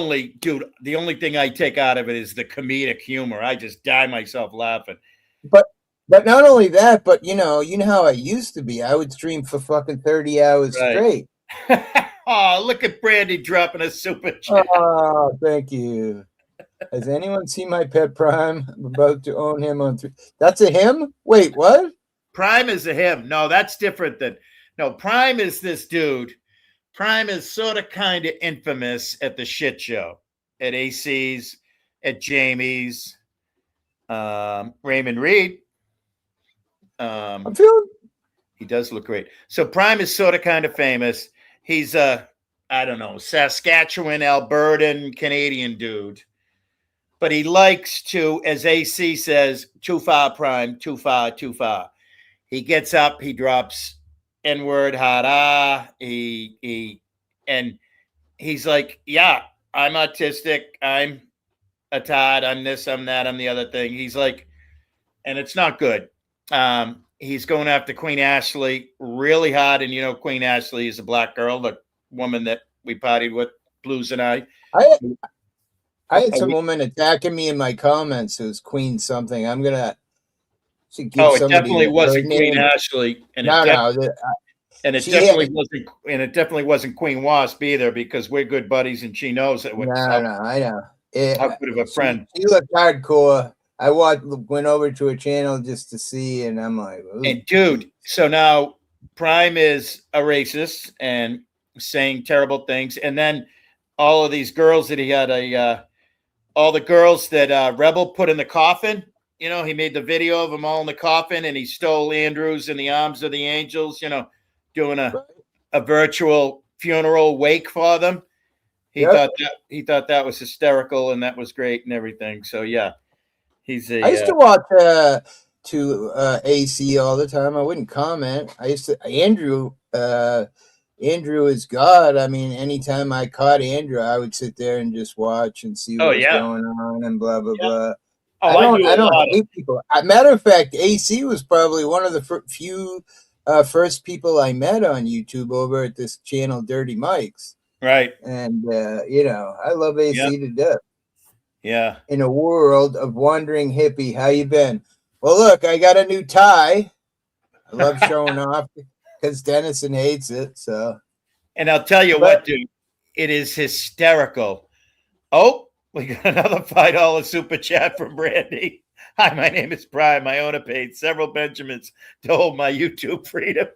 mean? dude, the only thing I take out of it is the comedic humor. I just die myself laughing. But but not only that, but you know how I used to be. I would stream for fucking 30 hours Right. straight. Oh, look at Brandy dropping a super chat. Oh, thank you. Has anyone seen my pet Prime? I'm about to own him on three. That's a him? Wait, what? Prime is a him. No, that's different than no. Prime is this dude. Prime is sort of kind of infamous at the shit show, at AC's, at Jamie's, Raymond Reed. I'm feeling. He does look great. So Prime is sort of kind of famous. He's a, I don't know, Saskatchewan, Albertan, Canadian dude. But he likes to, as AC says, too far, Prime, too far, too far. He gets up, he drops N-word, and he's like, yeah, I'm autistic, I'm a Todd, I'm this, I'm that, I'm the other thing. He's like, and it's not good. He's going after Queen Ashley really hard, and Queen Ashley is a black girl, the woman that we partied with, Blues and I. I I had some woman attacking me in my comments. It was Queen something. I'm gonna should give Oh, it somebody definitely her wasn't Queen name. Ashley, and No, no. She had it definitely wasn't Queen Wasp either, because we're good buddies, and she knows that no, no. I know. how good of a friend. She looked hardcore. Went over to her channel just to see, and I'm like, And dude, so now Prime is a racist and saying terrible things, and then all of these girls that he had all the girls that Rebel put in the coffin. He made the video of them all in the coffin, and he stole Andrews in the arms of the angels. Doing a virtual funeral wake for them. He Yep. thought that was hysterical, and that was great and everything. So yeah, he's a. I used to watch AC all the time. I wouldn't comment. I used to Andrew is God. I mean, anytime I caught Andrew, I would sit there and just watch and see what was going on and blah blah blah. Oh, I don't hate people. Matter of fact, AC was probably one of the few first people I met on YouTube over at this channel, Dirty Mike's. Right. And I love AC to death. Yeah. In a world of wandering hippie, how you been? Well, look, I got a new tie. I love showing off because Dennison hates it. So, and I'll tell you what, dude, it is hysterical. Oh, we got another $5 super chat from Brandy. Hi, my name is Brian. My owner paid several Benjamins to hold my YouTube freedom.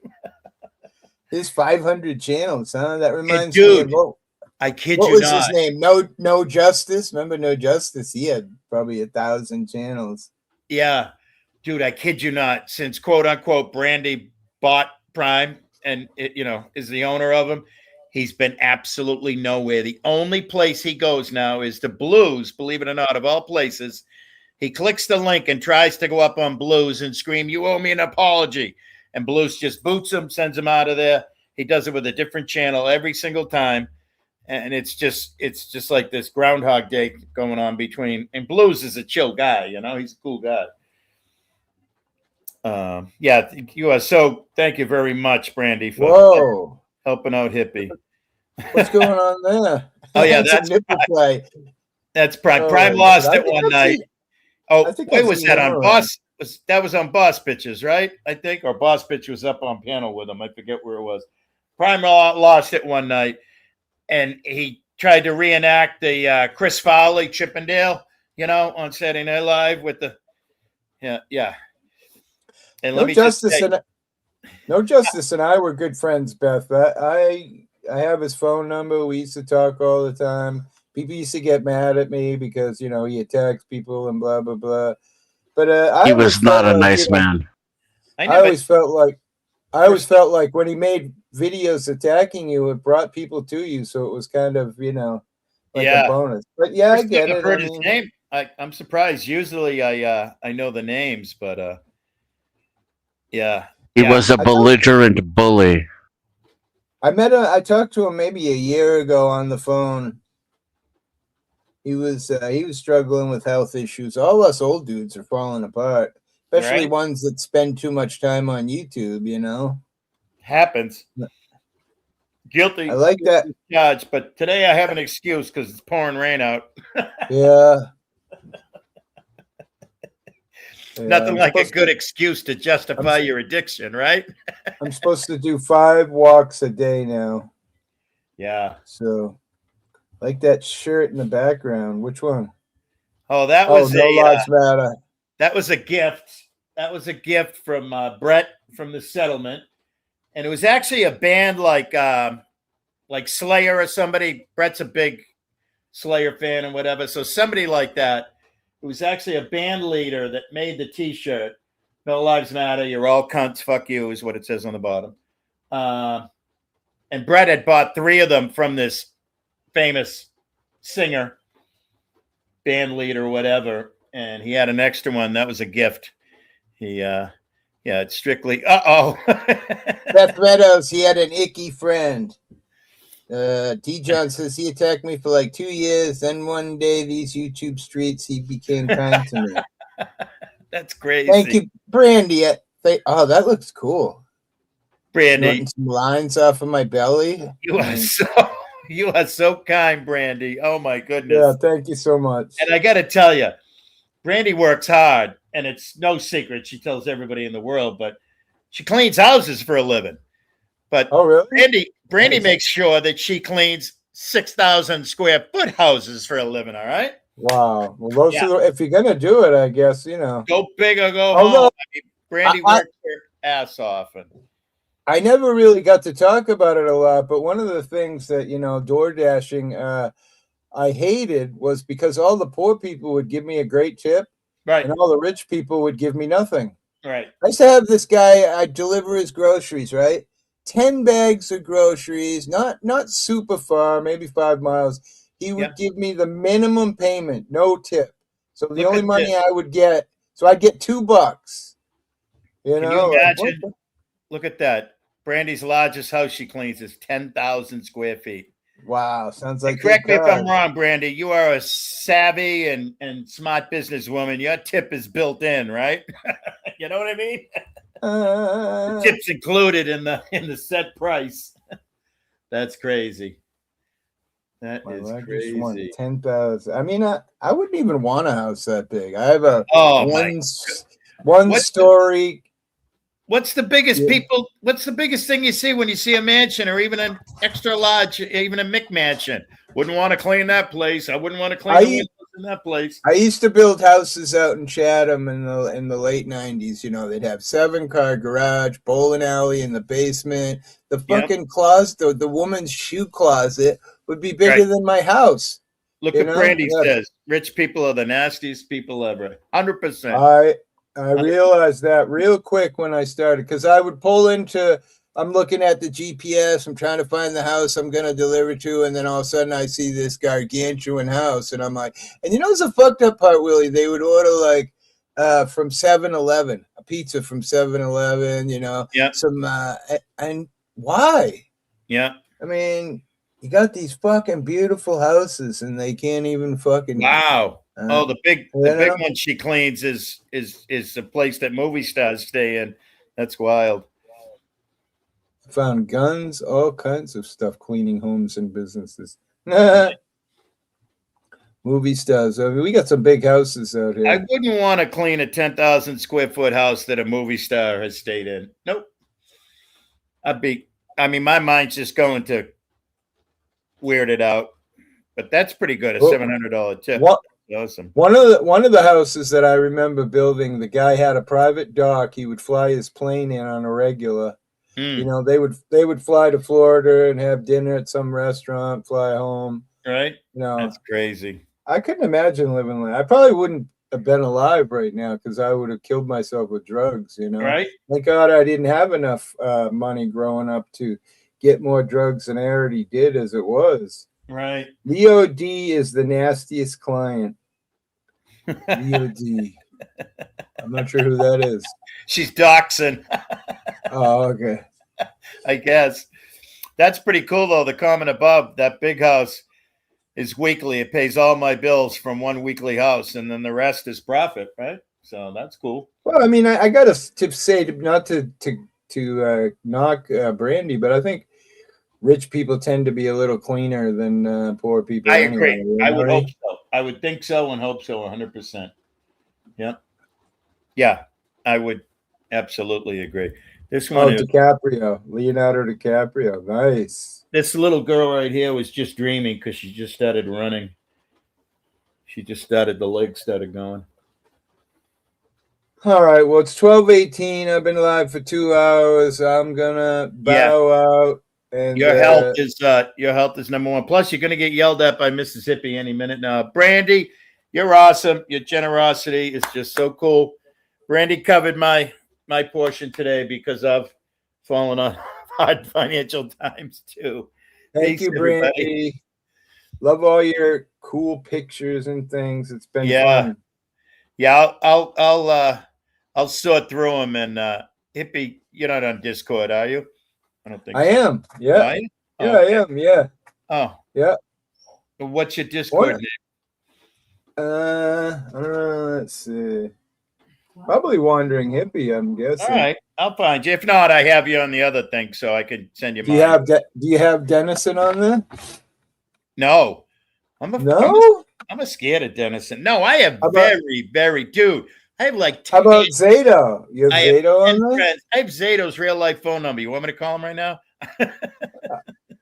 His 500 channels, huh? That reminds me of I kid what you was not. His name? No Justice. Remember No Justice? He had probably 1,000 channels. Yeah, dude, I kid you not. Since quote unquote Brandy bought Prime and is the owner of him, he's been absolutely nowhere. The only place he goes now is the Blues, believe it or not, of all places. He clicks the link and tries to go up on Blues and scream, "You owe me an apology." And Blues just boots him, sends him out of there. He does it with a different channel every single time. And it's just like this Groundhog Day going on between. And Blues is a chill guy, he's a cool guy. Yeah, you are. So thank you very much, Brandy, for helping out Hippie. What's going on there? Oh yeah, that's nipple play. That's Prime. Prime lost it one night. Oh, where was that on Boss? That was on Boss Pitches, right? I think, or Boss Pitch was up on panel with him. I forget where it was. Prime lost it one night, and he tried to reenact the Chris Farley Chippendale, on Saturday Night Live with the yeah. And No Justice and I were good friends, Beth. I have his phone number. We used to talk all the time. People used to get mad at me because he attacks people and blah blah blah. But I He always was not felt a like nice man. I I never always felt like I always first. felt like when he made videos attacking you, it brought people to you, so it was kind of like a Yeah, bonus. But yeah, I first time get I've it. I heard his mean, name. I'm surprised. Usually, I know the names, but yeah, He yeah. was a I talked belligerent bully. I talked to him maybe a year ago on the phone. He was struggling with health issues. All us old dudes are falling apart, especially Right, ones that spend too much time on YouTube. happens. I Guilty, like that. guilty charged. But today I have an excuse because it's pouring rain out. Yeah, yeah. Nothing like a good excuse to I'm, justify your addiction, right? I'm supposed to do 5 walks a day now. Yeah. So, like that shirt in the background. Which one? Oh, that Oh, was no a lives matter. that was a gift. That was a gift from Brett from the settlement, and it was actually a band like Slayer or somebody. Brett's a big Slayer fan and whatever. So somebody like that. It was actually a band leader that made the T-shirt. No lives matter. You're all cunts. Fuck you is what it says on the bottom. And Brett had bought 3 of them from this famous singer, band leader, whatever, and he had an extra one. That was a gift. He, yeah, it's strictly. Beth Meadows, he had an icky friend. T. John says he attacked me for like 2 years. Then one day, these YouTube streets, he became kind to me. That's crazy. Thank you, Brandy. Oh, that looks cool. Brandy. Snorting some lines off of my belly. You are so kind, Brandy. Oh my goodness. Yeah, thank you so much. And I got to tell you, Brandy works hard, and it's no secret. She tells everybody in the world, but she cleans houses for a living. But oh, really? Brandy makes sure that she cleans 6,000 square foot houses for a living. All right. Wow. Well, if you're gonna do it, I guess go big or go Although, home. I mean, Brandy works her ass off, and I never really got to talk about it a lot. But one of the things that door dashing, I hated was because all the poor people would give me a great tip, right, and all the rich people would give me nothing. Right. I used to have this guy. I'd deliver his groceries, right? 10 bags of groceries, not super far, maybe 5 miles. He would give me the minimum payment, no tip. So the only money I would get, so I'd get $2. Can you imagine? Look at that. Brandy's largest house she cleans is 10,000 square feet. Wow, sounds like. Correct me if I'm wrong, Brandy. You are a savvy and smart businesswoman. Your tip is built in, right? You know what I mean? The tip's included in the set price. That's crazy. That is crazy. 10,000. I mean, I wouldn't even want a house that big. I have a one story. What's the biggest What's the biggest thing you see when you see a mansion or even an extra large, even a McMansion? Wouldn't want to clean that place. I wouldn't want to clean the windows in that place. I used to build houses out in Chatham in the late 90s. They'd have 7-car garage, bowling alley in the basement. The fucking closet, the woman's shoe closet would be bigger than my house. Look what Brandy says. Rich people are the nastiest people ever. 100%. I realized that real quick when I started, because I would pull into, I'm looking at the GPS, I'm trying to find the house I'm going to deliver to, and then all of a sudden I see this gargantuan house, and I'm like, and it's a fucked up part, Willie, they would order like from 7-Eleven, a pizza from 7-Eleven, some, and why? Yeah. I mean, you got these fucking beautiful houses, and they can't even fucking. Wow. The big one she cleans is a place that movie stars stay in. That's wild. Found guns, all kinds of stuff, cleaning homes and businesses. Movie stars. I mean, we got some big houses out here. I wouldn't want to clean a 10,000 square foot house that a movie star has stayed in. Nope. My mind's just going to weird it out. But that's pretty good. A $700 tip. Awesome. One of the houses that I remember building, the guy had a private dock. He would fly his plane in on a regular. You know, they would fly to Florida and have dinner at some restaurant, fly home. Right? You know, That's crazy. I couldn't imagine living like I probably wouldn't have been alive right now because I would have killed myself with drugs, you know. Right? Thank God I didn't have enough money growing up to get more drugs than I already did as it was. Right. Leo D is the nastiest client. Leo D. I'm not sure who that is. She's doxing, Oh, okay. I guess. That's pretty cool, though. The comment above, that big house is weekly. It pays all my bills from one weekly house, and then the rest is profit, right? So that's cool. Well, I mean, I got to say, not to knock Brandy, but I think rich people tend to be a little cleaner than poor people I anyway. agree. You I know would what I hope mean? so. I would think so and hope so 100%. Yeah. Yeah, I would absolutely agree. This one Oh, is DiCaprio, Leonardo DiCaprio. Nice. this little girl right here was just dreaming because she just started running. She just started, the legs started going. All right. Well, it's 12:18. I've been live for 2 hours. I'm gonna Yeah. bow out. And Your health is number one. Plus, you're gonna get yelled at by Mississippi any minute now. Brandy, you're awesome. Your generosity is just so cool. Brandy covered my portion today because I've fallen on hard financial times too. thank Peace, you, everybody. Brandy. Love all your cool pictures and things. It's been Yeah. fun. Yeah, I'll sort through them. And Hippie, you're not on Discord, are you? I don't think I so. am. Yeah. Are you? Yeah, Oh, okay. I am. Yeah. Oh, Yeah. what's your Discord name? I don't know. Let's see. Probably Wandering Hippie, I'm All guessing. right, I'll find you. If not, I have you on the other thing, so I can send you Do you mine. have do you have Dennison on there? No, I'm No? scared of Dennison. No, I have How about very dude. I have like how 10, about Zato? You have I have Zato 10 on there? friends. I have Zato's real life phone number. You want me to call him right now? I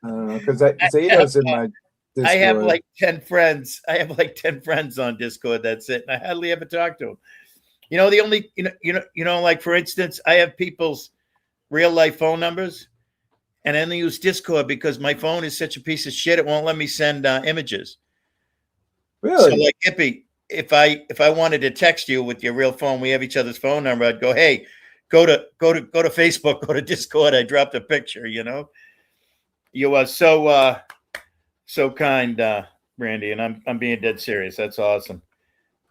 don't know, because Zato's in my Discord. I have like 10 friends. I have like 10 friends on Discord. That's it. And I hardly ever talk to them. You know, the only, like for instance, I have people's real life phone numbers and I only use Discord because my phone is such a piece of shit. It won't let me send images. Really? So like Hippie, if I wanted to text you with your real phone, we have each other's phone number. I'd go, hey, go to Facebook, go to Discord. I dropped a picture, you know. You are so kind, Brandy, and I'm being dead serious. That's awesome.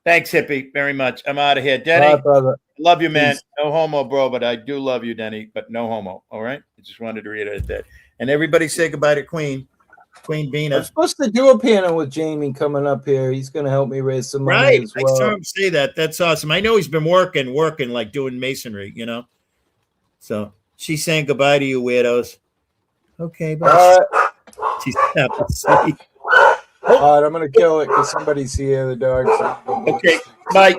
Thanks, Hippie, very much. I'm out of here. Denny, All right, brother. love you, man. Peace. No homo, bro, but I do love you, Denny, but no homo. All right? I just wanted to reiterate that. And everybody say goodbye to Queen I'm Bina. supposed to do a panel with Jamie coming up here. He's going to help me raise some money Right. as I well. saw him say that. That's awesome. I know he's been working, like doing masonry, you know? So she's saying goodbye to you, weirdos. Okay, bye. All right. She's half asleep. All right, I'm going to kill it because somebody's here. The dog's. Okay, bye.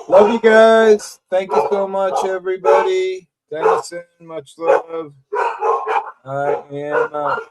Love you guys. Thank you so much, everybody. Dennison, much love. I am out.